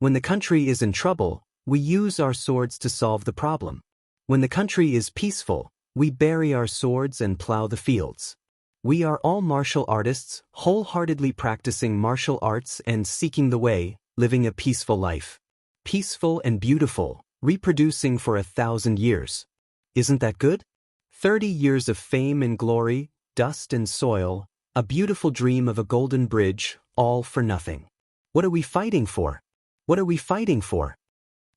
When the country is in trouble, we use our swords to solve the problem. When the country is peaceful, we bury our swords and plow the fields. We are all martial artists, wholeheartedly practicing martial arts and seeking the way, living a peaceful life. Peaceful and beautiful, reproducing for 1,000 years. Isn't that good? 30 years of fame and glory, dust and soil, a beautiful dream of a golden bridge, all for nothing. What are we fighting for? What are we fighting for?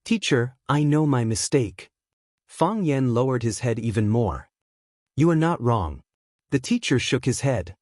"Teacher, I know my mistake." Fang Yen lowered his head even more. "You are not wrong." The teacher shook his head.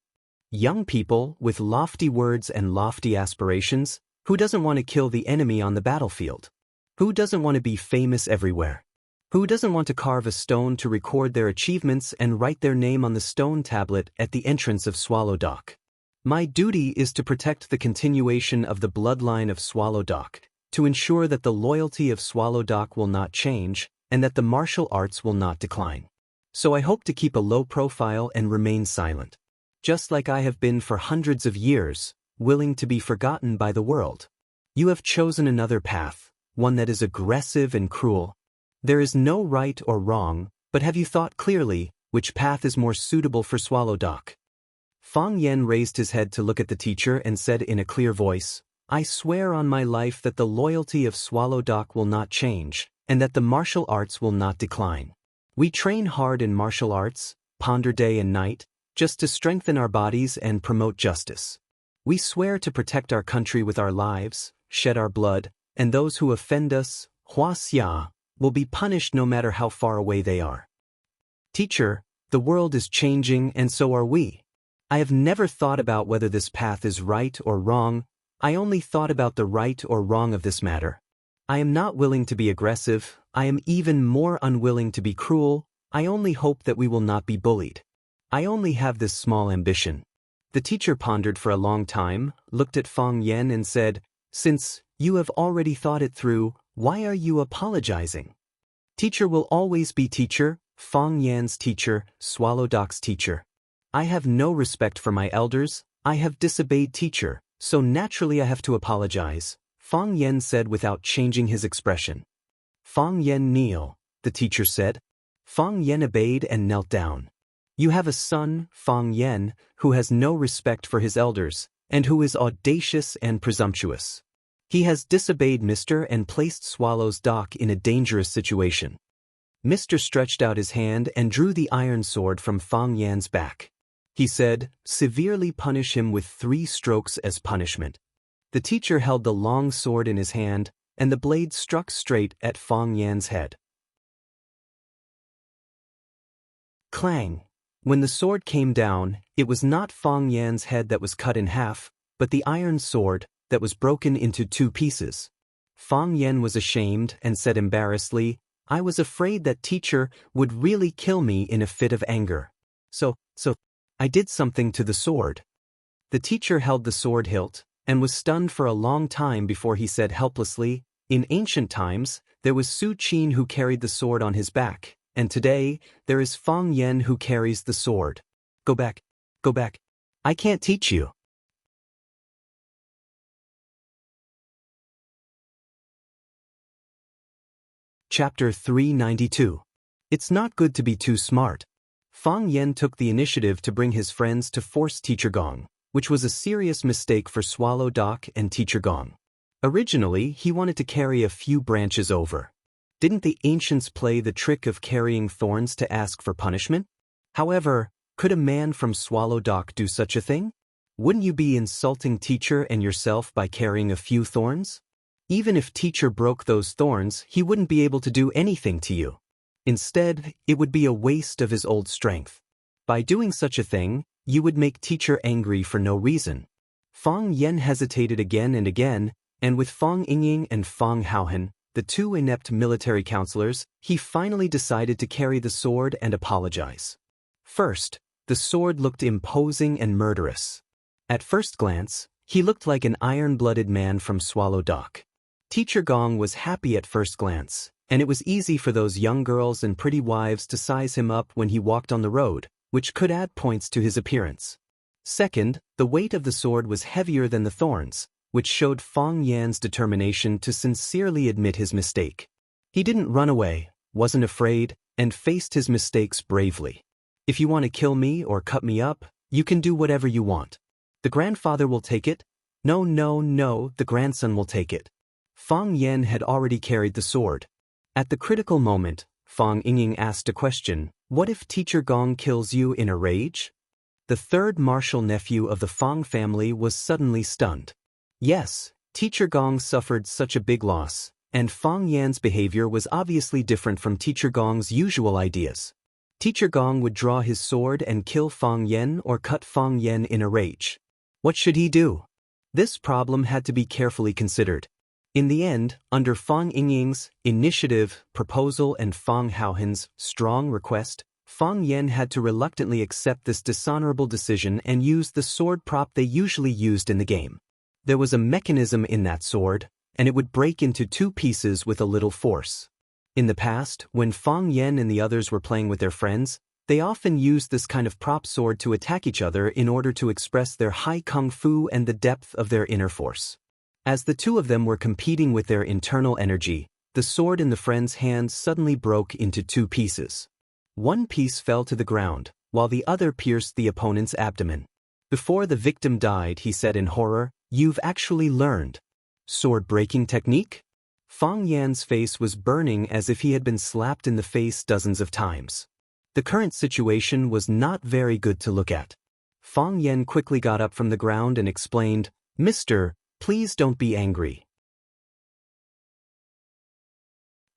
"Young people, with lofty words and lofty aspirations, who doesn't want to kill the enemy on the battlefield? Who doesn't want to be famous everywhere? Who doesn't want to carve a stone to record their achievements and write their name on the stone tablet at the entrance of Swallow Dock? My duty is to protect the continuation of the bloodline of Swallow Dock, to ensure that the loyalty of Swallow Dock will not change, and that the martial arts will not decline. So I hope to keep a low profile and remain silent. Just like I have been for hundreds of years, willing to be forgotten by the world. You have chosen another path, one that is aggressive and cruel. There is no right or wrong, but have you thought clearly, which path is more suitable for Swallow Dock?" Fang Yen raised his head to look at the teacher and said in a clear voice, "I swear on my life that the loyalty of Swallow Dock will not change, and that the martial arts will not decline. We train hard in martial arts, ponder day and night, just to strengthen our bodies and promote justice. We swear to protect our country with our lives, shed our blood, and those who offend us, Wuxia, will be punished no matter how far away they are. Teacher, the world is changing and so are we. I have never thought about whether this path is right or wrong. I only thought about the right or wrong of this matter. I am not willing to be aggressive. I am even more unwilling to be cruel. I only hope that we will not be bullied. I only have this small ambition." The teacher pondered for a long time, looked at Fang Yen and said, "Since You have already thought it through, why are you apologizing? Teacher will always be teacher, Fang Yan's teacher, Swallow Doc's teacher. I have no respect for my elders, I have disobeyed teacher, so naturally I have to apologize, Fang Yan said without changing his expression. Fang Yan kneel, the teacher said. Fang Yan obeyed and knelt down. You have a son, Fang Yan, who has no respect for his elders, and who is audacious and presumptuous. He has disobeyed Mr. and placed Swallow's Doc in a dangerous situation. Mr. stretched out his hand and drew the iron sword from Fang Yan's back. He said, severely punish him with 3 strokes as punishment. The teacher held the long sword in his hand, and the blade struck straight at Fang Yan's head. Clang! When the sword came down, it was not Fang Yan's head that was cut in half, but the iron sword that was broken into 2 pieces. Fang Yan was ashamed and said embarrassedly, I was afraid that teacher would really kill me in a fit of anger. So, I did something to the sword. The teacher held the sword hilt, and was stunned for a long time before he said helplessly, in ancient times, there was Su Qin who carried the sword on his back, and today, there is Fang Yan who carries the sword. Go back. I can't teach you. Chapter 392. It's not good to be too smart. Fang Yan took the initiative to bring his friends to force Teacher Gong, which was a serious mistake for Swallow Doc and Teacher Gong. Originally, he wanted to carry a few branches over. Didn't the ancients play the trick of carrying thorns to ask for punishment? However, could a man from Swallow Doc do such a thing? Wouldn't you be insulting teacher and yourself by carrying a few thorns? Even if teacher broke those thorns, he wouldn't be able to do anything to you. Instead, it would be a waste of his old strength. By doing such a thing, you would make teacher angry for no reason. Fang Yan hesitated again and again, and with Fang Yingying and Fang Haohan, the 2 inept military counselors, he finally decided to carry the sword and apologize. First, the sword looked imposing and murderous. At first glance, he looked like an iron-blooded man from Swallow Doc. Teacher Gong was happy at first glance, and it was easy for those young girls and pretty wives to size him up when he walked on the road, which could add points to his appearance. Second, the weight of the sword was heavier than the thorns, which showed Fang Yan's determination to sincerely admit his mistake. He didn't run away, wasn't afraid, and faced his mistakes bravely. If you want to kill me or cut me up, you can do whatever you want. The grandfather will take it. No, the grandson will take it. Fang Yan had already carried the sword. At the critical moment, Fang Yingying asked a question, what if Teacher Gong kills you in a rage? The 3rd martial nephew of the Fang family was suddenly stunned. Yes, Teacher Gong suffered such a big loss, and Fang Yan's behavior was obviously different from Teacher Gong's usual ideas. Teacher Gong would draw his sword and kill Fang Yan or cut Fang Yan in a rage. What should he do? This problem had to be carefully considered. In the end, under Fang Yingying's initiative, proposal and Fang Haohan's strong request, Fang Yan had to reluctantly accept this dishonorable decision and use the sword prop they usually used in the game. There was a mechanism in that sword, and it would break into 2 pieces with a little force. In the past, when Fang Yan and the others were playing with their friends, they often used this kind of prop sword to attack each other in order to express their high kung fu and the depth of their inner force. As the 2 of them were competing with their internal energy, the sword in the friend's hands suddenly broke into 2 pieces. One piece fell to the ground, while the other pierced the opponent's abdomen. Before the victim died, he said in horror, "You've actually learned sword-breaking technique?" Fang Yan's face was burning as if he had been slapped in the face dozens of times. The current situation was not very good to look at. Fang Yan quickly got up from the ground and explained, "Mister, please don't be angry.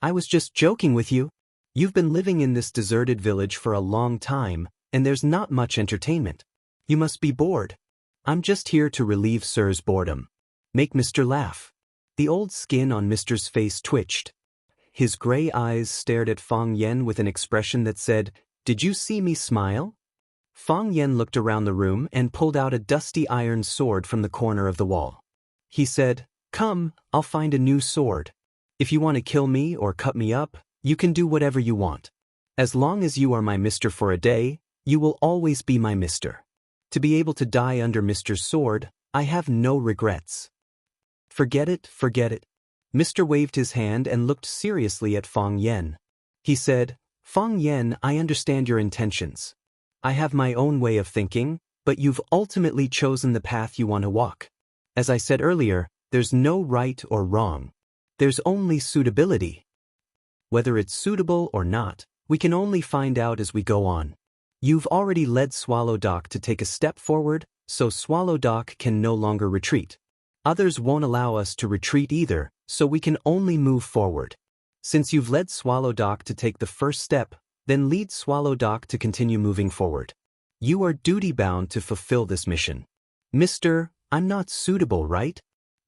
I was just joking with you. You've been living in this deserted village for a long time, and there's not much entertainment. You must be bored. I'm just here to relieve Sir's boredom. Make Mr. laugh." The old skin on Mr.'s face twitched. His gray eyes stared at Fang Yan with an expression that said, "Did you see me smile?" Fang Yan looked around the room and pulled out a dusty iron sword from the corner of the wall. He said, Come, I'll find a new sword. If you want to kill me or cut me up, you can do whatever you want. As long as you are my mister for a day, you will always be my mister. To be able to die under Mister's sword, I have no regrets. Forget it, forget it. Mister waved his hand and looked seriously at Fang Yen. He said, Fang Yen, I understand your intentions. I have my own way of thinking, but you've ultimately chosen the path you want to walk. As I said earlier, there's no right or wrong. There's only suitability. Whether it's suitable or not, we can only find out as we go on. You've already led Swallow Dock to take a step forward, so Swallow Dock can no longer retreat. Others won't allow us to retreat either, so we can only move forward. Since you've led Swallow Dock to take the first step, then lead Swallow Dock to continue moving forward. You are duty-bound to fulfill this mission. Mister, I'm not suitable, right?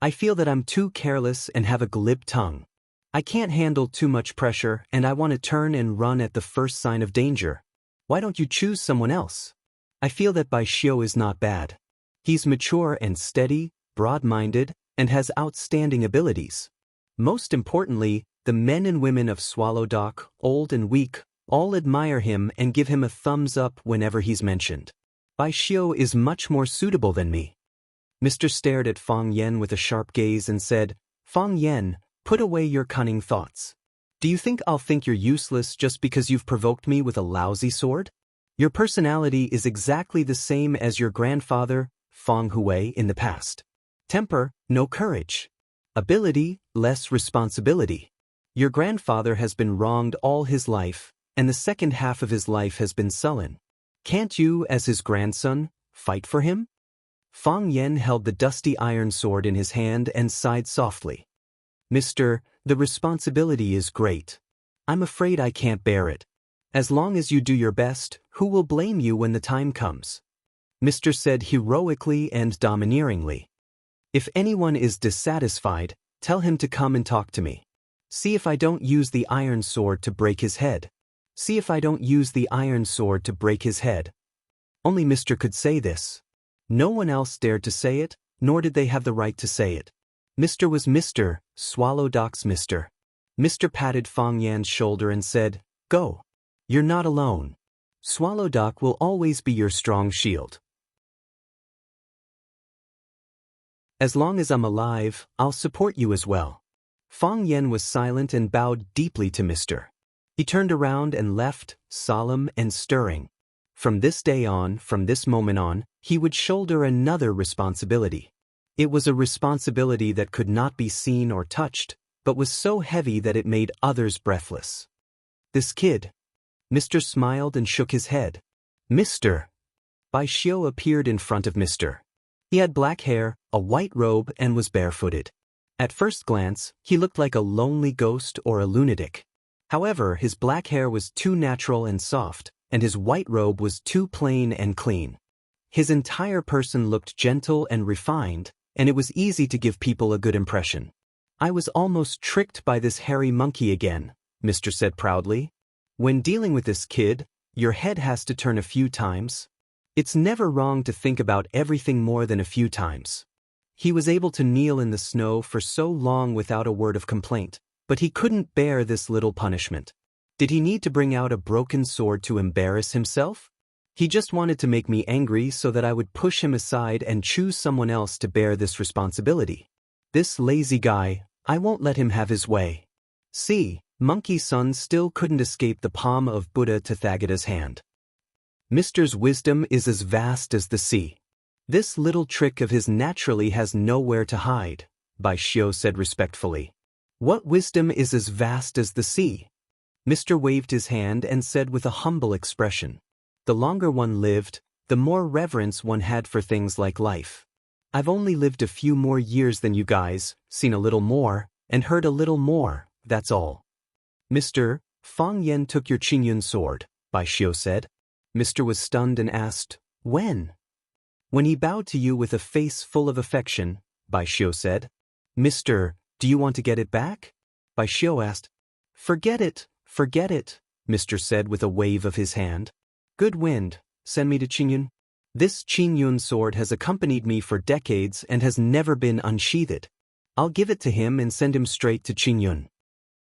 I feel that I'm too careless and have a glib tongue. I can't handle too much pressure and I want to turn and run at the first sign of danger. Why don't you choose someone else? I feel that Bai Xiu is not bad. He's mature and steady, broad-minded, and has outstanding abilities. Most importantly, the men and women of Swallow Dock, old and weak, all admire him and give him a thumbs up whenever he's mentioned. Bai Xiu is much more suitable than me. Mister stared at Fang Yen with a sharp gaze and said, Fang Yen, put away your cunning thoughts. Do you think I'll think you're useless just because you've provoked me with a lousy sword? Your personality is exactly the same as your grandfather, Fang Hui, in the past. Temper, no courage. Ability, less responsibility. Your grandfather has been wronged all his life, and the second half of his life has been sullen. Can't you, as his grandson, fight for him? Fang Yen held the dusty iron sword in his hand and sighed softly. Mister, the responsibility is great. I'm afraid I can't bear it. As long as you do your best, who will blame you when the time comes? Mister said heroically and domineeringly. If anyone is dissatisfied, tell him to come and talk to me. See if I don't use the iron sword to break his head. See if I don't use the iron sword to break his head. Only Mister could say this. No one else dared to say it, nor did they have the right to say it. Mister was Mister, Swallow Dock's Mister. Mister patted Fang Yan's shoulder and said, Go. You're not alone. Swallow Dock will always be your strong shield. As long as I'm alive, I'll support you as well. Fang Yen was silent and bowed deeply to Mister. He turned around and left, solemn and stirring. From this day on, from this moment on, he would shoulder another responsibility. It was a responsibility that could not be seen or touched, but was so heavy that it made others breathless. This kid. Mister smiled and shook his head. Mister. Bai Xiu appeared in front of Mister. He had black hair, a white robe, and was barefooted. At first glance, he looked like a lonely ghost or a lunatic. However, his black hair was too natural and soft, and his white robe was too plain and clean. His entire person looked gentle and refined, and it was easy to give people a good impression. I was almost tricked by this hairy monkey again, Mister said proudly. When dealing with this kid, your head has to turn a few times. It's never wrong to think about everything more than a few times. He was able to kneel in the snow for so long without a word of complaint, but he couldn't bear this little punishment. Did he need to bring out a broken sword to embarrass himself? He just wanted to make me angry so that I would push him aside and choose someone else to bear this responsibility. This lazy guy, I won't let him have his way. See, Monkey Son still couldn't escape the palm of Buddha Tathagata's hand. Mister's wisdom is as vast as the sea. This little trick of his naturally has nowhere to hide, Bai Xiu said respectfully. What wisdom is as vast as the sea? Mister waved his hand and said with a humble expression. The longer one lived, the more reverence one had for things like life. I've only lived a few more years than you guys, seen a little more, and heard a little more, that's all. Mister, Fang Yen took your Qingyun sword, Bai Xiu said. Mister was stunned and asked, When? When he bowed to you with a face full of affection, Bai Xiu said. Mister, do you want to get it back? Bai Xiu asked. Forget it, Mister said with a wave of his hand. Good wind, send me to Qingyun. This Qingyun sword has accompanied me for decades and has never been unsheathed. I'll give it to him and send him straight to Qingyun.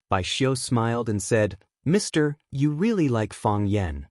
Bai Xiu smiled and said, Mister, you really like Fang Yan.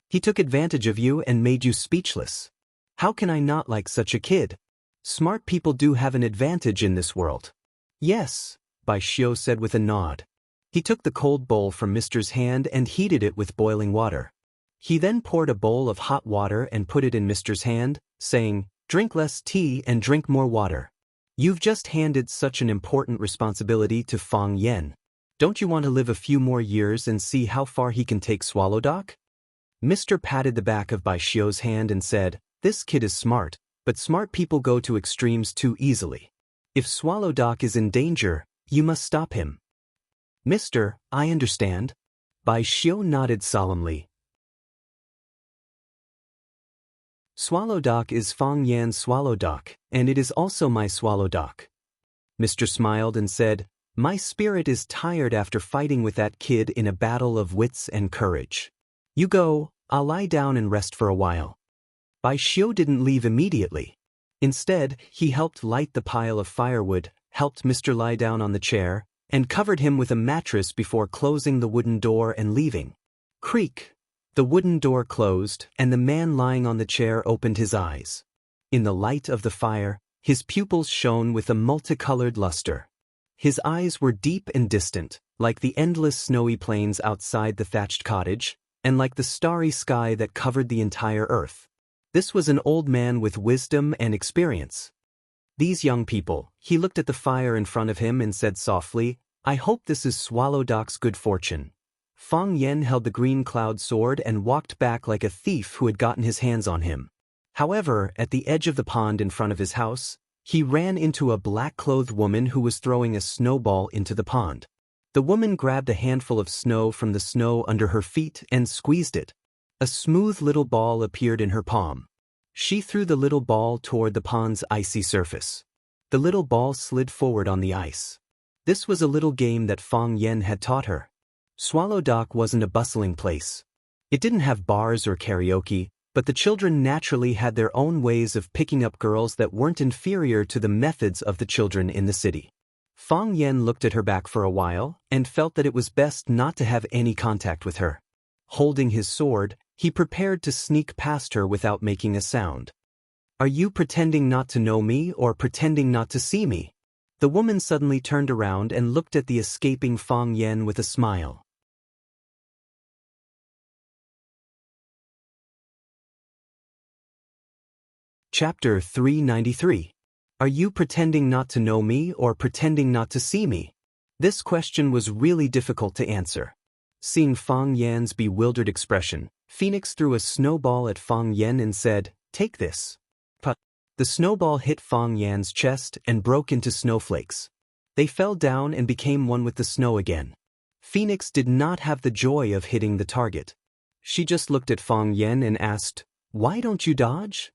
He took advantage of you and made you speechless. How can I not like such a kid? Smart people do have an advantage in this world. Yes, Bai Xiu said with a nod. He took the cold bowl from Mister's hand and heated it with boiling water. He then poured a bowl of hot water and put it in Mister's hand, saying, Drink less tea and drink more water. You've just handed such an important responsibility to Fang Yan. Don't you want to live a few more years and see how far he can take Swallow Doc? Mister patted the back of Bai Xiu's hand and said, This kid is smart, but smart people go to extremes too easily. If Swallow Doc is in danger, you must stop him. Mister, I understand. Bai Xiu nodded solemnly. Swallow Doc is Fang Yan's Swallow Doc, and it is also my Swallow Doc. Mister smiled and said, My spirit is tired after fighting with that kid in a battle of wits and courage. You go, I'll lie down and rest for a while. Bai Xiu didn't leave immediately. Instead, he helped light the pile of firewood, helped Mister lie down on the chair, and covered him with a mattress before closing the wooden door and leaving. Creak! The wooden door closed, and the man lying on the chair opened his eyes. In the light of the fire, his pupils shone with a multicolored luster. His eyes were deep and distant, like the endless snowy plains outside the thatched cottage, and like the starry sky that covered the entire earth. This was an old man with wisdom and experience. These young people, he looked at the fire in front of him and said softly, I hope this is Swallow Doc's good fortune. Fang Yan held the green cloud sword and walked back like a thief who had gotten his hands on him. However, at the edge of the pond in front of his house, he ran into a black-clothed woman who was throwing a snowball into the pond. The woman grabbed a handful of snow from the snow under her feet and squeezed it. A smooth little ball appeared in her palm. She threw the little ball toward the pond's icy surface. The little ball slid forward on the ice. This was a little game that Fang Yan had taught her. Swallow Dock wasn't a bustling place. It didn't have bars or karaoke, but the children naturally had their own ways of picking up girls that weren't inferior to the methods of the children in the city. Fang Yan looked at her back for a while and felt that it was best not to have any contact with her. Holding his sword, he prepared to sneak past her without making a sound. Are you pretending not to know me or pretending not to see me? The woman suddenly turned around and looked at the escaping Fang Yan with a smile. Chapter 393. Are you pretending not to know me or pretending not to see me? This question was really difficult to answer. Seeing Fang Yan's bewildered expression, Phoenix threw a snowball at Fang Yan and said, Take this. But the snowball hit Fang Yan's chest and broke into snowflakes. They fell down and became one with the snow again. Phoenix did not have the joy of hitting the target. She just looked at Fang Yan and asked, Why don't you dodge?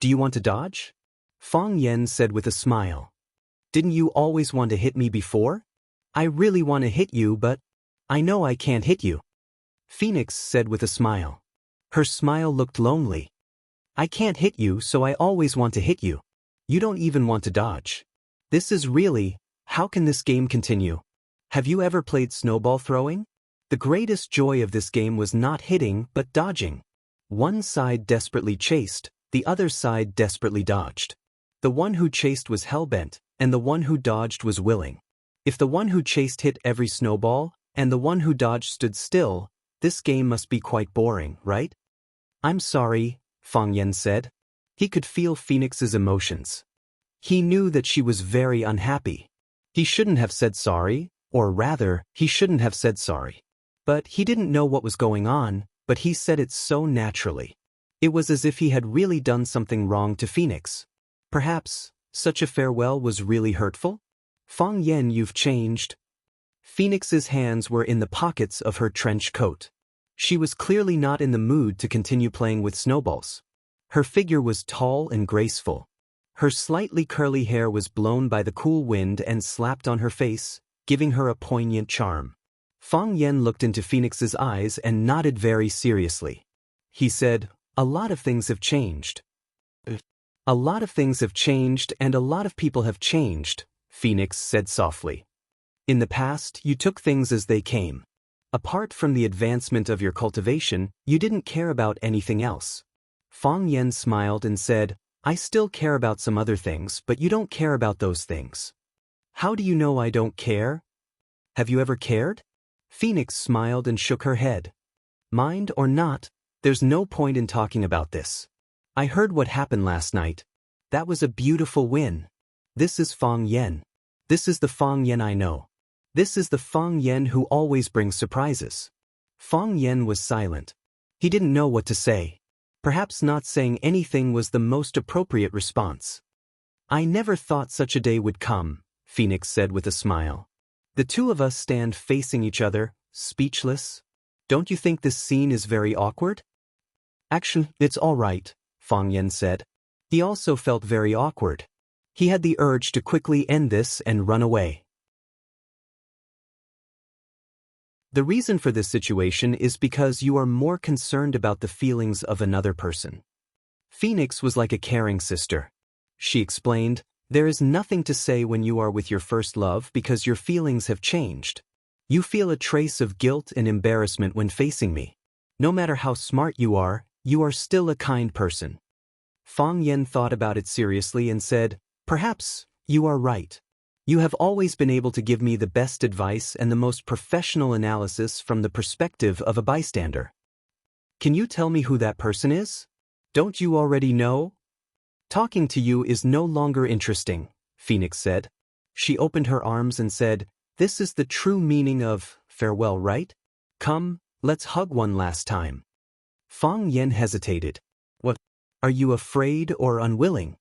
Do you want to dodge? Fang Yan said with a smile. Didn't you always want to hit me before? I really want to hit you, but I know I can't hit you. Phoenix said with a smile. Her smile looked lonely. I can't hit you, so I always want to hit you. You don't even want to dodge. This is really, how can this game continue? Have you ever played snowball throwing? The greatest joy of this game was not hitting, but dodging. One side desperately chased, the other side desperately dodged. The one who chased was hell-bent, and the one who dodged was willing. If the one who chased hit every snowball, and the one who dodged stood still, this game must be quite boring, right? I'm sorry, Fang Yan said. He could feel Phoenix's emotions. He knew that she was very unhappy. He shouldn't have said sorry, or rather, he shouldn't have said sorry. But he didn't know what was going on, but he said it so naturally. It was as if he had really done something wrong to Phoenix. Perhaps, such a farewell was really hurtful? Fang Yan, you've changed. Phoenix's hands were in the pockets of her trench coat. She was clearly not in the mood to continue playing with snowballs. Her figure was tall and graceful. Her slightly curly hair was blown by the cool wind and slapped on her face, giving her a poignant charm. Fang Yan looked into Phoenix's eyes and nodded very seriously. He said, A lot of things have changed. A lot of things have changed and a lot of people have changed, Phoenix said softly. In the past, you took things as they came. Apart from the advancement of your cultivation, you didn't care about anything else. Fang Yan smiled and said, I still care about some other things, but you don't care about those things. How do you know I don't care? Have you ever cared? Phoenix smiled and shook her head. Mind or not, there's no point in talking about this. I heard what happened last night. That was a beautiful win. This is Fang Yan. This is the Fang Yan I know. This is the Fang Yan who always brings surprises. Fang Yan was silent. He didn't know what to say. Perhaps not saying anything was the most appropriate response. I never thought such a day would come, Phoenix said with a smile. The two of us stand facing each other, speechless. Don't you think this scene is very awkward? Actually, it's all right, Fang Yan said. He also felt very awkward. He had the urge to quickly end this and run away. The reason for this situation is because you are more concerned about the feelings of another person. Phoenix was like a caring sister. She explained, there is nothing to say when you are with your first love because your feelings have changed. You feel a trace of guilt and embarrassment when facing me. No matter how smart you are still a kind person. Fang Yan thought about it seriously and said, perhaps, you are right. You have always been able to give me the best advice and the most professional analysis from the perspective of a bystander. Can you tell me who that person is? Don't you already know? Talking to you is no longer interesting, Phoenix said. She opened her arms and said, this is the true meaning of farewell, right? Come, let's hug one last time. Fang Yan hesitated. What? Are you afraid or unwilling?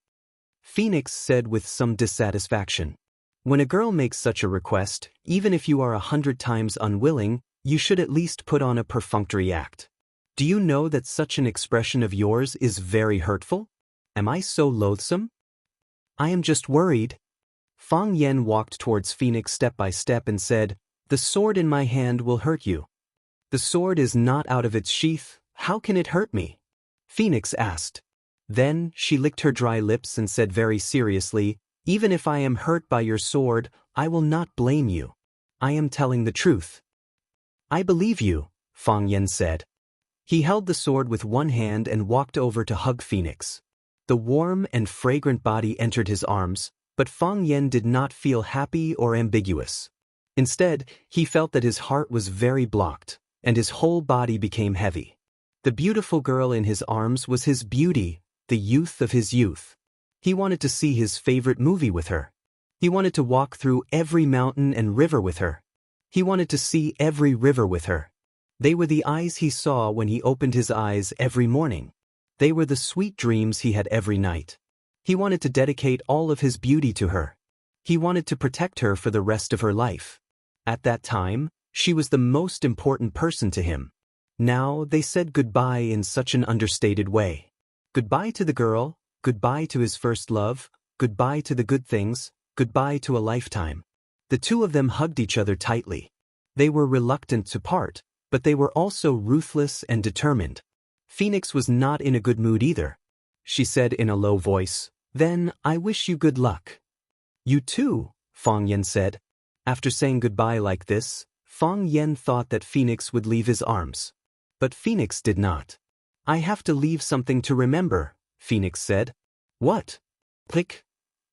Phoenix said with some dissatisfaction. When a girl makes such a request, even if you are 100 times unwilling, you should at least put on a perfunctory act. Do you know that such an expression of yours is very hurtful? Am I so loathsome? I am just worried. Fang Yan walked towards Phoenix step by step and said, the sword in my hand will hurt you. The sword is not out of its sheath, how can it hurt me? Phoenix asked. Then she licked her dry lips and said very seriously, even if I am hurt by your sword, I will not blame you. I am telling the truth. I believe you, Fang Yan said. He held the sword with one hand and walked over to hug Phoenix. The warm and fragrant body entered his arms, but Fang Yan did not feel happy or ambiguous. Instead, he felt that his heart was very blocked, and his whole body became heavy. The beautiful girl in his arms was his beauty, the youth of his youth. He wanted to see his favorite movie with her. He wanted to walk through every mountain and river with her. He wanted to see every river with her. They were the eyes he saw when he opened his eyes every morning. They were the sweet dreams he had every night. He wanted to dedicate all of his beauty to her. He wanted to protect her for the rest of her life. At that time, she was the most important person to him. Now they said goodbye in such an understated way. Goodbye to the girl, goodbye to his first love, goodbye to the good things, goodbye to a lifetime. The two of them hugged each other tightly. They were reluctant to part, but they were also ruthless and determined. Phoenix was not in a good mood either. She said in a low voice, then I wish you good luck. You too, Fang Yan said. After saying goodbye like this, Fang Yan thought that Phoenix would leave his arms. But Phoenix did not. I have to leave something to remember, Phoenix said. What? Click.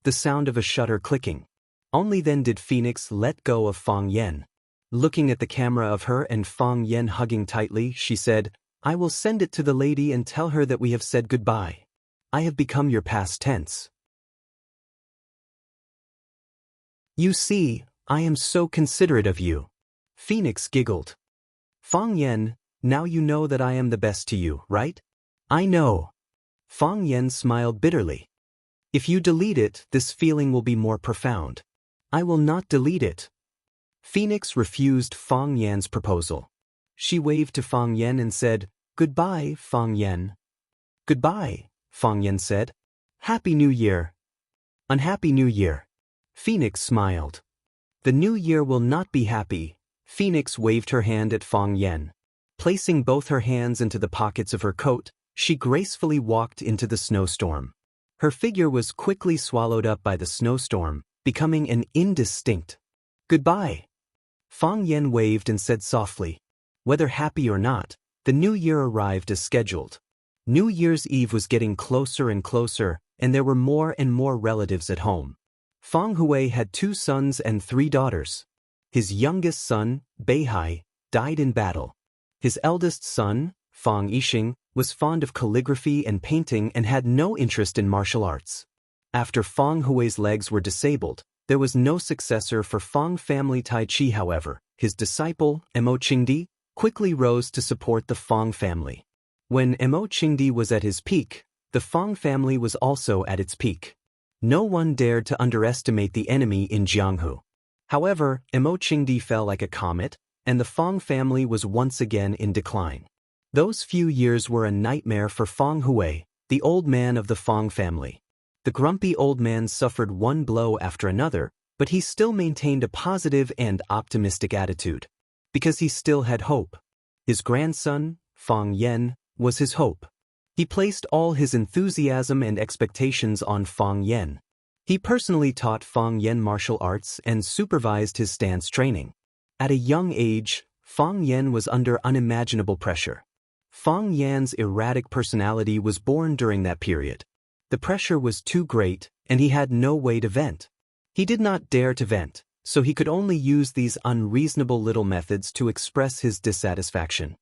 The sound of a shutter clicking. Only then did Phoenix let go of Fang Yan. Looking at the camera of her and Fang Yan hugging tightly, she said, I will send it to the lady and tell her that we have said goodbye. I have become your past tense. You see, I am so considerate of you. Phoenix giggled. Fang Yan, now you know that I am the best to you, right? I know. Fang Yan smiled bitterly. If you delete it, this feeling will be more profound. I will not delete it. Phoenix refused Fang Yan's proposal. She waved to Fang Yan and said, Goodbye, Fang Yan. Goodbye, Fang Yan said. Happy New Year. Unhappy New Year. Phoenix smiled. The new year will not be happy. Phoenix waved her hand at Fang Yan. Placing both her hands into the pockets of her coat, she gracefully walked into the snowstorm. Her figure was quickly swallowed up by the snowstorm, becoming an indistinct goodbye. Fang Yan waved and said softly, "Whether happy or not, the new year arrived as scheduled." New Year's Eve was getting closer and closer, and there were more and more relatives at home. Fang Hui had 2 sons and 3 daughters. His youngest son, Beihai, died in battle. His eldest son, Fang Yixing, was fond of calligraphy and painting and had no interest in martial arts. After Fang Hui's legs were disabled, there was no successor for Fang family Tai Chi. However, his disciple, Mo Qingdi, quickly rose to support the Fang family. When Mo Qingdi was at his peak, the Fang family was also at its peak. No one dared to underestimate the enemy in Jianghu. However, Mo Qingdi fell like a comet, and the Fang family was once again in decline. Those few years were a nightmare for Fang Hui, the old man of the Fang family. The grumpy old man suffered one blow after another, but he still maintained a positive and optimistic attitude. Because he still had hope. His grandson, Fang Yan, was his hope. He placed all his enthusiasm and expectations on Fang Yan. He personally taught Fang Yan martial arts and supervised his stance training. At a young age, Fang Yan was under unimaginable pressure. Fang Yan's erratic personality was born during that period. The pressure was too great, and he had no way to vent. He did not dare to vent, so he could only use these unreasonable little methods to express his dissatisfaction.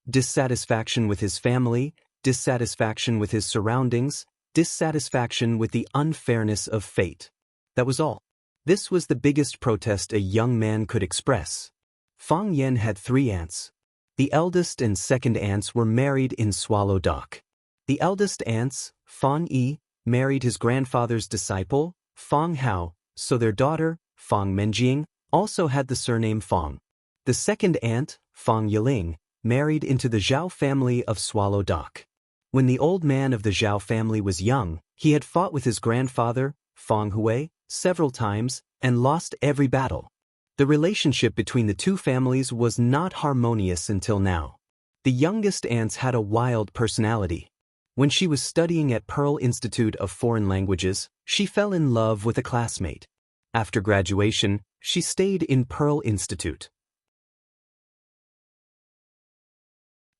Dissatisfaction with his family, dissatisfaction with his surroundings, dissatisfaction with the unfairness of fate. That was all. This was the biggest protest a young man could express. Fang Yan had 3 aunts. The eldest and second aunts were married in Swallow Dock. The eldest aunts, Fang Yi, married his grandfather's disciple, Fang Hao, so their daughter, Fang Menjing, also had the surname Fang. The second aunt, Fang Yiling, married into the Zhao family of Swallow Dock. When the old man of the Zhao family was young, he had fought with his grandfather, Fang Hui, several times, and lost every battle. The relationship between the 2 families was not harmonious until now. The youngest aunts had a wild personality. When she was studying at Pearl Institute of Foreign Languages, she fell in love with a classmate. After graduation, she stayed in Pearl Institute.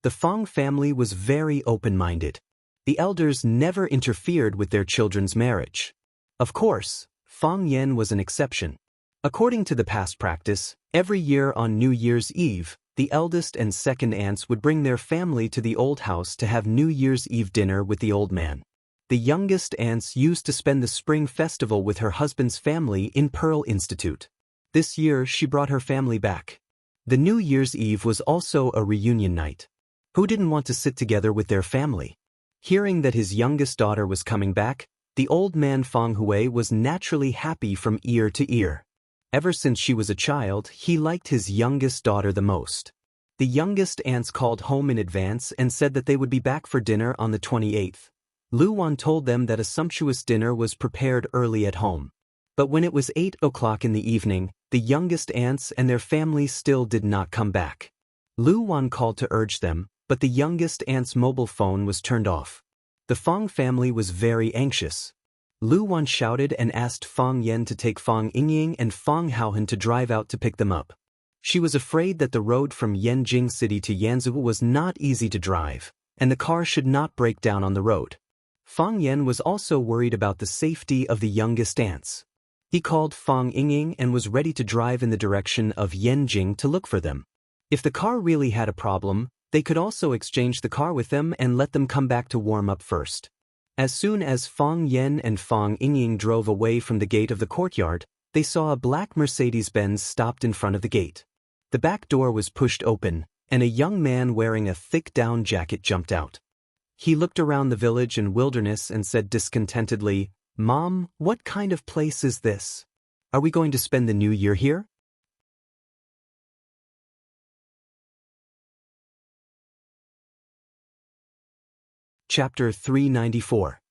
The Fang family was very open-minded. The elders never interfered with their children's marriage. Of course, Fang Yan was an exception. According to the past practice, every year on New Year's Eve, the eldest and second aunts would bring their family to the old house to have New Year's Eve dinner with the old man. The youngest aunts used to spend the spring festival with her husband's family in Pearl Institute. This year she brought her family back. The New Year's Eve was also a reunion night. Who didn't want to sit together with their family? Hearing that his youngest daughter was coming back, the old man Fang Hui was naturally happy from ear to ear. Ever since she was a child, he liked his youngest daughter the most. The youngest aunts called home in advance and said that they would be back for dinner on the 28th. Lu Wan told them that a sumptuous dinner was prepared early at home. But when it was 8 o'clock in the evening, the youngest aunts and their families still did not come back. Lu Wan called to urge them, but the youngest aunt's mobile phone was turned off. The Fang family was very anxious. Lu Wan shouted and asked Fang Yan to take Fang Yingying and Fang Haohan to drive out to pick them up. She was afraid that the road from Yanjing City to Yanzhou was not easy to drive, and the car should not break down on the road. Fang Yan was also worried about the safety of the youngest aunts. He called Fang Yingying and was ready to drive in the direction of Yanjing to look for them. If the car really had a problem, they could also exchange the car with them and let them come back to warm up first. As soon as Fang Yan and Fang Yingying drove away from the gate of the courtyard, they saw a black Mercedes-Benz stopped in front of the gate. The back door was pushed open, and a young man wearing a thick down jacket jumped out. He looked around the village and wilderness and said discontentedly, "Mom, what kind of place is this? Are we going to spend the new year here?" Chapter 394.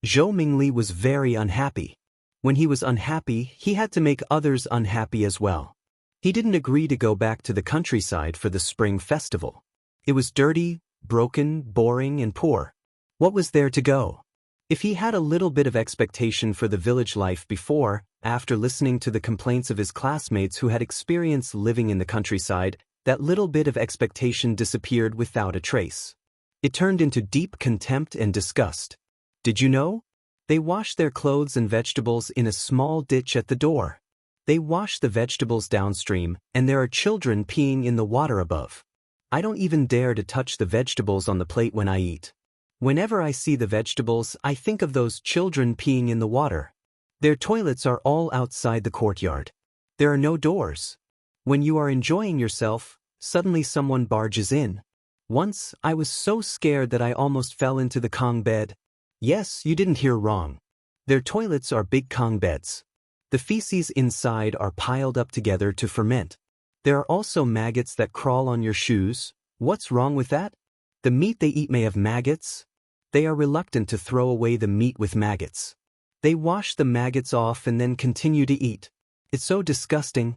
Zhou Mingli was very unhappy. When he was unhappy, he had to make others unhappy as well. He didn't agree to go back to the countryside for the spring festival. It was dirty, broken, boring, and poor. What was there to go? If he had a little bit of expectation for the village life before, after listening to the complaints of his classmates who had experience living in the countryside, that little bit of expectation disappeared without a trace. It turned into deep contempt and disgust. Did you know? They wash their clothes and vegetables in a small ditch at the door. They wash the vegetables downstream, and there are children peeing in the water above. I don't even dare to touch the vegetables on the plate when I eat. Whenever I see the vegetables, I think of those children peeing in the water. Their toilets are all outside the courtyard. There are no doors. When you are enjoying yourself, suddenly someone barges in. Once, I was so scared that I almost fell into the Kong bed. Yes, you didn't hear wrong. Their toilets are big Kong beds. The feces inside are piled up together to ferment. There are also maggots that crawl on your shoes. What's wrong with that? The meat they eat may have maggots. They are reluctant to throw away the meat with maggots. They wash the maggots off and then continue to eat. It's so disgusting.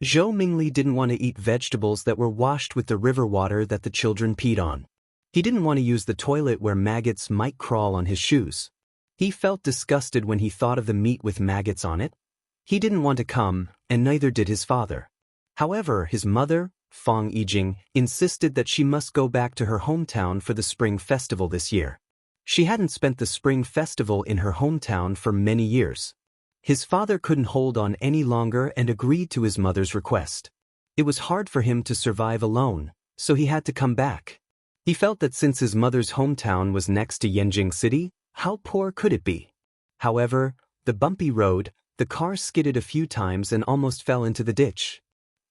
Zhou Mingli didn't want to eat vegetables that were washed with the river water that the children peed on. He didn't want to use the toilet where maggots might crawl on his shoes. He felt disgusted when he thought of the meat with maggots on it. He didn't want to come, and neither did his father. However, his mother, Fang Yijing, insisted that she must go back to her hometown for the Spring Festival this year. She hadn't spent the Spring Festival in her hometown for many years. His father couldn't hold on any longer and agreed to his mother's request. It was hard for him to survive alone, so he had to come back. He felt that since his mother's hometown was next to Yanjing City, how poor could it be? However, the bumpy road, the car skidded a few times and almost fell into the ditch.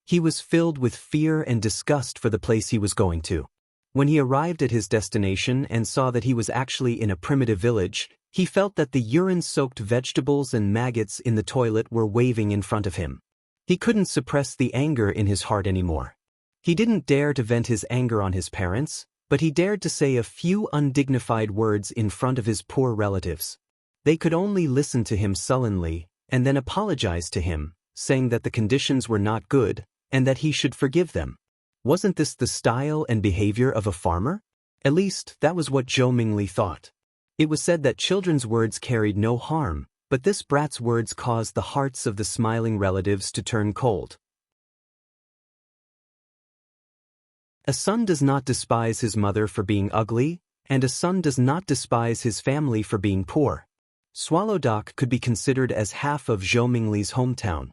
He was filled with fear and disgust for the place he was going to. When he arrived at his destination and saw that he was actually in a primitive village, he felt that the urine-soaked vegetables and maggots in the toilet were waving in front of him. He couldn't suppress the anger in his heart anymore. He didn't dare to vent his anger on his parents, but he dared to say a few undignified words in front of his poor relatives. They could only listen to him sullenly, and then apologize to him, saying that the conditions were not good, and that he should forgive them. Wasn't this the style and behavior of a farmer? At least, that was what Zhou Mingli thought. It was said that children's words carried no harm, but this brat's words caused the hearts of the smiling relatives to turn cold. A son does not despise his mother for being ugly, and a son does not despise his family for being poor. Swallowdock could be considered as half of Zhou Mingli's hometown.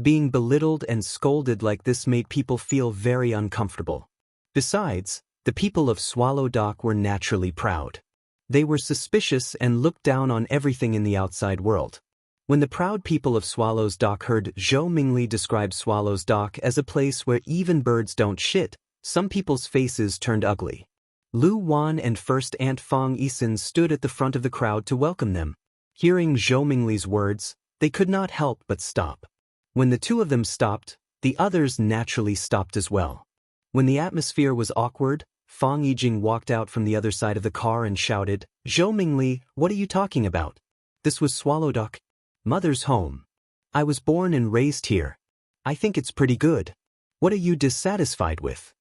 Being belittled and scolded like this made people feel very uncomfortable. Besides, the people of Swallowdock were naturally proud. They were suspicious and looked down on everything in the outside world. When the proud people of Swallow's Dock heard Zhou Mingli describe Swallow's Dock as a place where even birds don't shit, some people's faces turned ugly. Lu Wan and First Aunt Fang Yisin stood at the front of the crowd to welcome them. Hearing Zhou Mingli's words, they could not help but stop. When the two of them stopped, the others naturally stopped as well. When the atmosphere was awkward, Fang Yijing walked out from the other side of the car and shouted, "Zhou Mingli, what are you talking about? This was Swallowdock, Mother's home. I was born and raised here. I think it's pretty good. What are you dissatisfied with?"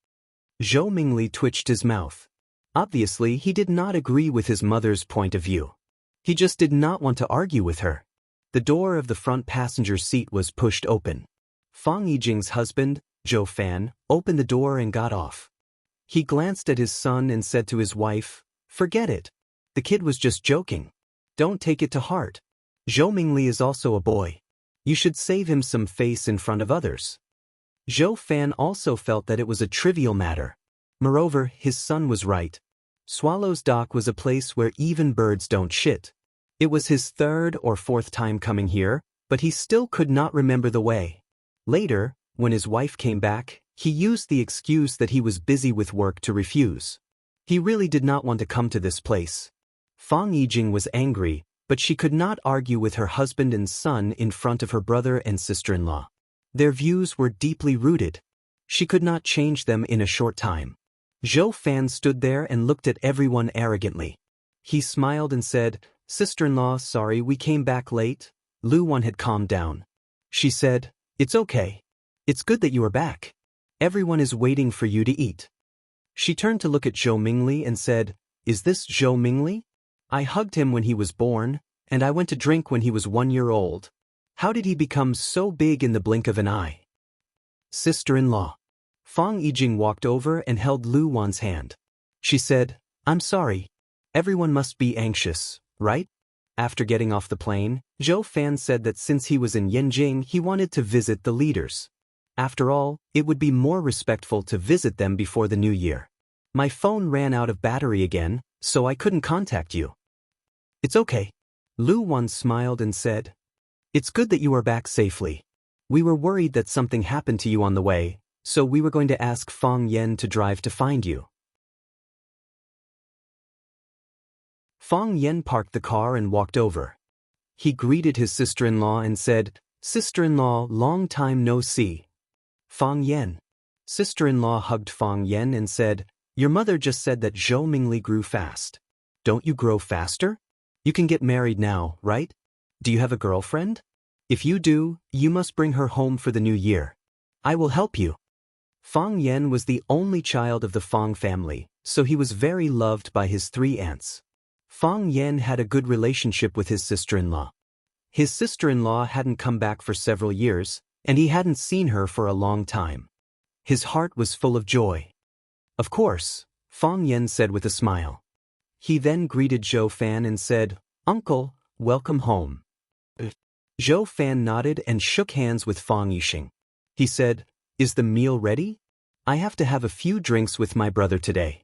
Zhou Mingli twitched his mouth. Obviously, he did not agree with his mother's point of view. He just did not want to argue with her. The door of the front passenger seat was pushed open. Fang Yijing's husband, Zhou Fan, opened the door and got off. He glanced at his son and said to his wife, "Forget it. The kid was just joking. Don't take it to heart. Zhou Mingli is also a boy. You should save him some face in front of others." Zhou Fan also felt that it was a trivial matter. Moreover, his son was right. Swallow's Dock was a place where even birds don't shit. It was his third or fourth time coming here, but he still could not remember the way. Later, when his wife came back, he used the excuse that he was busy with work to refuse. He really did not want to come to this place. Fang Yijing was angry, but she could not argue with her husband and son in front of her brother and sister-in-law. Their views were deeply rooted. She could not change them in a short time. Zhou Fan stood there and looked at everyone arrogantly. He smiled and said, "Sister-in-law, sorry we came back late." Lu Wan had calmed down. She said, "It's okay. It's good that you are back. Everyone is waiting for you to eat." She turned to look at Zhou Mingli and said, "Is this Zhou Mingli?" I hugged him when he was born, and I went to drink when he was 1 year old. How did he become so big in the blink of an eye? Sister-in-law. Fang Yijing walked over and held Lu Wan's hand. She said, I'm sorry. Everyone must be anxious, right? After getting off the plane, Zhou Fan said that since he was in Yanjing he wanted to visit the leaders. After all, it would be more respectful to visit them before the new year. My phone ran out of battery again, so I couldn't contact you. It's okay. Lu Wan smiled and said, It's good that you are back safely. We were worried that something happened to you on the way, so we were going to ask Fang Yan to drive to find you. Fang Yan parked the car and walked over. He greeted his sister-in-law and said, Sister-in-law, long time no see. Fang Yan. Sister-in-law hugged Fang Yan and said, Your mother just said that Zhou Mingli grew fast. Don't you grow faster? You can get married now, right? Do you have a girlfriend? If you do, you must bring her home for the new year. I will help you. Fang Yan was the only child of the Fang family, so he was very loved by his 3 aunts. Fang Yan had a good relationship with his sister-in-law. His sister-in-law hadn't come back for several years, and he hadn't seen her for a long time. His heart was full of joy. Of course, Fang Yan said with a smile. He then greeted Zhou Fan and said, Uncle, welcome home. Zhou Fan nodded and shook hands with Fang Yixing. He said, Is the meal ready? I have to have a few drinks with my brother today.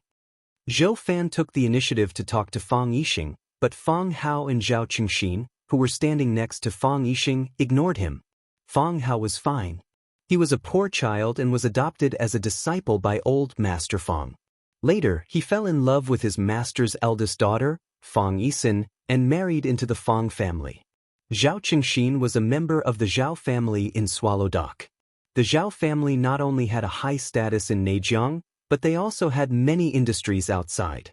Zhou Fan took the initiative to talk to Fang Yixing, but Fang Hao and Zhao Qingxin, who were standing next to Fang Yixing, ignored him. Fang Hao was fine. He was a poor child and was adopted as a disciple by old Master Fang. Later, he fell in love with his master's eldest daughter, Fang Yisin, and married into the Fang family. Zhao Qingxin was a member of the Zhao family in Swallow Dock. The Zhao family not only had a high status in Neijiang, but they also had many industries outside.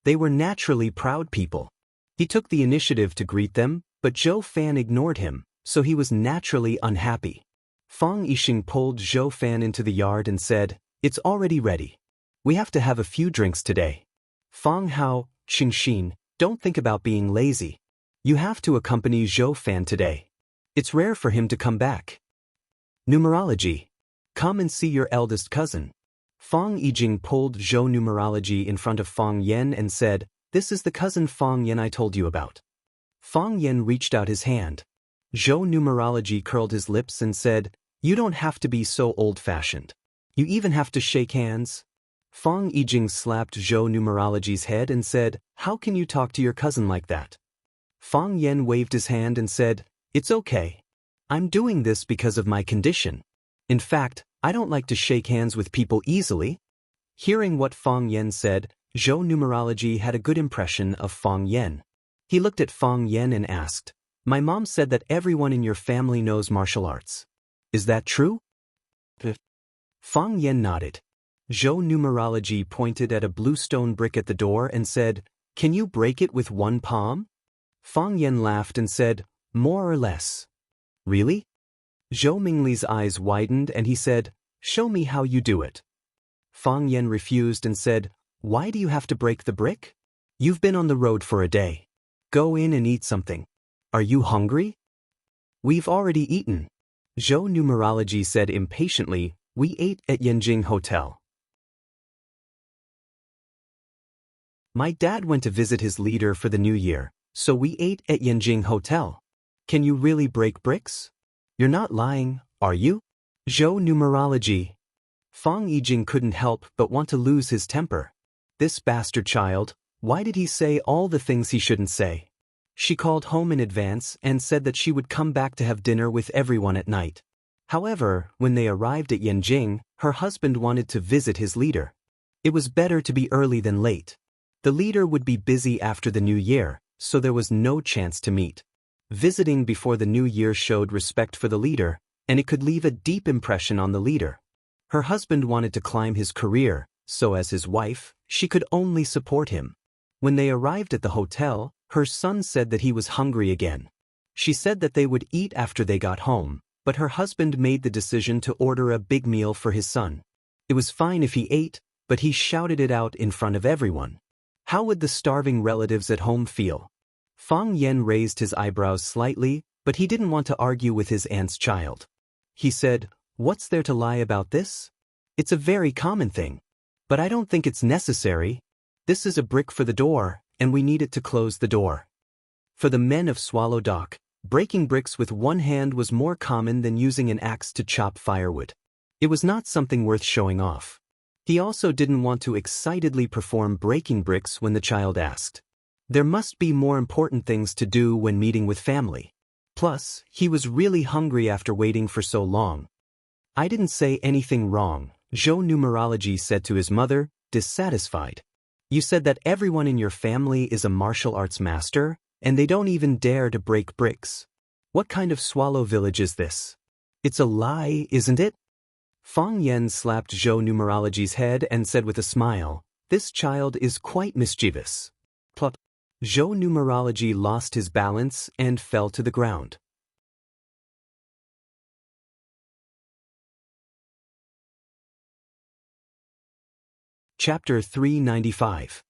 They were naturally proud people. He took the initiative to greet them, but Zhou Fan ignored him, so he was naturally unhappy. Fang Yixing pulled Zhou Fan into the yard and said, It's already ready. We have to have a few drinks today. Fang Hao, Qingxin, don't think about being lazy. You have to accompany Zhou Fan today. It's rare for him to come back. Numerology. Come and see your eldest cousin. Fang Yijing pulled Zhou Numerology in front of Fang Yan and said, This is the cousin Fang Yan I told you about. Fang Yan reached out his hand. Zhou Numerology curled his lips and said, You don't have to be so old-fashioned. You even have to shake hands. Fang Yijing slapped Zhou Numerology's head and said, How can you talk to your cousin like that? Fang Yan waved his hand and said, It's okay. I'm doing this because of my condition. In fact, I don't like to shake hands with people easily. Hearing what Fang Yan said, Zhou Numerology had a good impression of Fang Yan. He looked at Fang Yan and asked, My mom said that everyone in your family knows martial arts. Is that true? Fang Yan nodded. Zhou Numerology pointed at a blue stone brick at the door and said, Can you break it with one palm? Fang Yan laughed and said, More or less. Really? Zhou Mingli's eyes widened and he said, Show me how you do it. Fang Yan refused and said, Why do you have to break the brick? You've been on the road for a day. Go in and eat something. Are you hungry? We've already eaten. Zhou Numerology said impatiently, We ate at Yanjing Hotel. My dad went to visit his leader for the new year, so we ate at Yanjing Hotel. Can you really break bricks? You're not lying, are you? Zhou Numerology. Fang Yijing couldn't help but want to lose his temper. This bastard child, why did he say all the things he shouldn't say? She called home in advance and said that she would come back to have dinner with everyone at night. However, when they arrived at Yanjing, her husband wanted to visit his leader. It was better to be early than late. The leader would be busy after the new year, so there was no chance to meet. Visiting before the new year showed respect for the leader, and it could leave a deep impression on the leader. Her husband wanted to climb his career, so as his wife, she could only support him. When they arrived at the hotel, her son said that he was hungry again. She said that they would eat after they got home, but her husband made the decision to order a big meal for his son. It was fine if he ate, but he shouted it out in front of everyone. How would the starving relatives at home feel? Fang Yen raised his eyebrows slightly, but he didn't want to argue with his aunt's child. He said, "What's there to lie about this? It's a very common thing. But I don't think it's necessary. This is a brick for the door, and we need it to close the door." For the men of Swallow Dock, breaking bricks with one hand was more common than using an axe to chop firewood. It was not something worth showing off. He also didn't want to excitedly perform breaking bricks when the child asked. There must be more important things to do when meeting with family. Plus, he was really hungry after waiting for so long. "I didn't say anything wrong," Zhou Numerology said to his mother, dissatisfied. "You said that everyone in your family is a martial arts master, and they don't even dare to break bricks. What kind of swallow village is this? It's a lie, isn't it?" Fang Yen slapped Zhou Numerology's head and said with a smile, "This child is quite mischievous." Plop. Zhou Numerology lost his balance and fell to the ground. Chapter 395.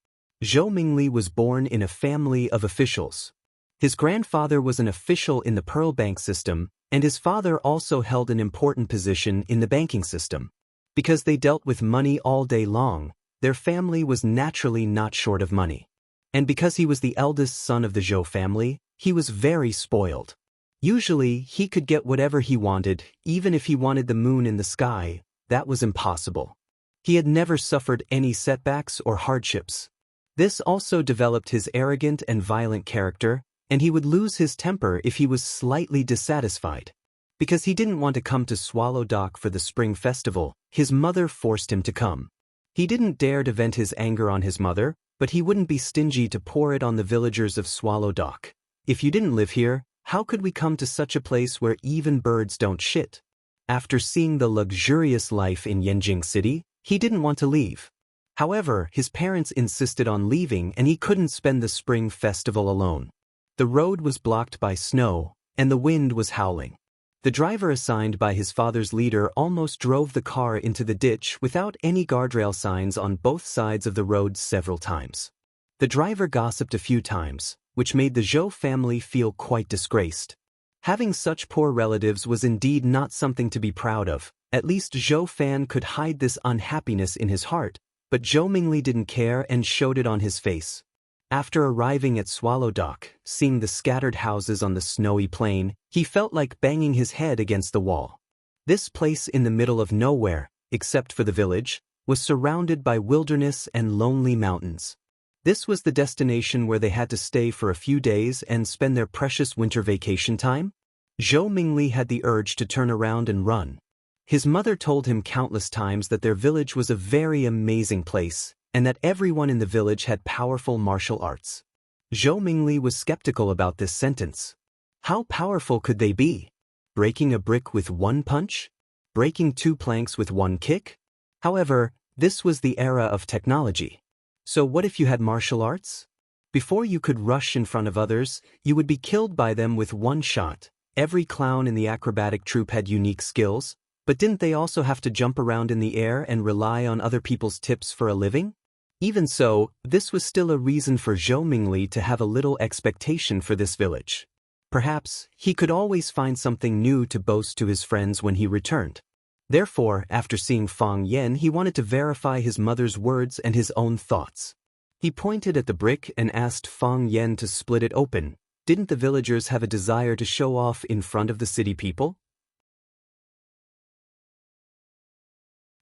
Zhou Mingli was born in a family of officials. His grandfather was an official in the Pearl Bank system, and his father also held an important position in the banking system. Because they dealt with money all day long, their family was naturally not short of money. And because he was the eldest son of the Zhou family, he was very spoiled. Usually, he could get whatever he wanted, even if he wanted the moon in the sky. That was impossible. He had never suffered any setbacks or hardships. This also developed his arrogant and violent character, and he would lose his temper if he was slightly dissatisfied. Because he didn't want to come to Swallow Dock for the spring festival, his mother forced him to come. He didn't dare to vent his anger on his mother, but he wouldn't be stingy to pour it on the villagers of Swallow Dock. "If you didn't live here, how could we come to such a place where even birds don't shit?" After seeing the luxurious life in Yanjing City, he didn't want to leave. However, his parents insisted on leaving and he couldn't spend the spring festival alone. The road was blocked by snow, and the wind was howling. The driver assigned by his father's leader almost drove the car into the ditch without any guardrail signs on both sides of the road several times. The driver gossiped a few times, which made the Zhou family feel quite disgraced. Having such poor relatives was indeed not something to be proud of. At least Zhou Fan could hide this unhappiness in his heart, but Zhou Mingli didn't care and showed it on his face. After arriving at Swallow Dock, seeing the scattered houses on the snowy plain, he felt like banging his head against the wall. This place in the middle of nowhere, except for the village, was surrounded by wilderness and lonely mountains. This was the destination where they had to stay for a few days and spend their precious winter vacation time? Zhou Mingli had the urge to turn around and run. His mother told him countless times that their village was a very amazing place, and that everyone in the village had powerful martial arts. Zhou Mingli was skeptical about this sentence. How powerful could they be? Breaking a brick with one punch? Breaking 2 planks with 1 kick? However, this was the era of technology. So what if you had martial arts? Before you could rush in front of others, you would be killed by them with 1 shot. Every clown in the acrobatic troupe had unique skills, but didn't they also have to jump around in the air and rely on other people's tips for a living? Even so, this was still a reason for Zhou Mingli to have a little expectation for this village. Perhaps, he could always find something new to boast to his friends when he returned. Therefore, after seeing Fang Yen, he wanted to verify his mother's words and his own thoughts. He pointed at the brick and asked Fang Yen to split it open. Didn't the villagers have a desire to show off in front of the city people?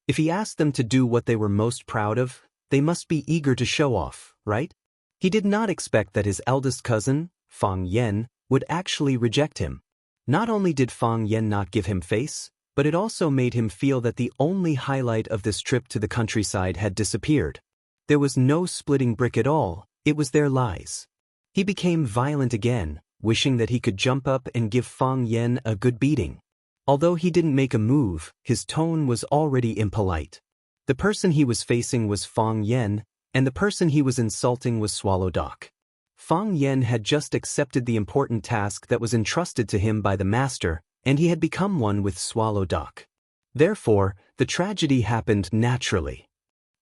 If he asked them to do what they were most proud of, they must be eager to show off, right? He did not expect that his eldest cousin, Fang Yen, would actually reject him. Not only did Fang Yen not give him face, but it also made him feel that the only highlight of this trip to the countryside had disappeared. There was no splitting brick at all, it was their lies. He became violent again, wishing that he could jump up and give Fang Yen a good beating. Although he didn't make a move, his tone was already impolite. The person he was facing was Fang Yen, and the person he was insulting was Swallow Dock. Fang Yen had just accepted the important task that was entrusted to him by the master, and he had become one with Swallow Dock. Therefore, the tragedy happened naturally.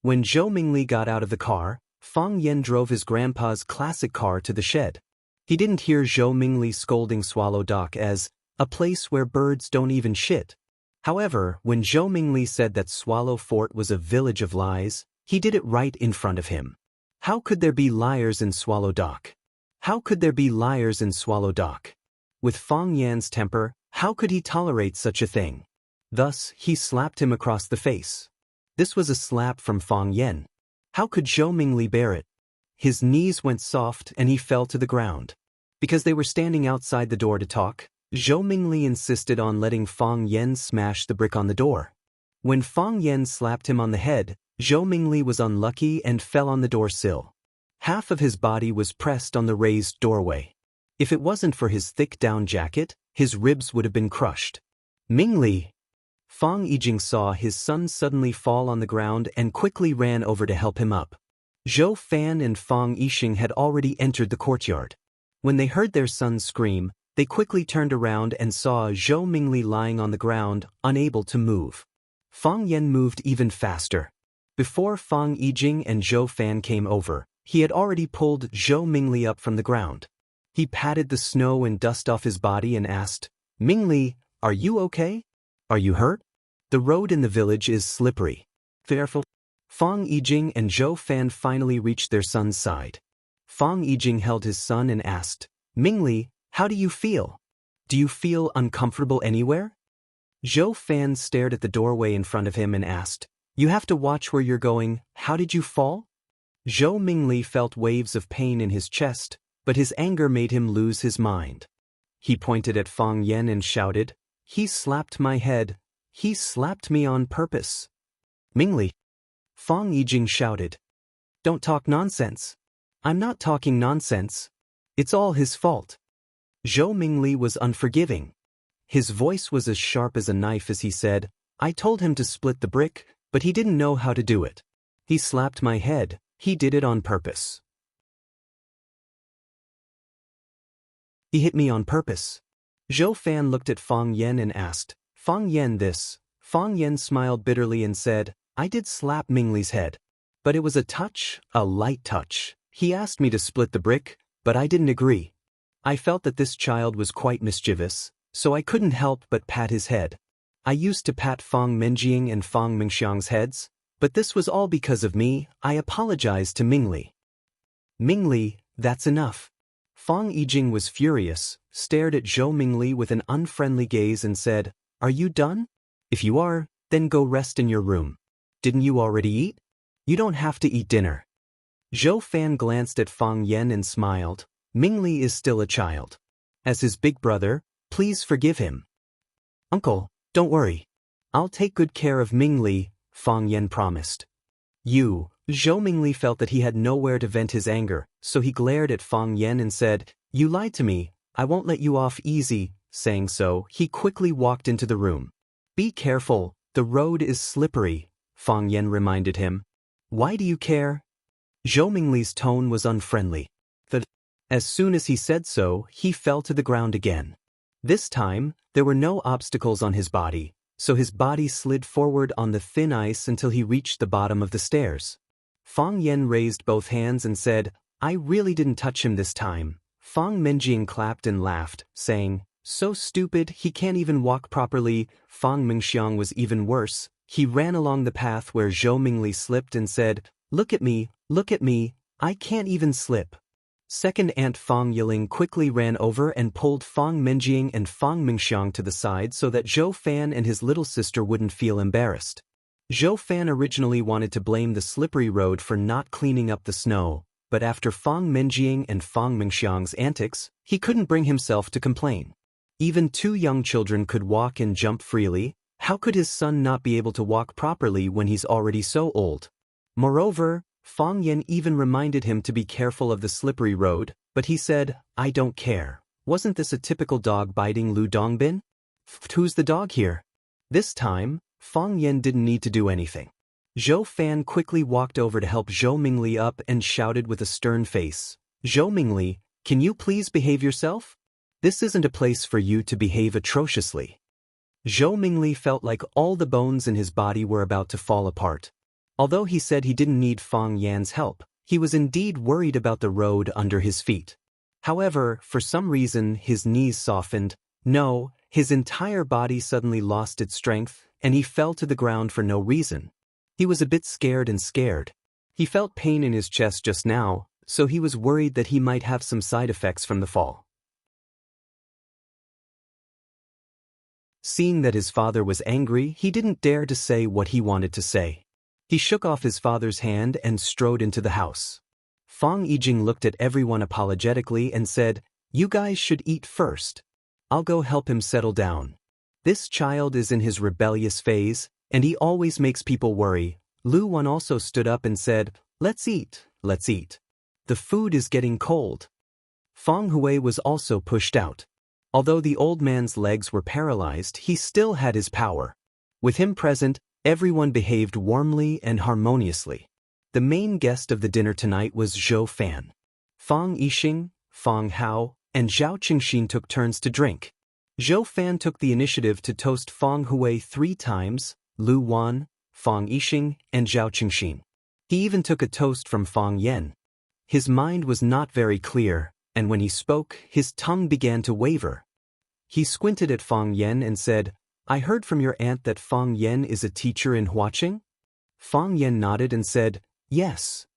When Zhou Mingli got out of the car, Fang Yan drove his grandpa's classic car to the shed. He didn't hear Zhou Mingli scolding Swallow Dock as a place where birds don't even shit. However, when Zhou Mingli said that Swallow Fort was a village of lies, he did it right in front of him. How could there be liars in Swallow Dock? How could there be liars in Swallow Dock? With Fang Yan's temper, how could he tolerate such a thing? Thus, he slapped him across the face. This was a slap from Fang Yan. How could Zhou Mingli bear it? His knees went soft and he fell to the ground. Because they were standing outside the door to talk, Zhou Mingli insisted on letting Fang Yan smash the brick on the door. When Fang Yan slapped him on the head, Zhou Mingli was unlucky and fell on the door sill. Half of his body was pressed on the raised doorway. If it wasn't for his thick down jacket, his ribs would have been crushed. Mingli! Fang Yijing saw his son suddenly fall on the ground and quickly ran over to help him up. Zhou Fan and Fang Yixing had already entered the courtyard. When they heard their son scream, they quickly turned around and saw Zhou Mingli lying on the ground, unable to move. Fang Yan moved even faster. Before Fang Yijing and Zhou Fan came over, he had already pulled Zhou Mingli up from the ground. He patted the snow and dust off his body and asked, "Mingli, are you okay? Are you hurt? The road in the village is slippery. Careful." Fang Yijing and Zhou Fan finally reached their son's side. Fang Yijing held his son and asked, "Mingli, how do you feel? Do you feel uncomfortable anywhere?" Zhou Fan stared at the doorway in front of him and asked, "You have to watch where you're going. How did you fall?" Zhou Mingli felt waves of pain in his chest, but his anger made him lose his mind. He pointed at Fang Yan and shouted, "He slapped my head. He slapped me on purpose." "Mingli!" Fang Yijing shouted. "Don't talk nonsense." "I'm not talking nonsense. It's all his fault." Zhou Mingli was unforgiving. His voice was as sharp as a knife as he said, "I told him to split the brick, but he didn't know how to do it. He slapped my head. He did it on purpose. He hit me on purpose." Zhou Fan looked at Fang Yan and asked, "Fang Yan this?" Fang Yan smiled bitterly and said, "I did slap Mingli's head. But it was a touch, a light touch. He asked me to split the brick, but I didn't agree. I felt that this child was quite mischievous, so I couldn't help but pat his head. I used to pat Fang Menjing and Fang Mingxiang's heads, but this was all because of me. I apologized to Mingli." "Mingli, that's enough." Fang Yijing was furious, stared at Zhou Mingli with an unfriendly gaze and said, "Are you done? If you are, then go rest in your room. Didn't you already eat? You don't have to eat dinner." Zhou Fan glanced at Fang Yan and smiled. Mingli is still a child. As his big brother, please forgive him. "Uncle, don't worry. I'll take good care of Mingli," Fang Yan promised. Zhou Mingli felt that he had nowhere to vent his anger, so he glared at Fang Yan and said, "You lied to me. I won't let you off easy." Saying so, he quickly walked into the room. "Be careful, the road is slippery," Fang Yan reminded him. "Why do you care?" Zhou Mingli's tone was unfriendly. As soon as he said so, he fell to the ground again. This time, there were no obstacles on his body, so his body slid forward on the thin ice until he reached the bottom of the stairs. Fang Yan raised both hands and said, "I really didn't touch him this time." Fang Menjing clapped and laughed, saying, "So stupid, he can't even walk properly." Fang Mingxiang was even worse. He ran along the path where Zhou Mingli slipped and said, look at me, I can't even slip." Second Aunt Fang Yiling quickly ran over and pulled Fang Menjing and Fang Mingxiang to the side so that Zhou Fan and his little sister wouldn't feel embarrassed. Zhou Fan originally wanted to blame the slippery road for not cleaning up the snow, but after Fang Menjing and Fang Mingxiang's antics, he couldn't bring himself to complain. Even two young children could walk and jump freely. How could his son not be able to walk properly when he's already so old? Moreover, Fang Yan even reminded him to be careful of the slippery road, but he said, "I don't care. Wasn't this a typical dog biting Lu Dongbin? Who's the dog here?" This time, Fang Yan didn't need to do anything. Zhou Fan quickly walked over to help Zhou Mingli up and shouted with a stern face, "Zhou Mingli, can you please behave yourself? This isn't a place for you to behave atrociously." Zhou Mingli felt like all the bones in his body were about to fall apart. Although he said he didn't need Fang Yan's help, He was indeed worried about the road under his feet. However, for some reason his knees softened. No, his entire body suddenly lost its strength, and he fell to the ground for no reason. He was a bit scared. He felt pain in his chest just now, so he was worried that he might have some side effects from the fall. Seeing that his father was angry, he didn't dare to say what he wanted to say. He shook off his father's hand and strode into the house. Fang Yijing looked at everyone apologetically and said, "You guys should eat first. I'll go help him settle down. This child is in his rebellious phase, and he always makes people worry." Lu Wan also stood up and said, let's eat. The food is getting cold." Fang Hui was also pushed out. Although the old man's legs were paralyzed, he still had his power. With him present, everyone behaved warmly and harmoniously. The main guest of the dinner tonight was Zhou Fan. Fang Yixing, Fang Hao, and Zhao Qingxin took turns to drink. Zhou Fan took the initiative to toast Fang Hui 3 times, Lu Wan, Fang Yixing, and Zhao Qingxin. He even took a toast from Fang Yan. His mind was not very clear, and when he spoke, his tongue began to waver. He squinted at Fang Yan and said, "I heard from your aunt that Fang Yan is a teacher in Huaqing?" Fang Yan nodded and said, "Yes."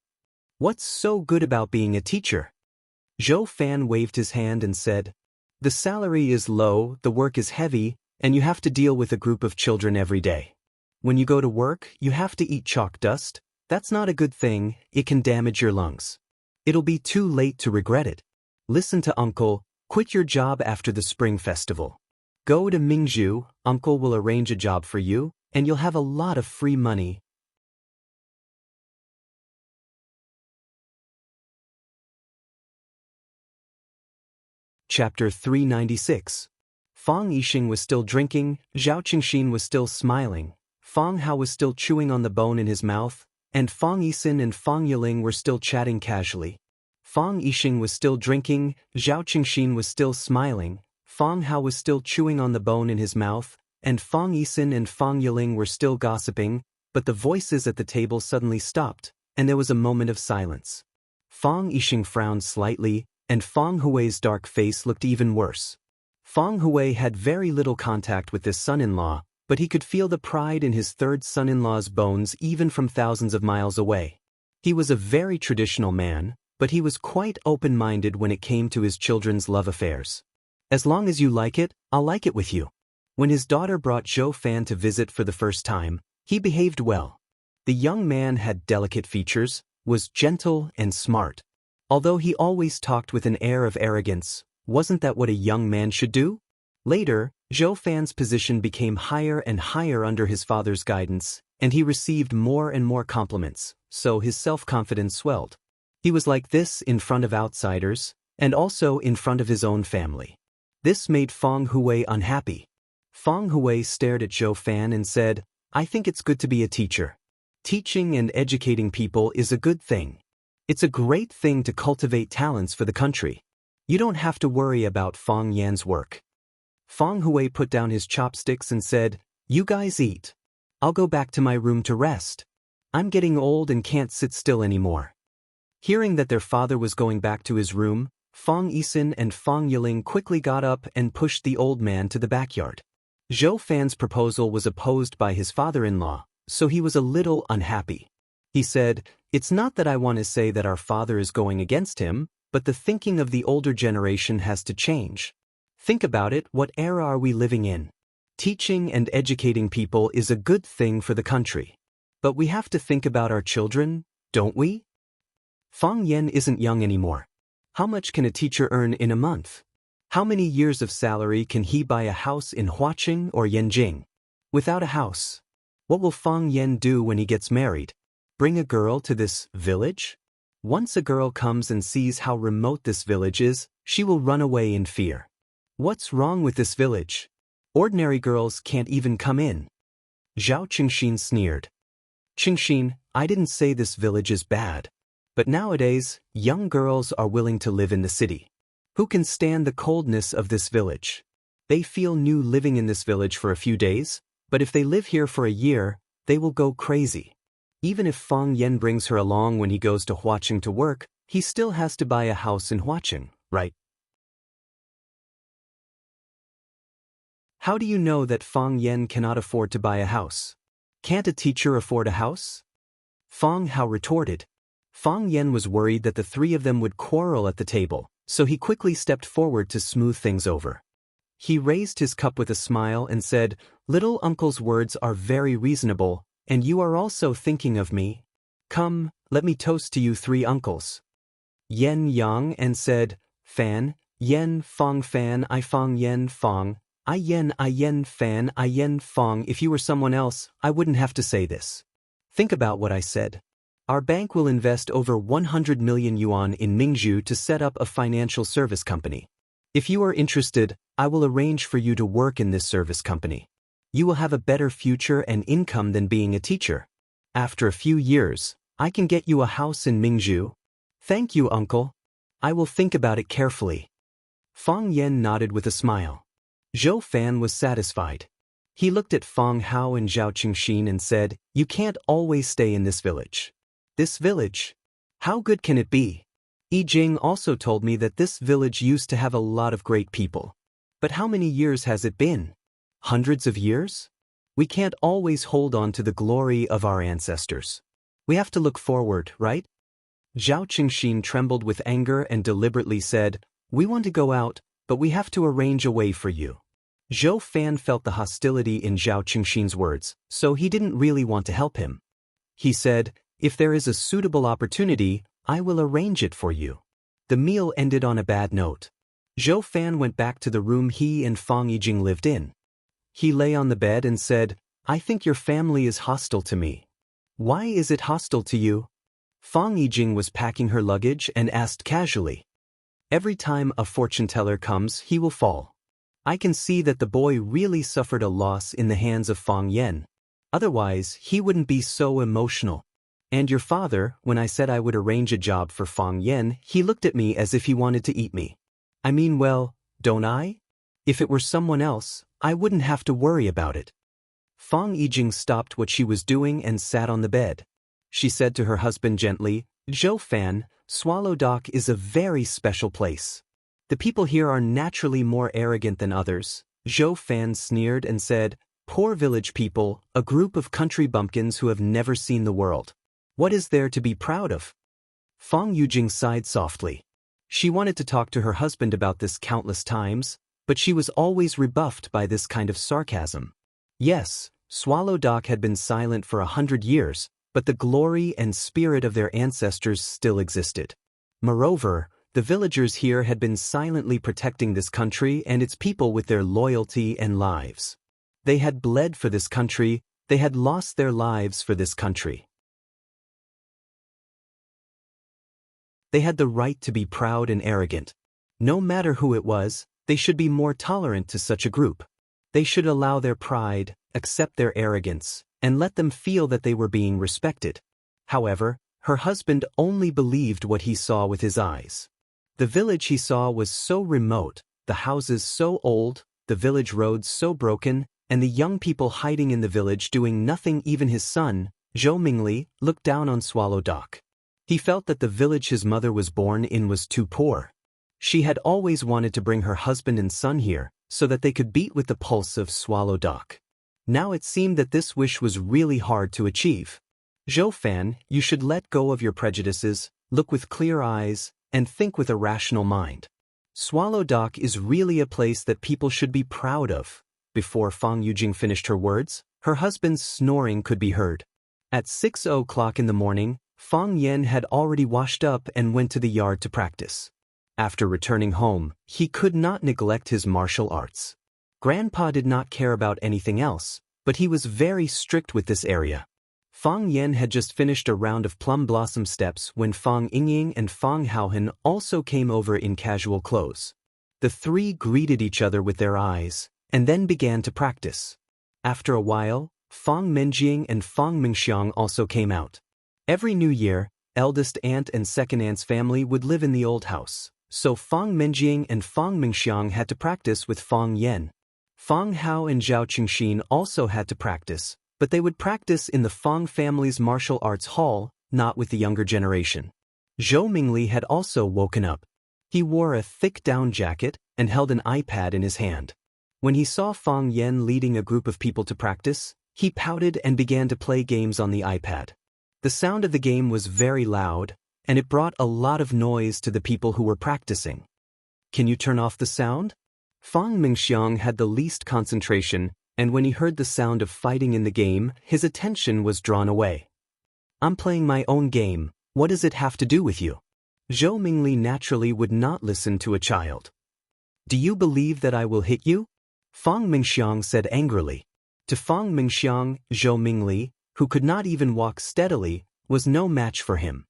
"What's so good about being a teacher?" Zhou Fan waved his hand and said, "The salary is low, the work is heavy, and you have to deal with a group of children every day. When you go to work, you have to eat chalk dust. That's not a good thing, it can damage your lungs. It'll be too late to regret it. Listen to Uncle, quit your job after the Spring Festival. Go to Mingzhu, Uncle will arrange a job for you, and you'll have a lot of free money." Chapter 396. Fang Yixing was still drinking, Zhao Qingxin was still smiling, Fang Hao was still chewing on the bone in his mouth, and Fang Yisin and Fang Yiling were still chatting casually. Fang Yixing was still drinking, Zhao Qingxin was still smiling, Fang Hao was still chewing on the bone in his mouth, and Fang Yisin and Fang Yiling were still gossiping, but the voices at the table suddenly stopped, and there was a moment of silence. Fang Yixing frowned slightly, and Fang Hui's dark face looked even worse. Fang Hui had very little contact with this son-in-law, but he could feel the pride in his third son-in-law's bones even from thousands of miles away. He was a very traditional man, but he was quite open-minded when it came to his children's love affairs. "As long as you like it, I'll like it with you." When his daughter brought Zhou Fan to visit for the first time, he behaved well. The young man had delicate features, was gentle and smart. Although he always talked with an air of arrogance, wasn't that what a young man should do? Later, Zhou Fan's position became higher and higher under his father's guidance, and he received more and more compliments, so his self-confidence swelled. He was like this in front of outsiders, and also in front of his own family. This made Fang Hui unhappy. Fang Hui stared at Zhou Fan and said, "I think it's good to be a teacher. Teaching and educating people is a good thing. It's a great thing to cultivate talents for the country. You don't have to worry about Fang Yan's work." Fang Hui put down his chopsticks and said, "You guys eat. I'll go back to my room to rest. I'm getting old and can't sit still anymore." Hearing that their father was going back to his room, Fang Yisin and Fang Yiling quickly got up and pushed the old man to the backyard. Zhou Fan's proposal was opposed by his father-in-law, so he was a little unhappy. He said, "It's not that I want to say that our father is going against him, but the thinking of the older generation has to change. Think about it, what era are we living in? Teaching and educating people is a good thing for the country. But we have to think about our children, don't we? Fang Yan isn't young anymore. How much can a teacher earn in a month? How many years of salary can he buy a house in Huaqing or Yanjing? Without a house, what will Fang Yan do when he gets married? Bring a girl to this village? Once a girl comes and sees how remote this village is, she will run away in fear. What's wrong with this village? Ordinary girls can't even come in." Zhao Qingxin sneered. "Qingxin, I didn't say this village is bad. But nowadays, young girls are willing to live in the city. Who can stand the coldness of this village? They feel new living in this village for a few days, but if they live here for a year, they will go crazy. Even if Fang Yen brings her along when he goes to Huacheng to work, he still has to buy a house in Huacheng, right? How do you know that Fang Yen cannot afford to buy a house? Can't a teacher afford a house? Fang Hao retorted. Fang Yen was worried that the three of them would quarrel at the table, so he quickly stepped forward to smooth things over. He raised his cup with a smile and said, "Little uncle's words are very reasonable, and you are also thinking of me. Come, let me toast to you three uncles." Yen Yang and said, "Fan, Yen Fang Fan I Fang Yen Fang, I Yen Fan I Yen Fang. If you were someone else, I wouldn't have to say this. Think about what I said. Our bank will invest over 100 million yuan in Mingzhu to set up a financial service company. If you are interested, I will arrange for you to work in this service company. You will have a better future and income than being a teacher. After a few years, I can get you a house in Mingzhu." "Thank you, uncle. I will think about it carefully." Fang Yen nodded with a smile. Zhou Fan was satisfied. He looked at Fang Hao and Zhao Qingxin and said, "You can't always stay in this village." "This village? How good can it be? Yi Jing also told me that this village used to have a lot of great people. But how many years has it been? Hundreds of years? We can't always hold on to the glory of our ancestors. We have to look forward, right?" Zhao Qingxin trembled with anger and deliberately said, "We want to go out, but we have to arrange a way for you." Zhou Fan felt the hostility in Zhao Qingxin's words, so he didn't really want to help him. He said, "If there is a suitable opportunity, I will arrange it for you." The meal ended on a bad note. Zhou Fan went back to the room he and Fang Yijing lived in. He lay on the bed and said, "I think your family is hostile to me." "Why is it hostile to you?" Fang Yijing was packing her luggage and asked casually. "Every time a fortune teller comes, he will fall. I can see that the boy really suffered a loss in the hands of Fang Yen. Otherwise, he wouldn't be so emotional. And your father, when I said I would arrange a job for Fang Yen, he looked at me as if he wanted to eat me. I mean, well, don't I? If it were someone else, I wouldn't have to worry about it." Fang Yijing stopped what she was doing and sat on the bed. She said to her husband gently, "Zhou Fan, Swallow Dock is a very special place. The people here are naturally more arrogant than others." Zhou Fan sneered and said, "Poor village people, a group of country bumpkins who have never seen the world. What is there to be proud of?" Fang Yujing sighed softly. She wanted to talk to her husband about this countless times, but she was always rebuffed by this kind of sarcasm. Yes, Swallow Dock had been silent for 100 years, but the glory and spirit of their ancestors still existed. Moreover, the villagers here had been silently protecting this country and its people with their loyalty and lives. They had bled for this country, they had lost their lives for this country. They had the right to be proud and arrogant. No matter who it was, they should be more tolerant to such a group. They should allow their pride, accept their arrogance, and let them feel that they were being respected. However, her husband only believed what he saw with his eyes. The village he saw was so remote, the houses so old, the village roads so broken, and the young people hiding in the village doing nothing. Even his son, Zhou Mingli, looked down on Swallow Dock. He felt that the village his mother was born in was too poor. She had always wanted to bring her husband and son here, so that they could beat with the pulse of Swallow Dock. Now it seemed that this wish was really hard to achieve. "Zhou Fan, you should let go of your prejudices, look with clear eyes, and think with a rational mind. Swallow Dock is really a place that people should be proud of." Before Fang Yujing finished her words, her husband's snoring could be heard. At 6 o'clock in the morning, Fang Yen had already washed up and went to the yard to practice. After returning home, he could not neglect his martial arts. Grandpa did not care about anything else, but he was very strict with this area. Fang Yen had just finished a round of plum blossom steps when Fang Yingying and Fang Haohan also came over in casual clothes. The three greeted each other with their eyes, and then began to practice. After a while, Fang Menjing and Fang Mingxiang also came out. Every new year, eldest aunt and second aunt's family would live in the old house, so Fang Menjing and Fang Mingxiang had to practice with Fang Yen. Fang Hao and Zhao Qingxin also had to practice, But they would practice in the Fang family's martial arts hall, not with the younger generation. Zhou Mingli had also woken up. He wore a thick down jacket and held an iPad in his hand. When he saw Fang Yan leading a group of people to practice, he pouted and began to play games on the iPad. The sound of the game was very loud, and it brought a lot of noise to the people who were practicing. Can you turn off the sound? Fang Mingxiang had the least concentration, and when he heard the sound of fighting in the game, his attention was drawn away. I'm playing my own game, what does it have to do with you? Zhou Mingli naturally would not listen to a child. Do you believe that I will hit you? Fang Mingxiang said angrily. To Fang Mingxiang, Zhou Mingli, who could not even walk steadily, was no match for him.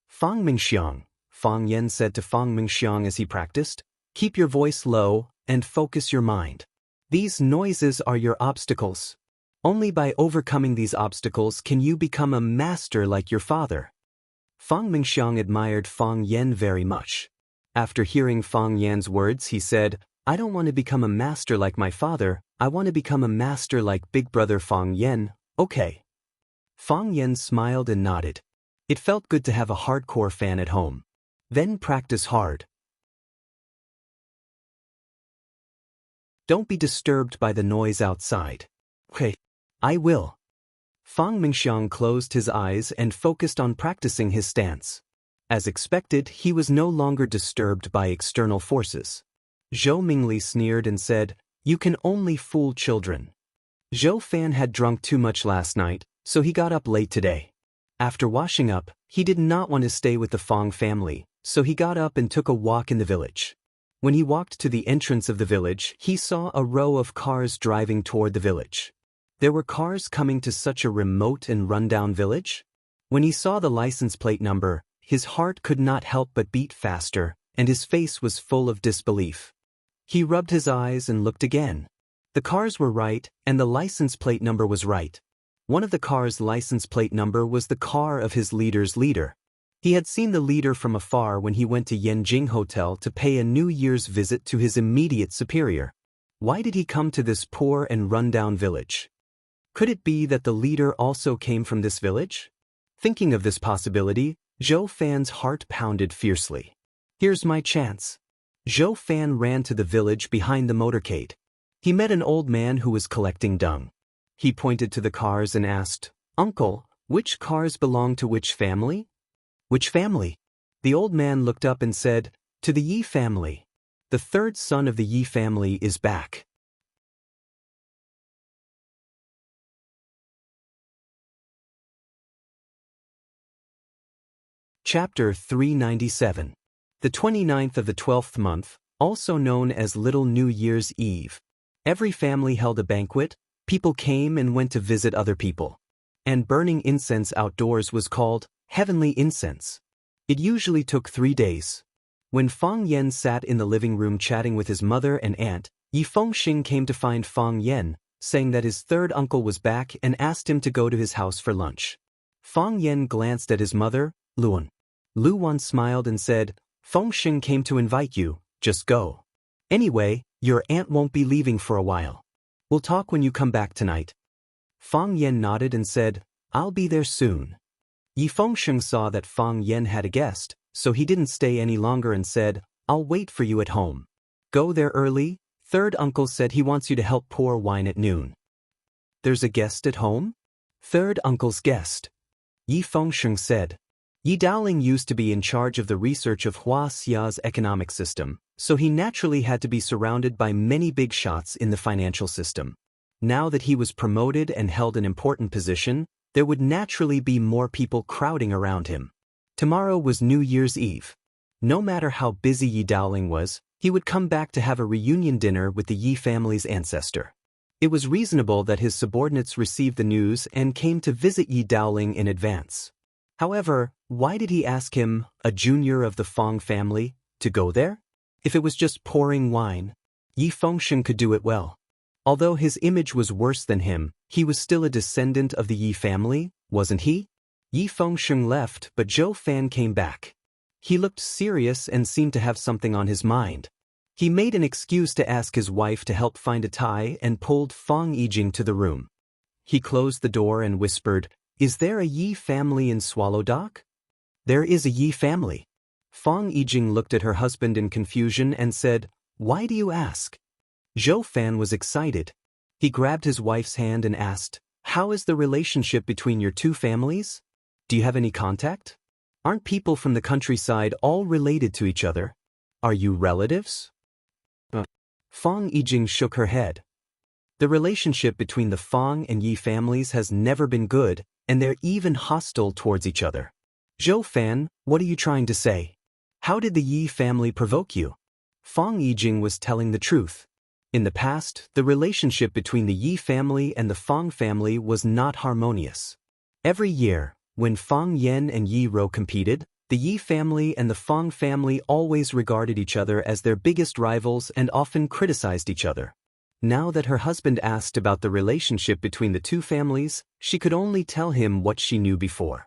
Fang Mingxiang, Fang Yan said to Fang Mingxiang as he practiced, keep your voice low and focus your mind. These noises are your obstacles. Only by overcoming these obstacles can you become a master like your father. Fang Mingxiang admired Fang Yan very much. After hearing Fang Yan's words, he said, I don't want to become a master like my father, I want to become a master like big brother Fang Yan, okay. Fang Yan smiled and nodded. It felt good to have a hardcore fan at home. Then practice hard. Don't be disturbed by the noise outside. Okay, I will. Fang Mingxiang closed his eyes and focused on practicing his stance. As expected, he was no longer disturbed by external forces. Zhou Mingli sneered and said, you can only fool children. Zhou Fan had drunk too much last night, so he got up late today. After washing up, he did not want to stay with the Fang family, so he got up and took a walk in the village. When he walked to the entrance of the village, he saw a row of cars driving toward the village. There were cars coming to such a remote and rundown village? When he saw the license plate number, his heart could not help but beat faster, and his face was full of disbelief. He rubbed his eyes and looked again. The cars were right, and the license plate number was right. One of the cars' license plate number was the car of his leader's leader. He had seen the leader from afar when he went to Yanjing Hotel to pay a New Year's visit to his immediate superior. Why did he come to this poor and rundown village? Could it be that the leader also came from this village? Thinking of this possibility, Zhou Fan's heart pounded fiercely. Here's my chance. Zhou Fan ran to the village behind the motorcade. He met an old man who was collecting dung. He pointed to the cars and asked, Uncle, which cars belong to which family? Which family? The old man looked up and said, to the Yi family. The third son of the Yi family is back. Chapter 397. The 29th of the 12th month, also known as Little New Year's Eve. Every family held a banquet, people came and went to visit other people. And burning incense outdoors was called heavenly incense. It usually took 3 days. When Fang Yan sat in the living room chatting with his mother and aunt, Yi Fengxing came to find Fang Yan, saying that his third uncle was back and asked him to go to his house for lunch. Fang Yan glanced at his mother, Luan. Luan smiled and said, Fengxing came to invite you, just go. Anyway, your aunt won't be leaving for a while. We'll talk when you come back tonight. Fang Yan nodded and said, I'll be there soon. Yi Fengxing saw that Fang Yan had a guest, so he didn't stay any longer and said, I'll wait for you at home. Go there early, third uncle said he wants you to help pour wine at noon. There's a guest at home? Third uncle's guest. Yi Fengxing said. Yi Daoling used to be in charge of the research of Huaxia's economic system, so he naturally had to be surrounded by many big shots in the financial system. Now that he was promoted and held an important position, there would naturally be more people crowding around him. Tomorrow was New Year's Eve. No matter how busy Yi Daoling was, he would come back to have a reunion dinner with the Yi family's ancestor. It was reasonable that his subordinates received the news and came to visit Yi Daoling in advance. However, why did he ask him, a junior of the Fang family, to go there? If it was just pouring wine, Yi Fengxing could do it well. Although his image was worse than him, he was still a descendant of the Yi family, wasn't he? Yi Fengxing left, but Zhou Fan came back. He looked serious and seemed to have something on his mind. He made an excuse to ask his wife to help find a tie and pulled Fang Yijing to the room. He closed the door and whispered, "Is there a Yi family in Swallow Dock?" "There is a Yi family." Fang Yijing looked at her husband in confusion and said, "Why do you ask?" Zhou Fan was excited. He grabbed his wife's hand and asked, "How is the relationship between your two families? Do you have any contact? Aren't people from the countryside all related to each other? Are you relatives?" Fang Yijing shook her head. The relationship between the Fang and Yi families has never been good, and they're even hostile towards each other. Zhou Fan, what are you trying to say? How did the Yi family provoke you? Fang Yijing was telling the truth. In the past, the relationship between the Yi family and the Fang family was not harmonious. Every year, when Fang Yan and Yi Rou competed, the Yi family and the Fang family always regarded each other as their biggest rivals and often criticized each other. Now that her husband asked about the relationship between the two families, she could only tell him what she knew before.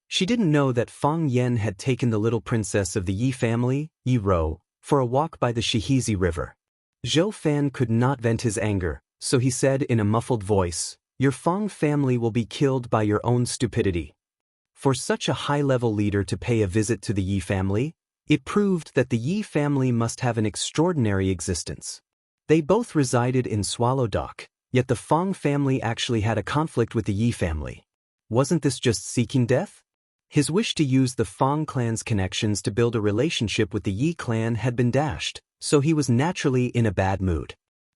She didn't know that Fang Yan had taken the little princess of the Yi family, Yi Rou, for a walk by the Shihizi River. Zhou Fan could not vent his anger, so he said in a muffled voice, "Your Fang family will be killed by your own stupidity." For such a high-level leader to pay a visit to the Yi family, it proved that the Yi family must have an extraordinary existence. They both resided in Swallow Dock, yet the Fang family actually had a conflict with the Yi family. Wasn't this just seeking death? His wish to use the Fang clan's connections to build a relationship with the Yi clan had been dashed, so he was naturally in a bad mood.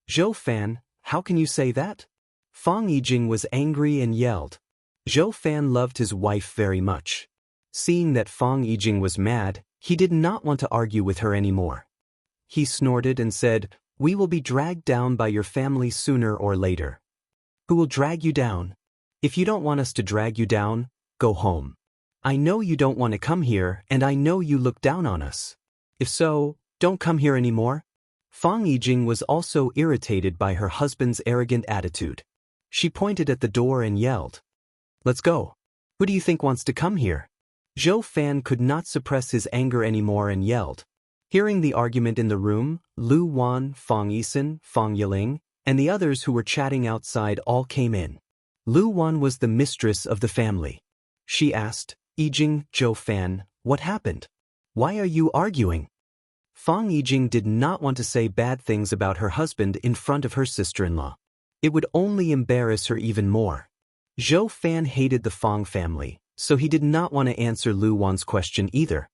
"Zhou Fan, how can you say that?" Fang Yijing was angry and yelled. Zhou Fan loved his wife very much. Seeing that Fang Yijing was mad, he did not want to argue with her anymore. He snorted and said, "We will be dragged down by your family sooner or later." "Who will drag you down? If you don't want us to drag you down, go home. I know you don't want to come here, and I know you look down on us. If so, don't come here anymore." Fang Yijing was also irritated by her husband's arrogant attitude. She pointed at the door and yelled, "Let's go. Who do you think wants to come here?" Zhou Fan could not suppress his anger anymore and yelled. Hearing the argument in the room, Lu Wan, Fang Yisan, Fang Yiling, and the others who were chatting outside all came in. Lu Wan was the mistress of the family. She asked, "Yijing, Zhou Fan, what happened? Why are you arguing?" Fang Yijing did not want to say bad things about her husband in front of her sister-in-law. It would only embarrass her even more. Zhou Fan hated the Fang family, so he did not want to answer Lu Wan's question either.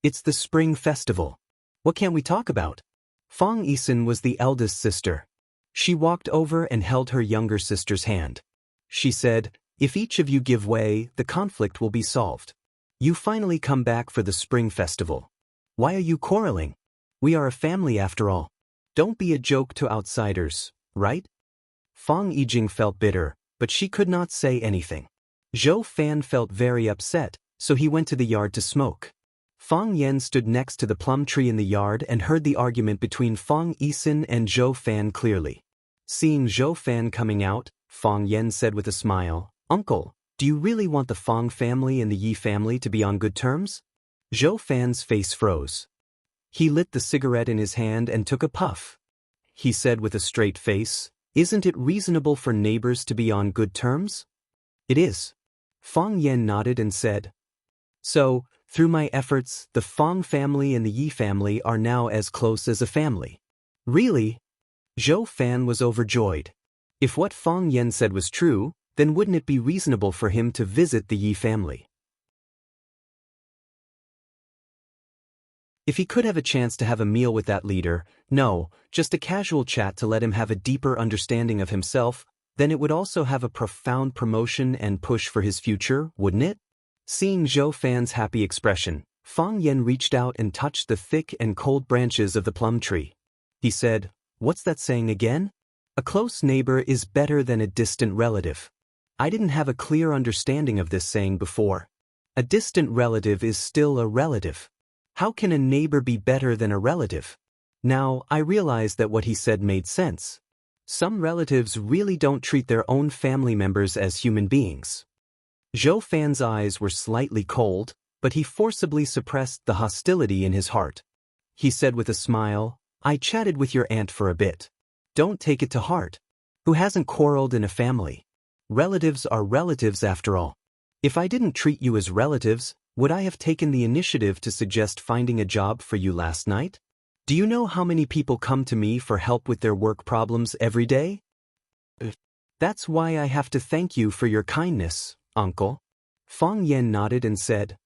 "It's the Spring Festival. What can we talk about?" Fang Yisan was the eldest sister. She walked over and held her younger sister's hand. She said, "If each of you give way, the conflict will be solved. You finally come back for the Spring Festival. Why are you quarreling? We are a family after all. Don't be a joke to outsiders, right?" Fang Yijing felt bitter, but she could not say anything. Zhou Fan felt very upset, so he went to the yard to smoke. Fang Yan stood next to the plum tree in the yard and heard the argument between Fang Yisan and Zhou Fan clearly. Seeing Zhou Fan coming out, Fang Yan said with a smile, "Uncle, do you really want the Fang family and the Yi family to be on good terms?" Zhou Fan's face froze. He lit the cigarette in his hand and took a puff. He said with a straight face, "Isn't it reasonable for neighbors to be on good terms?" "It is." Fang Yan nodded and said, "So, through my efforts, the Fang family and the Yi family are now as close as a family." "Really?" Zhou Fan was overjoyed. If what Fang Yan said was true, then wouldn't it be reasonable for him to visit the Yi family? If he could have a chance to have a meal with that leader, no, just a casual chat to let him have a deeper understanding of himself, then it would also have a profound promotion and push for his future, wouldn't it? Seeing Zhou Fan's happy expression, Fang Yan reached out and touched the thick and cold branches of the plum tree. He said, "What's that saying again? A close neighbor is better than a distant relative." I didn't have a clear understanding of this saying before. A distant relative is still a relative. How can a neighbor be better than a relative? Now, I realized that what he said made sense. Some relatives really don't treat their own family members as human beings. Zhou Fan's eyes were slightly cold, but he forcibly suppressed the hostility in his heart. He said with a smile, "I chatted with your aunt for a bit. Don't take it to heart. Who hasn't quarreled in a family? Relatives are relatives after all. If I didn't treat you as relatives, would I have taken the initiative to suggest finding a job for you last night? Do you know how many people come to me for help with their work problems every day? That's why I have to thank you for your kindness, uncle. Fang Yan nodded and said,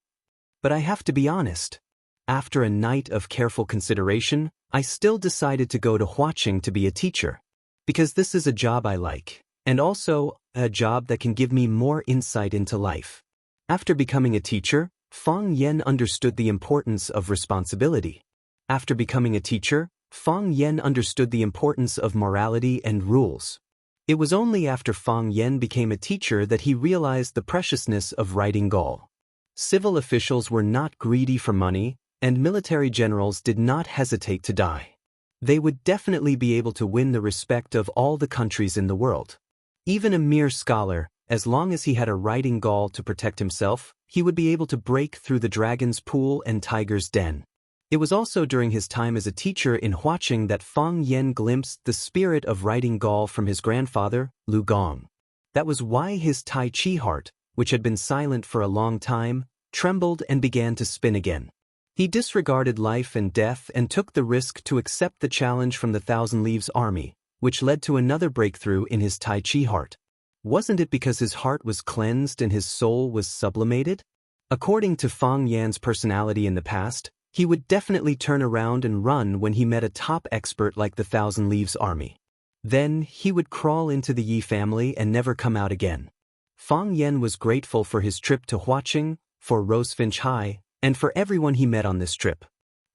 but I have to be honest. After a night of careful consideration, I still decided to go to Huaqing to be a teacher. Because this is a job I like, and also a job that can give me more insight into life. After becoming a teacher, Fang Yan understood the importance of responsibility. After becoming a teacher, Fang Yan understood the importance of morality and rules. It was only after Fang Yan became a teacher that he realized the preciousness of writing Gaul. Civil officials were not greedy for money, and military generals did not hesitate to die. They would definitely be able to win the respect of all the countries in the world. Even a mere scholar, as long as he had a writing Gaul to protect himself, he would be able to break through the dragon's pool and tiger's den. It was also during his time as a teacher in Huaqing that Fang Yan glimpsed the spirit of writing Gaul from his grandfather, Lu Gong. That was why his Tai Chi heart, which had been silent for a long time, trembled and began to spin again. He disregarded life and death and took the risk to accept the challenge from the Thousand Leaves army, which led to another breakthrough in his Tai Chi heart. Wasn't it because his heart was cleansed and his soul was sublimated? According to Fang Yan's personality in the past, he would definitely turn around and run when he met a top expert like the Thousand Leaves army. Then he would crawl into the Yi family and never come out again. Fang Yan was grateful for his trip to Huaqing, for Rosefinch High, and for everyone he met on this trip.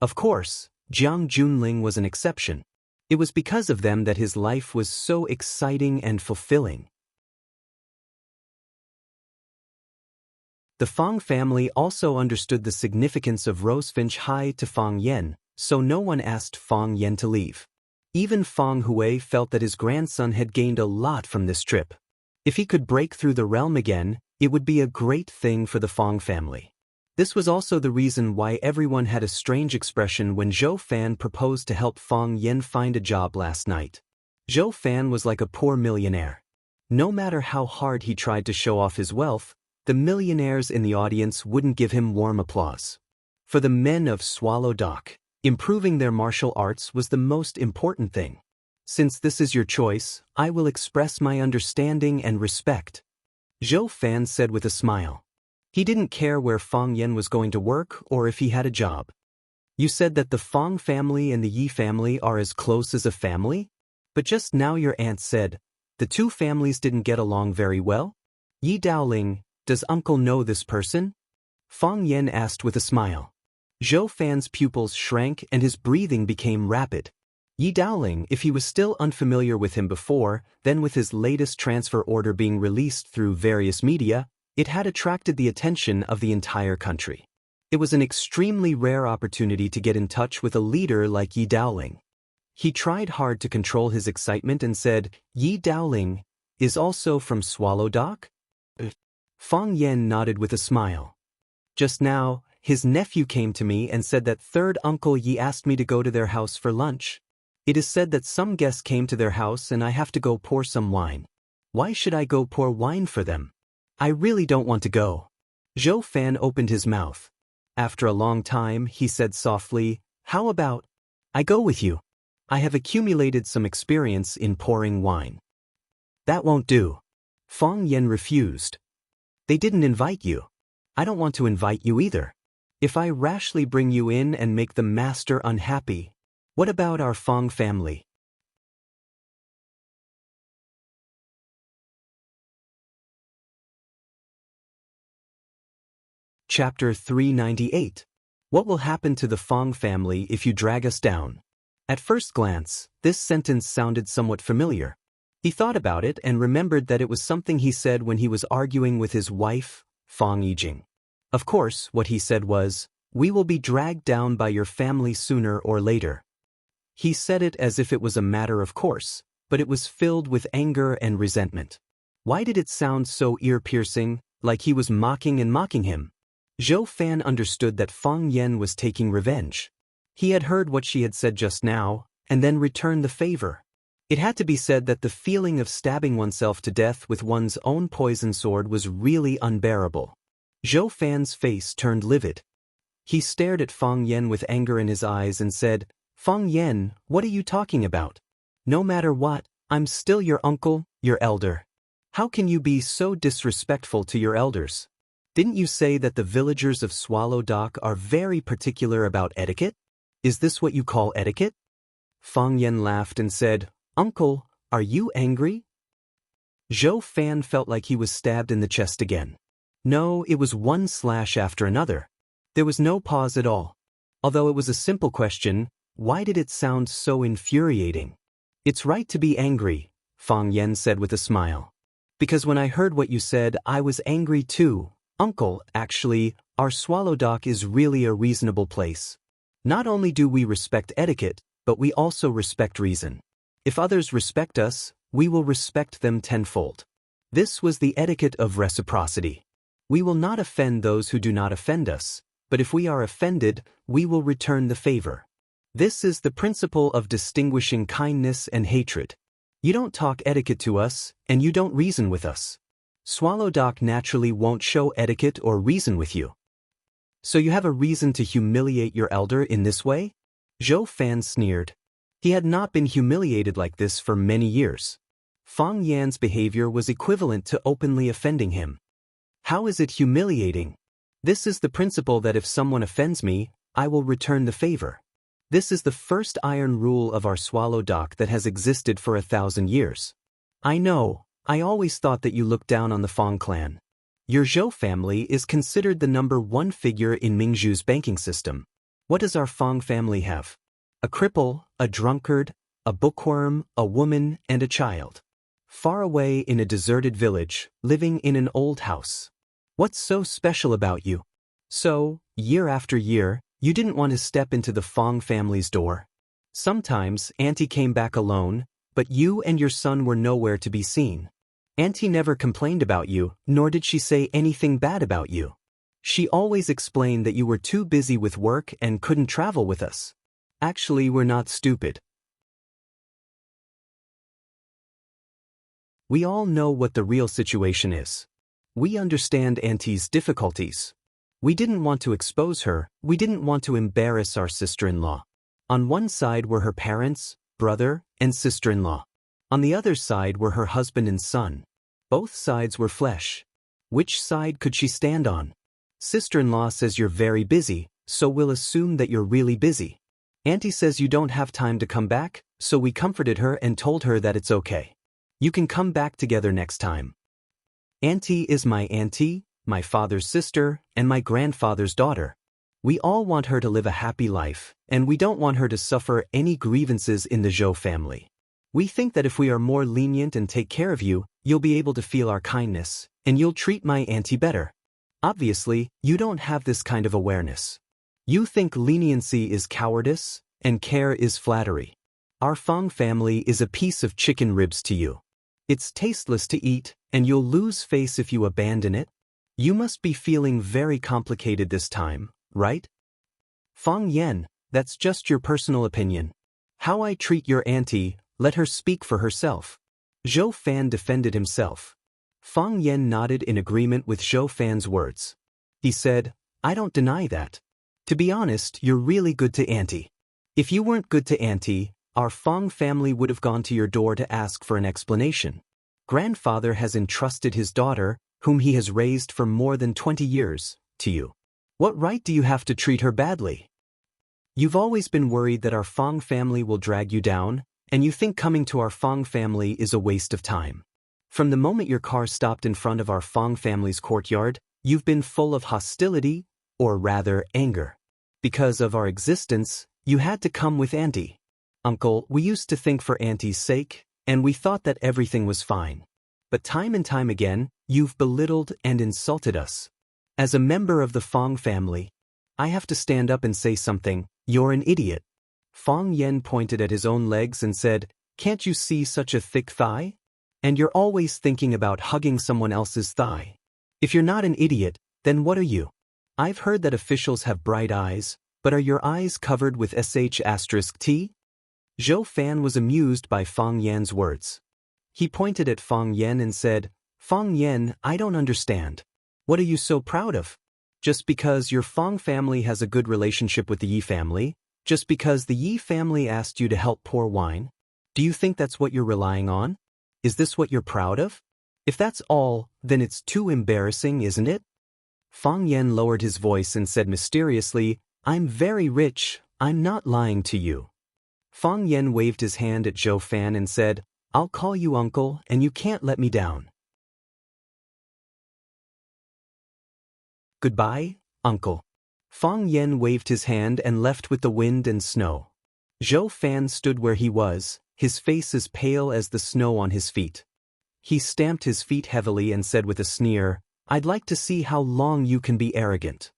Of course, Jiang Junling was an exception. It was because of them that his life was so exciting and fulfilling. The Fang family also understood the significance of Rosefinch High to Fang Yan, so no one asked Fang Yan to leave. Even Fang Hui felt that his grandson had gained a lot from this trip. If he could break through the realm again, it would be a great thing for the Fang family. This was also the reason why everyone had a strange expression when Zhou Fan proposed to help Fang Yan find a job last night. Zhou Fan was like a poor millionaire. No matter how hard he tried to show off his wealth, the millionaires in the audience wouldn't give him warm applause. For the men of Swallow Dock, improving their martial arts was the most important thing. Since this is your choice, I will express my understanding and respect. Zhou Fan said with a smile. He didn't care where Fang Yan was going to work or if he had a job. You said that the Fang family and the Yi family are as close as a family? But just now your aunt said, the two families didn't get along very well? Yi Daoling, does uncle know this person? Fang Yan asked with a smile. Zhou Fan's pupils shrank and his breathing became rapid. Yi Daoling, if he was still unfamiliar with him before, then with his latest transfer order being released through various media, it had attracted the attention of the entire country. It was an extremely rare opportunity to get in touch with a leader like Yi Daoling. He tried hard to control his excitement and said, Yi Daoling is also from Swallow Dock? Fang Yan nodded with a smile. Just now, his nephew came to me and said that third uncle Yi asked me to go to their house for lunch. It is said that some guests came to their house and I have to go pour some wine. Why should I go pour wine for them? I really don't want to go. Zhou Fan opened his mouth. After a long time, he said softly, how about, I go with you. I have accumulated some experience in pouring wine. That won't do. Fang Yan refused. They didn't invite you. I don't want to invite you either. If I rashly bring you in and make the master unhappy, what about our Fang family? Chapter 398. What will happen to the Fang family if you drag us down? At first glance, this sentence sounded somewhat familiar. He thought about it and remembered that it was something he said when he was arguing with his wife, Fang Yijing. Of course, what he said was, we will be dragged down by your family sooner or later. He said it as if it was a matter of course, but it was filled with anger and resentment. Why did it sound so ear-piercing, like he was mocking him? Zhou Fan understood that Fang Yan was taking revenge. He had heard what she had said just now, and then returned the favor. It had to be said that the feeling of stabbing oneself to death with one's own poison sword was really unbearable. Zhou Fan's face turned livid. He stared at Fang Yan with anger in his eyes and said, "Fang Yan, what are you talking about? No matter what, I'm still your uncle, your elder. How can you be so disrespectful to your elders? Didn't you say that the villagers of Swallow Dock are very particular about etiquette? Is this what you call etiquette?" Fang Yan laughed and said, "Uncle, are you angry?" Zhou Fan felt like he was stabbed in the chest again. No, it was one slash after another. There was no pause at all. Although it was a simple question, why did it sound so infuriating? "It's right to be angry," Fang Yan said with a smile. "Because when I heard what you said, I was angry too. Uncle, actually, our Swallow Dock is really a reasonable place. Not only do we respect etiquette, but we also respect reason. If others respect us, we will respect them tenfold. This was the etiquette of reciprocity. We will not offend those who do not offend us, but if we are offended, we will return the favor. This is the principle of distinguishing kindness and hatred. You don't talk etiquette to us, and you don't reason with us. Swallow Dock naturally won't show etiquette or reason with you. So you have a reason to humiliate your elder in this way?" Zhou Fan sneered. He had not been humiliated like this for many years. Fang Yan's behavior was equivalent to openly offending him. "How is it humiliating? This is the principle that if someone offends me, I will return the favor. This is the first iron rule of our Swallow Dock that has existed for 1,000 years. I know, I always thought that you looked down on the Fang clan. Your Zhou family is considered the #1 figure in Mingzhu's banking system. What does our Fang family have? A cripple, a drunkard, a bookworm, a woman, and a child. Far away in a deserted village, living in an old house. What's so special about you? So, year after year, you didn't want to step into the Fang family's door. Sometimes, Auntie came back alone, but you and your son were nowhere to be seen. Auntie never complained about you, nor did she say anything bad about you. She always explained that you were too busy with work and couldn't travel with us. Actually, we're not stupid. We all know what the real situation is. We understand Auntie's difficulties. We didn't want to expose her, we didn't want to embarrass our sister-in-law. On one side were her parents, brother, and sister-in-law. On the other side were her husband and son. Both sides were flesh. Which side could she stand on? Sister-in-law says you're very busy, so we'll assume that you're really busy. Auntie says you don't have time to come back, so we comforted her and told her that it's okay. You can come back together next time. Auntie is my auntie, my father's sister, and my grandfather's daughter. We all want her to live a happy life, and we don't want her to suffer any grievances in the Zhou family. We think that if we are more lenient and take care of you, you'll be able to feel our kindness, and you'll treat my auntie better. Obviously, you don't have this kind of awareness. You think leniency is cowardice, and care is flattery. Our Fang family is a piece of chicken ribs to you. It's tasteless to eat, and you'll lose face if you abandon it. You must be feeling very complicated this time, right? Fang Yan, that's just your personal opinion. How I treat your auntie, let her speak for herself. Zhou Fan defended himself. Fang Yan nodded in agreement with Zhou Fan's words. He said, "I don't deny that. To be honest, you're really good to auntie. If you weren't good to auntie, our Fang family would have gone to your door to ask for an explanation. Grandfather has entrusted his daughter, whom he has raised for more than 20 years, to you. What right do you have to treat her badly? You've always been worried that our Fang family will drag you down, and you think coming to our Fang family is a waste of time. From the moment your car stopped in front of our Fang family's courtyard, you've been full of hostility, or rather anger. Because of our existence, you had to come with auntie. Uncle, we used to think for auntie's sake, and we thought that everything was fine. But time and time again, you've belittled and insulted us. As a member of the Fang family, I have to stand up and say something. You're an idiot." Fang Yan pointed at his own legs and said, "Can't you see such a thick thigh? And you're always thinking about hugging someone else's thigh. If you're not an idiot, then what are you? I've heard that officials have bright eyes, but are your eyes covered with sh*t? Zhou Fan was amused by Fang Yan's words. He pointed at Fang Yan and said, Fang Yan, I don't understand. What are you so proud of? Just because your Fang family has a good relationship with the Yi family? Just because the Yi family asked you to help pour wine? Do you think that's what you're relying on? Is this what you're proud of? If that's all, then it's too embarrassing, isn't it? Fang Yan lowered his voice and said mysteriously, I'm very rich, I'm not lying to you. Fang Yan waved his hand at Zhou Fan and said, I'll call you uncle and you can't let me down. Goodbye, uncle. Fang Yan waved his hand and left with the wind and snow. Zhou Fan stood where he was, his face as pale as the snow on his feet. He stamped his feet heavily and said with a sneer, I'd like to see how long you can be arrogant.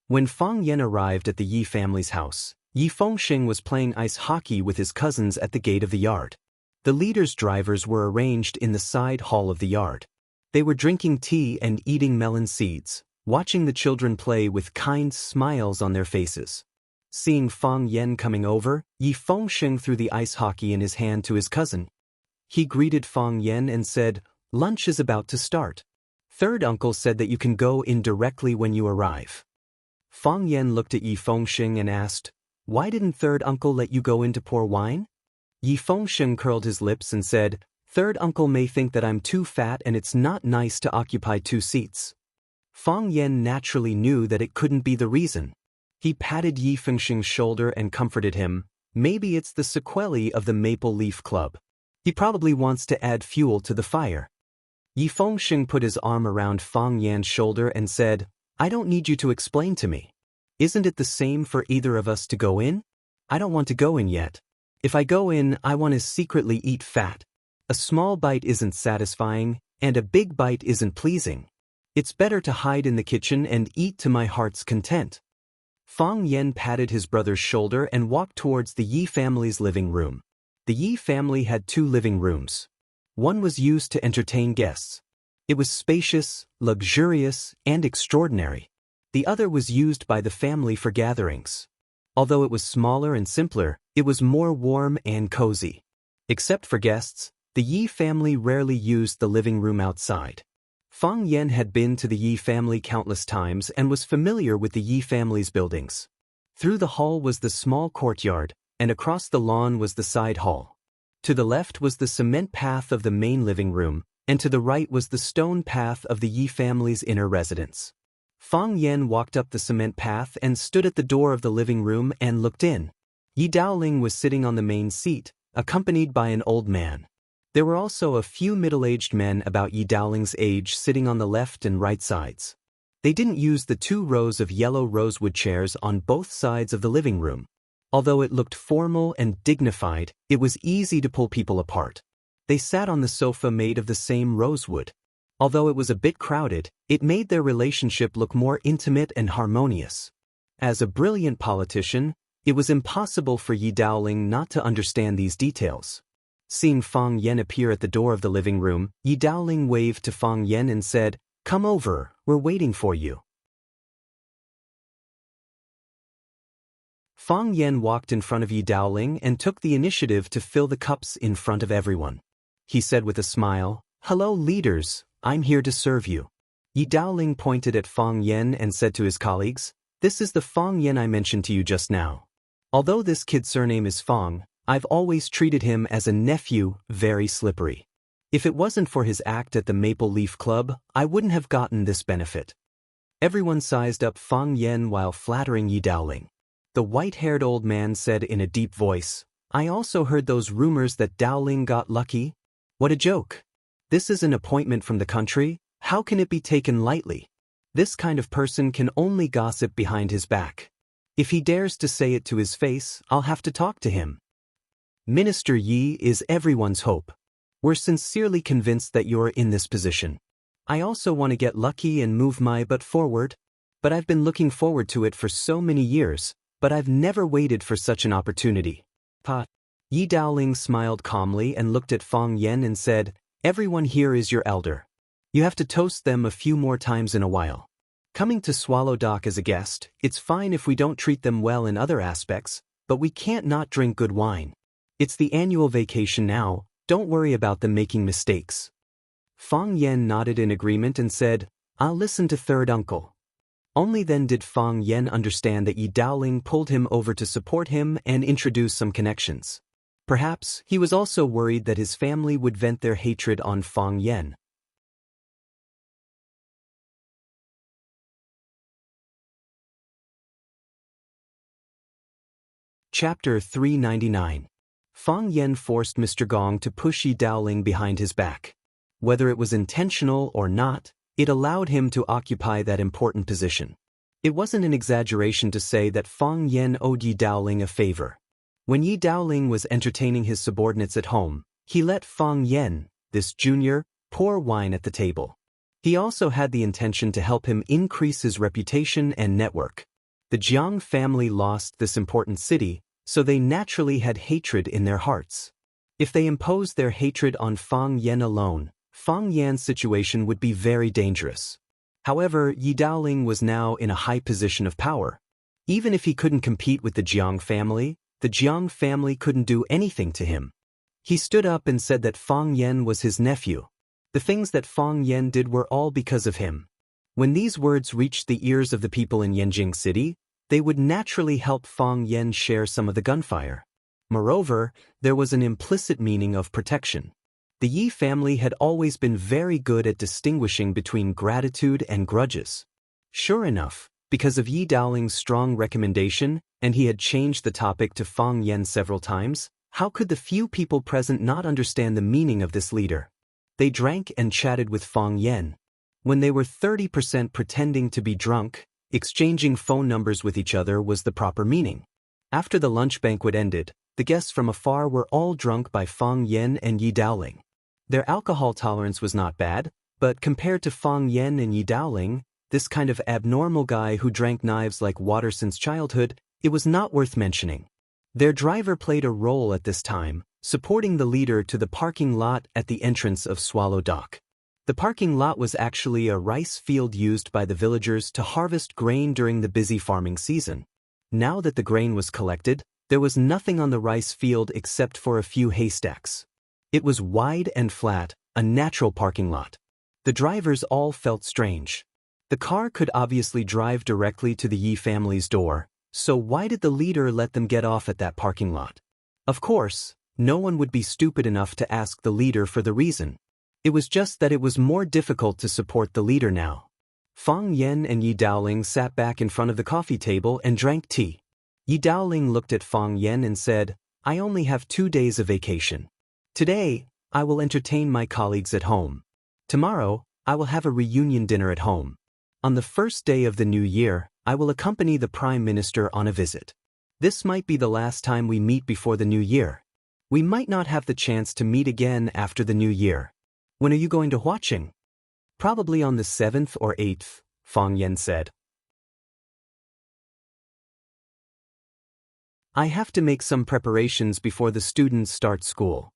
When Fang Yan arrived at the Yi family's house, Yi Fengxing was playing ice hockey with his cousins at the gate of the yard. The leader's drivers were arranged in the side hall of the yard. They were drinking tea and eating melon seeds, watching the children play with kind smiles on their faces. Seeing Fang Yan coming over, Yi Fengxing threw the ice hockey in his hand to his cousin. He greeted Fang Yan and said, Lunch is about to start. Third uncle said that you can go in directly when you arrive. Fang Yan looked at Yi Fengxing and asked, Why didn't third uncle let you go in to pour wine? Yi Fengxing curled his lips and said, Third uncle may think that I'm too fat and it's not nice to occupy 2 seats. Fang Yan naturally knew that it couldn't be the reason. He patted Yi Fengxing's shoulder and comforted him, maybe it's the sequelae of the Maple Leaf Club. He probably wants to add fuel to the fire. Yi Fengxing put his arm around Fang Yan's shoulder and said, I don't need you to explain to me. Isn't it the same for either of us to go in? I don't want to go in yet. If I go in, I want to secretly eat fat. A small bite isn't satisfying, and a big bite isn't pleasing. It's better to hide in the kitchen and eat to my heart's content. Fang Yan patted his brother's shoulder and walked towards the Yi family's living room. The Yi family had 2 living rooms. One was used to entertain guests. It was spacious, luxurious, and extraordinary. The other was used by the family for gatherings. Although it was smaller and simpler, it was more warm and cozy. Except for guests, the Yi family rarely used the living room outside. Fang Yan had been to the Yi family countless times and was familiar with the Yi family's buildings. Through the hall was the small courtyard, and across the lawn was the side hall. To the left was the cement path of the main living room, and to the right was the stone path of the Yi family's inner residence. Fang Yan walked up the cement path and stood at the door of the living room and looked in. Yi Daoling was sitting on the main seat, accompanied by an old man. There were also a few middle-aged men about Yi Daoling's age sitting on the left and right sides. They didn't use the 2 rows of yellow rosewood chairs on both sides of the living room. Although it looked formal and dignified, it was easy to pull people apart. They sat on the sofa made of the same rosewood. Although it was a bit crowded, it made their relationship look more intimate and harmonious. As a brilliant politician, it was impossible for Yi Daoling not to understand these details. Seeing Fang Yan appear at the door of the living room, Yi Daoling waved to Fang Yan and said, Come over, we're waiting for you. Fang Yan walked in front of Yi Daoling and took the initiative to fill the cups in front of everyone. He said with a smile, Hello leaders, I'm here to serve you. Yi Daoling pointed at Fang Yan and said to his colleagues, This is the Fang Yan I mentioned to you just now. Although this kid's surname is Fang, I've always treated him as a nephew, very slippery. If it wasn't for his act at the Maple Leaf Club, I wouldn't have gotten this benefit. Everyone sized up Fang Yan while flattering Yi Daoling. The white-haired old man said in a deep voice, I also heard those rumors that Daoling got lucky. What a joke. This is an appointment from the country, how can it be taken lightly? This kind of person can only gossip behind his back. If he dares to say it to his face, I'll have to talk to him. Minister Yi is everyone's hope. We're sincerely convinced that you're in this position. I also want to get lucky and move my butt forward, but I've been looking forward to it for so many years, but I've never waited for such an opportunity. Yi Daoling smiled calmly and looked at Fang Yan and said, Everyone here is your elder. You have to toast them a few more times in a while. Coming to Swallow Dock as a guest, it's fine if we don't treat them well in other aspects, but we can't not drink good wine. It's the annual vacation now, don't worry about them making mistakes. Fang Yan nodded in agreement and said, I'll listen to third uncle. Only then did Fang Yan understand that Yi Daoling pulled him over to support him and introduce some connections. Perhaps he was also worried that his family would vent their hatred on Fang Yan. Chapter 399. Fang Yan forced Mr. Gong to push Yi Daoling behind his back. Whether it was intentional or not, it allowed him to occupy that important position. It wasn't an exaggeration to say that Fang Yan owed Yi Daoling a favor. When Yi Daoling was entertaining his subordinates at home, he let Fang Yan, this junior, pour wine at the table. He also had the intention to help him increase his reputation and network. The Jiang family lost this important city, so they naturally had hatred in their hearts. If they imposed their hatred on Fang Yan alone, Fang Yan's situation would be very dangerous. However, Yi Daoling was now in a high position of power. Even if he couldn't compete with the Jiang family couldn't do anything to him. He stood up and said that Fang Yan was his nephew. The things that Fang Yan did were all because of him. When these words reached the ears of the people in Yanjing City, they would naturally help Fang Yan share some of the gunfire. Moreover, there was an implicit meaning of protection. The Yi family had always been very good at distinguishing between gratitude and grudges. Sure enough, because of Yi Daoling's strong recommendation, and he had changed the topic to Fang Yan several times, how could the few people present not understand the meaning of this leader? They drank and chatted with Fang Yan. When they were 30% pretending to be drunk, exchanging phone numbers with each other was the proper meaning. After the lunch banquet ended, the guests from afar were all drunk by Fang Yan and Yi Daoling. Their alcohol tolerance was not bad, but compared to Fang Yan and Yi Daoling, this kind of abnormal guy who drank knives like water since childhood, it was not worth mentioning. Their driver played a role at this time, supporting the leader to the parking lot at the entrance of Swallow Dock. The parking lot was actually a rice field used by the villagers to harvest grain during the busy farming season. Now that the grain was collected, there was nothing on the rice field except for a few haystacks. It was wide and flat, a natural parking lot. The drivers all felt strange. The car could obviously drive directly to the Yi family's door, so why did the leader let them get off at that parking lot? Of course, no one would be stupid enough to ask the leader for the reason. It was just that it was more difficult to support the leader now. Fang Yan and Yi Daoling sat back in front of the coffee table and drank tea. Yi Daoling looked at Fang Yan and said, I only have 2 days of vacation. Today, I will entertain my colleagues at home. Tomorrow, I will have a reunion dinner at home. On the first day of the new year, I will accompany the Prime Minister on a visit. This might be the last time we meet before the new year. We might not have the chance to meet again after the new year. When are you going to Huaqing? Probably on the 7th or 8th, Fang Yan said. I have to make some preparations before the students start school.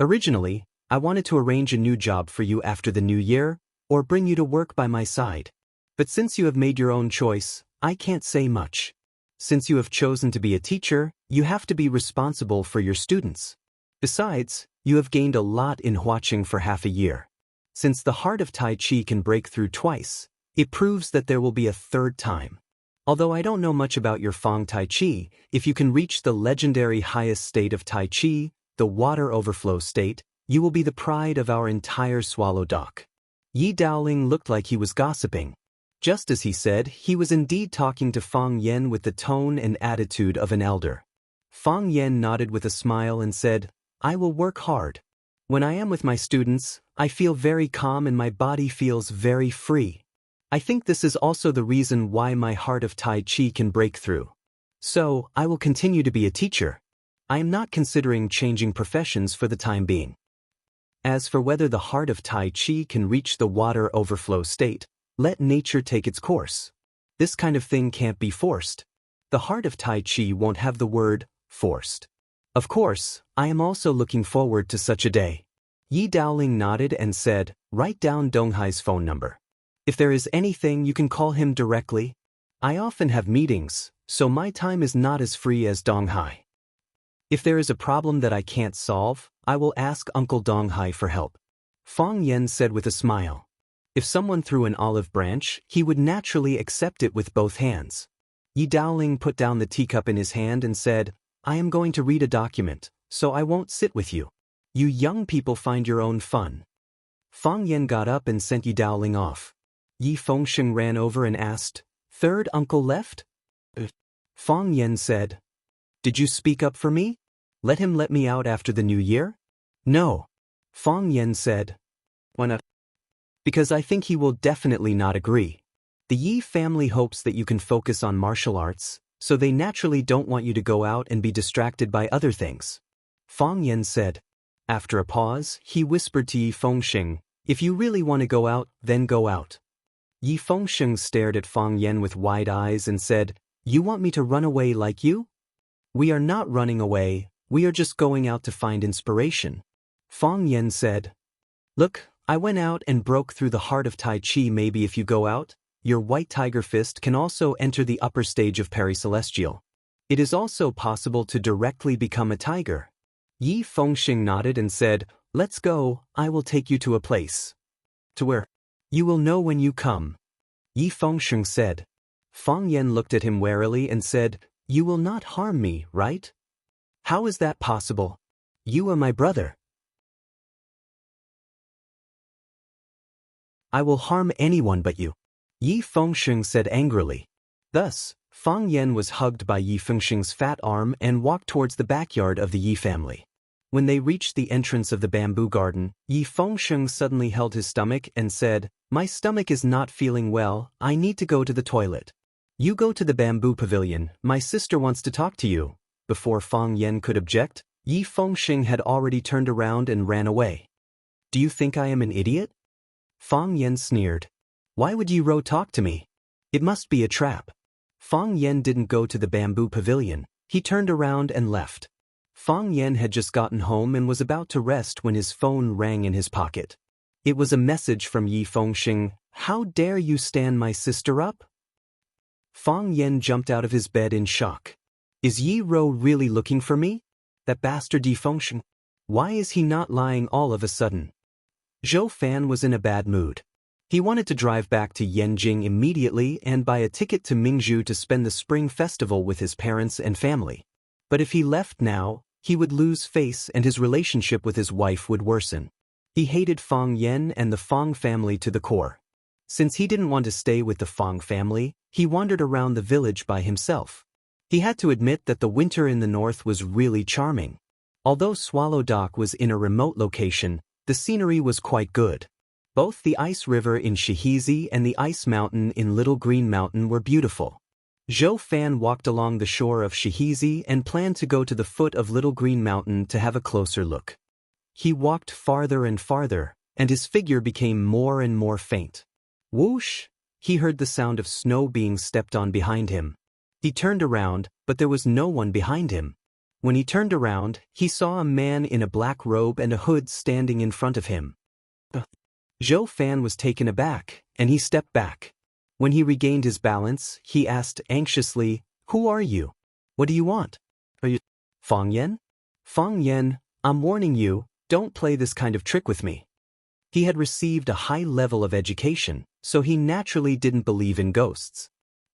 Originally, I wanted to arrange a new job for you after the new year, or bring you to work by my side. But since you have made your own choice, I can't say much. Since you have chosen to be a teacher, you have to be responsible for your students. Besides, you have gained a lot in Huaqing for half a year. Since the heart of Tai Chi can break through twice, it proves that there will be a third time. Although I don't know much about your Fang Tai Chi, if you can reach the legendary highest state of Tai Chi, the water overflow state, you will be the pride of our entire Swallow Dock. Yi Daoling looked like he was gossiping. Just as he said, he was indeed talking to Fang Yan with the tone and attitude of an elder. Fang Yan nodded with a smile and said, I will work hard. When I am with my students, I feel very calm and my body feels very free. I think this is also the reason why my heart of Tai Chi can break through. So, I will continue to be a teacher. I am not considering changing professions for the time being. As for whether the heart of Tai Chi can reach the water overflow state, let nature take its course. This kind of thing can't be forced. The heart of Tai Chi won't have the word forced. Of course, I am also looking forward to such a day. Yi Daoling nodded and said, write down Donghai's phone number. If there is anything, you can call him directly. I often have meetings, so my time is not as free as Donghai. If there is a problem that I can't solve, I will ask Uncle Donghai for help. Fang Yen said with a smile. If someone threw an olive branch, he would naturally accept it with both hands. Yi Daoling put down the teacup in his hand and said, I am going to read a document, so I won't sit with you. You young people find your own fun. Fang Yen got up and sent Yi Daoling off. Yi Fengsheng ran over and asked, Third uncle left? Fang Yen said, Did you speak up for me? Let him let me out after the new year? No. Fang Yen said. Why not? Because I think he will definitely not agree. The Yi family hopes that you can focus on martial arts, so they naturally don't want you to go out and be distracted by other things. Fang Yen said. After a pause, he whispered to Yi Fengsheng, If you really want to go out, then go out. Yi Fengsheng stared at Fang Yen with wide eyes and said, You want me to run away like you? We are not running away, we are just going out to find inspiration. Fang Yen said, Look, I went out and broke through the heart of Tai Chi. Maybe if you go out, your white tiger fist can also enter the upper stage of Peri-Celestial. It is also possible to directly become a tiger. Yi Fengsheng nodded and said, Let's go, I will take you to a place. To where? You will know when you come. Yi Fengsheng said. Fang Yen looked at him warily and said, You will not harm me, right? How is that possible? You are my brother. I will harm anyone but you. Yi Fengsheng said angrily. Thus, Fang Yen was hugged by Yi Fengsheng's fat arm and walked towards the backyard of the Yi family. When they reached the entrance of the bamboo garden, Yi Fengsheng suddenly held his stomach and said, My stomach is not feeling well, I need to go to the toilet. You go to the bamboo pavilion, my sister wants to talk to you. Before Fang Yen could object, Yi Fengsheng had already turned around and ran away. Do you think I am an idiot? Fang Yen sneered. Why would Yi Ro talk to me? It must be a trap. Fang Yen didn't go to the bamboo pavilion, he turned around and left. Fang Yen had just gotten home and was about to rest when his phone rang in his pocket. It was a message from Yi Fengsheng, How dare you stand my sister up? Fang Yen jumped out of his bed in shock. Is Yi Ro really looking for me? That bastard Yi Fengsheng? Why is he not lying all of a sudden? Zhou Fan was in a bad mood. He wanted to drive back to Yanjing immediately and buy a ticket to Mingzhu to spend the Spring Festival with his parents and family. But if he left now, he would lose face and his relationship with his wife would worsen. He hated Fang Yen and the Fang family to the core. Since he didn't want to stay with the Fang family, he wandered around the village by himself. He had to admit that the winter in the north was really charming. Although Swallow Dock was in a remote location, the scenery was quite good. Both the ice river in Shihizi and the ice mountain in Little Green Mountain were beautiful. Zhou Fan walked along the shore of Shihizi and planned to go to the foot of Little Green Mountain to have a closer look. He walked farther and farther, and his figure became more and more faint. Whoosh! He heard the sound of snow being stepped on behind him. He turned around, but there was no one behind him. When he turned around, he saw a man in a black robe and a hood standing in front of him. Zhou Fan was taken aback, and he stepped back. When he regained his balance, he asked anxiously, Who are you? What do you want? Are you Fang Yen? Fang Yen, I'm warning you, don't play this kind of trick with me. He had received a high level of education, so he naturally didn't believe in ghosts.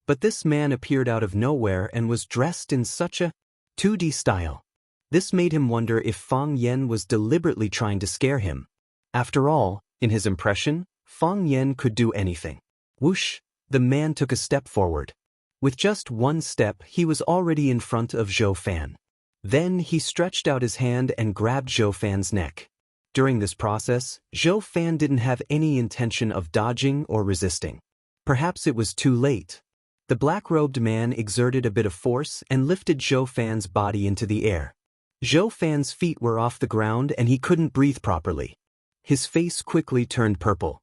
But this man appeared out of nowhere and was dressed in such a 2D style. This made him wonder if Fang Yen was deliberately trying to scare him. After all, in his impression, Fang Yen could do anything. Whoosh! The man took a step forward. With just one step, he was already in front of Zhou Fan. Then he stretched out his hand and grabbed Zhou Fan's neck. During this process, Zhou Fan didn't have any intention of dodging or resisting. Perhaps it was too late. The black-robed man exerted a bit of force and lifted Zhou Fan's body into the air. Zhou Fan's feet were off the ground and he couldn't breathe properly. His face quickly turned purple.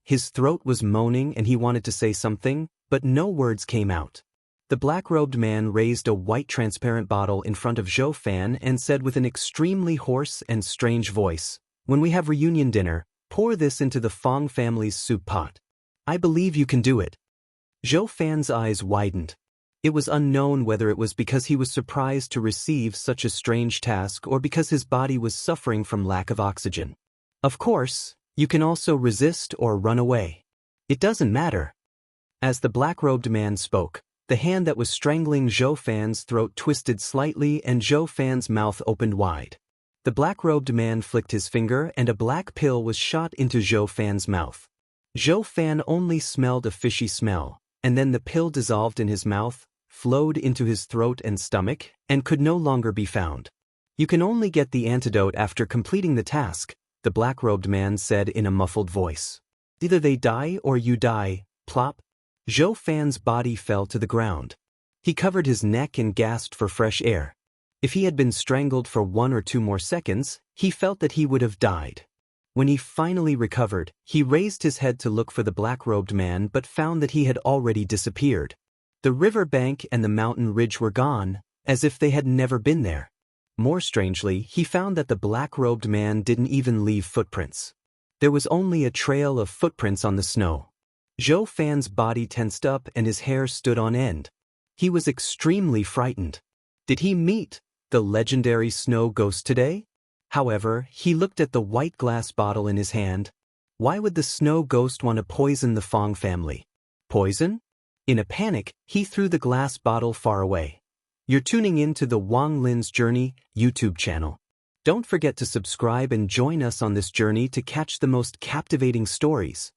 His throat was moaning and he wanted to say something, but no words came out. The black-robed man raised a white transparent bottle in front of Zhou Fan and said with an extremely hoarse and strange voice, When we have reunion dinner, pour this into the Fang family's soup pot. I believe you can do it. Zhou Fan's eyes widened. It was unknown whether it was because he was surprised to receive such a strange task or because his body was suffering from lack of oxygen. Of course, you can also resist or run away. It doesn't matter. As the black-robed man spoke, the hand that was strangling Zhou Fan's throat twisted slightly and Zhou Fan's mouth opened wide. The black-robed man flicked his finger and a black pill was shot into Zhou Fan's mouth. Zhou Fan only smelled a fishy smell, and then the pill dissolved in his mouth, flowed into his throat and stomach, and could no longer be found. You can only get the antidote after completing the task, the black-robed man said in a muffled voice. Either they die or you die, plop. Zhou Fan's body fell to the ground. He covered his neck and gasped for fresh air. If he had been strangled for 1 or 2 more seconds, he felt that he would have died. When he finally recovered, he raised his head to look for the black-robed man but found that he had already disappeared. The river bank and the mountain ridge were gone, as if they had never been there. More strangely, he found that the black-robed man didn't even leave footprints. There was only a trail of footprints on the snow. Zhou Fan's body tensed up and his hair stood on end. He was extremely frightened. Did he meet the legendary snow ghost today? However, he looked at the white glass bottle in his hand. Why would the snow ghost want to poison the Fong family? Poison? In a panic, he threw the glass bottle far away. You're tuning in to the Wang Lin's Journey YouTube channel. Don't forget to subscribe and join us on this journey to catch the most captivating stories.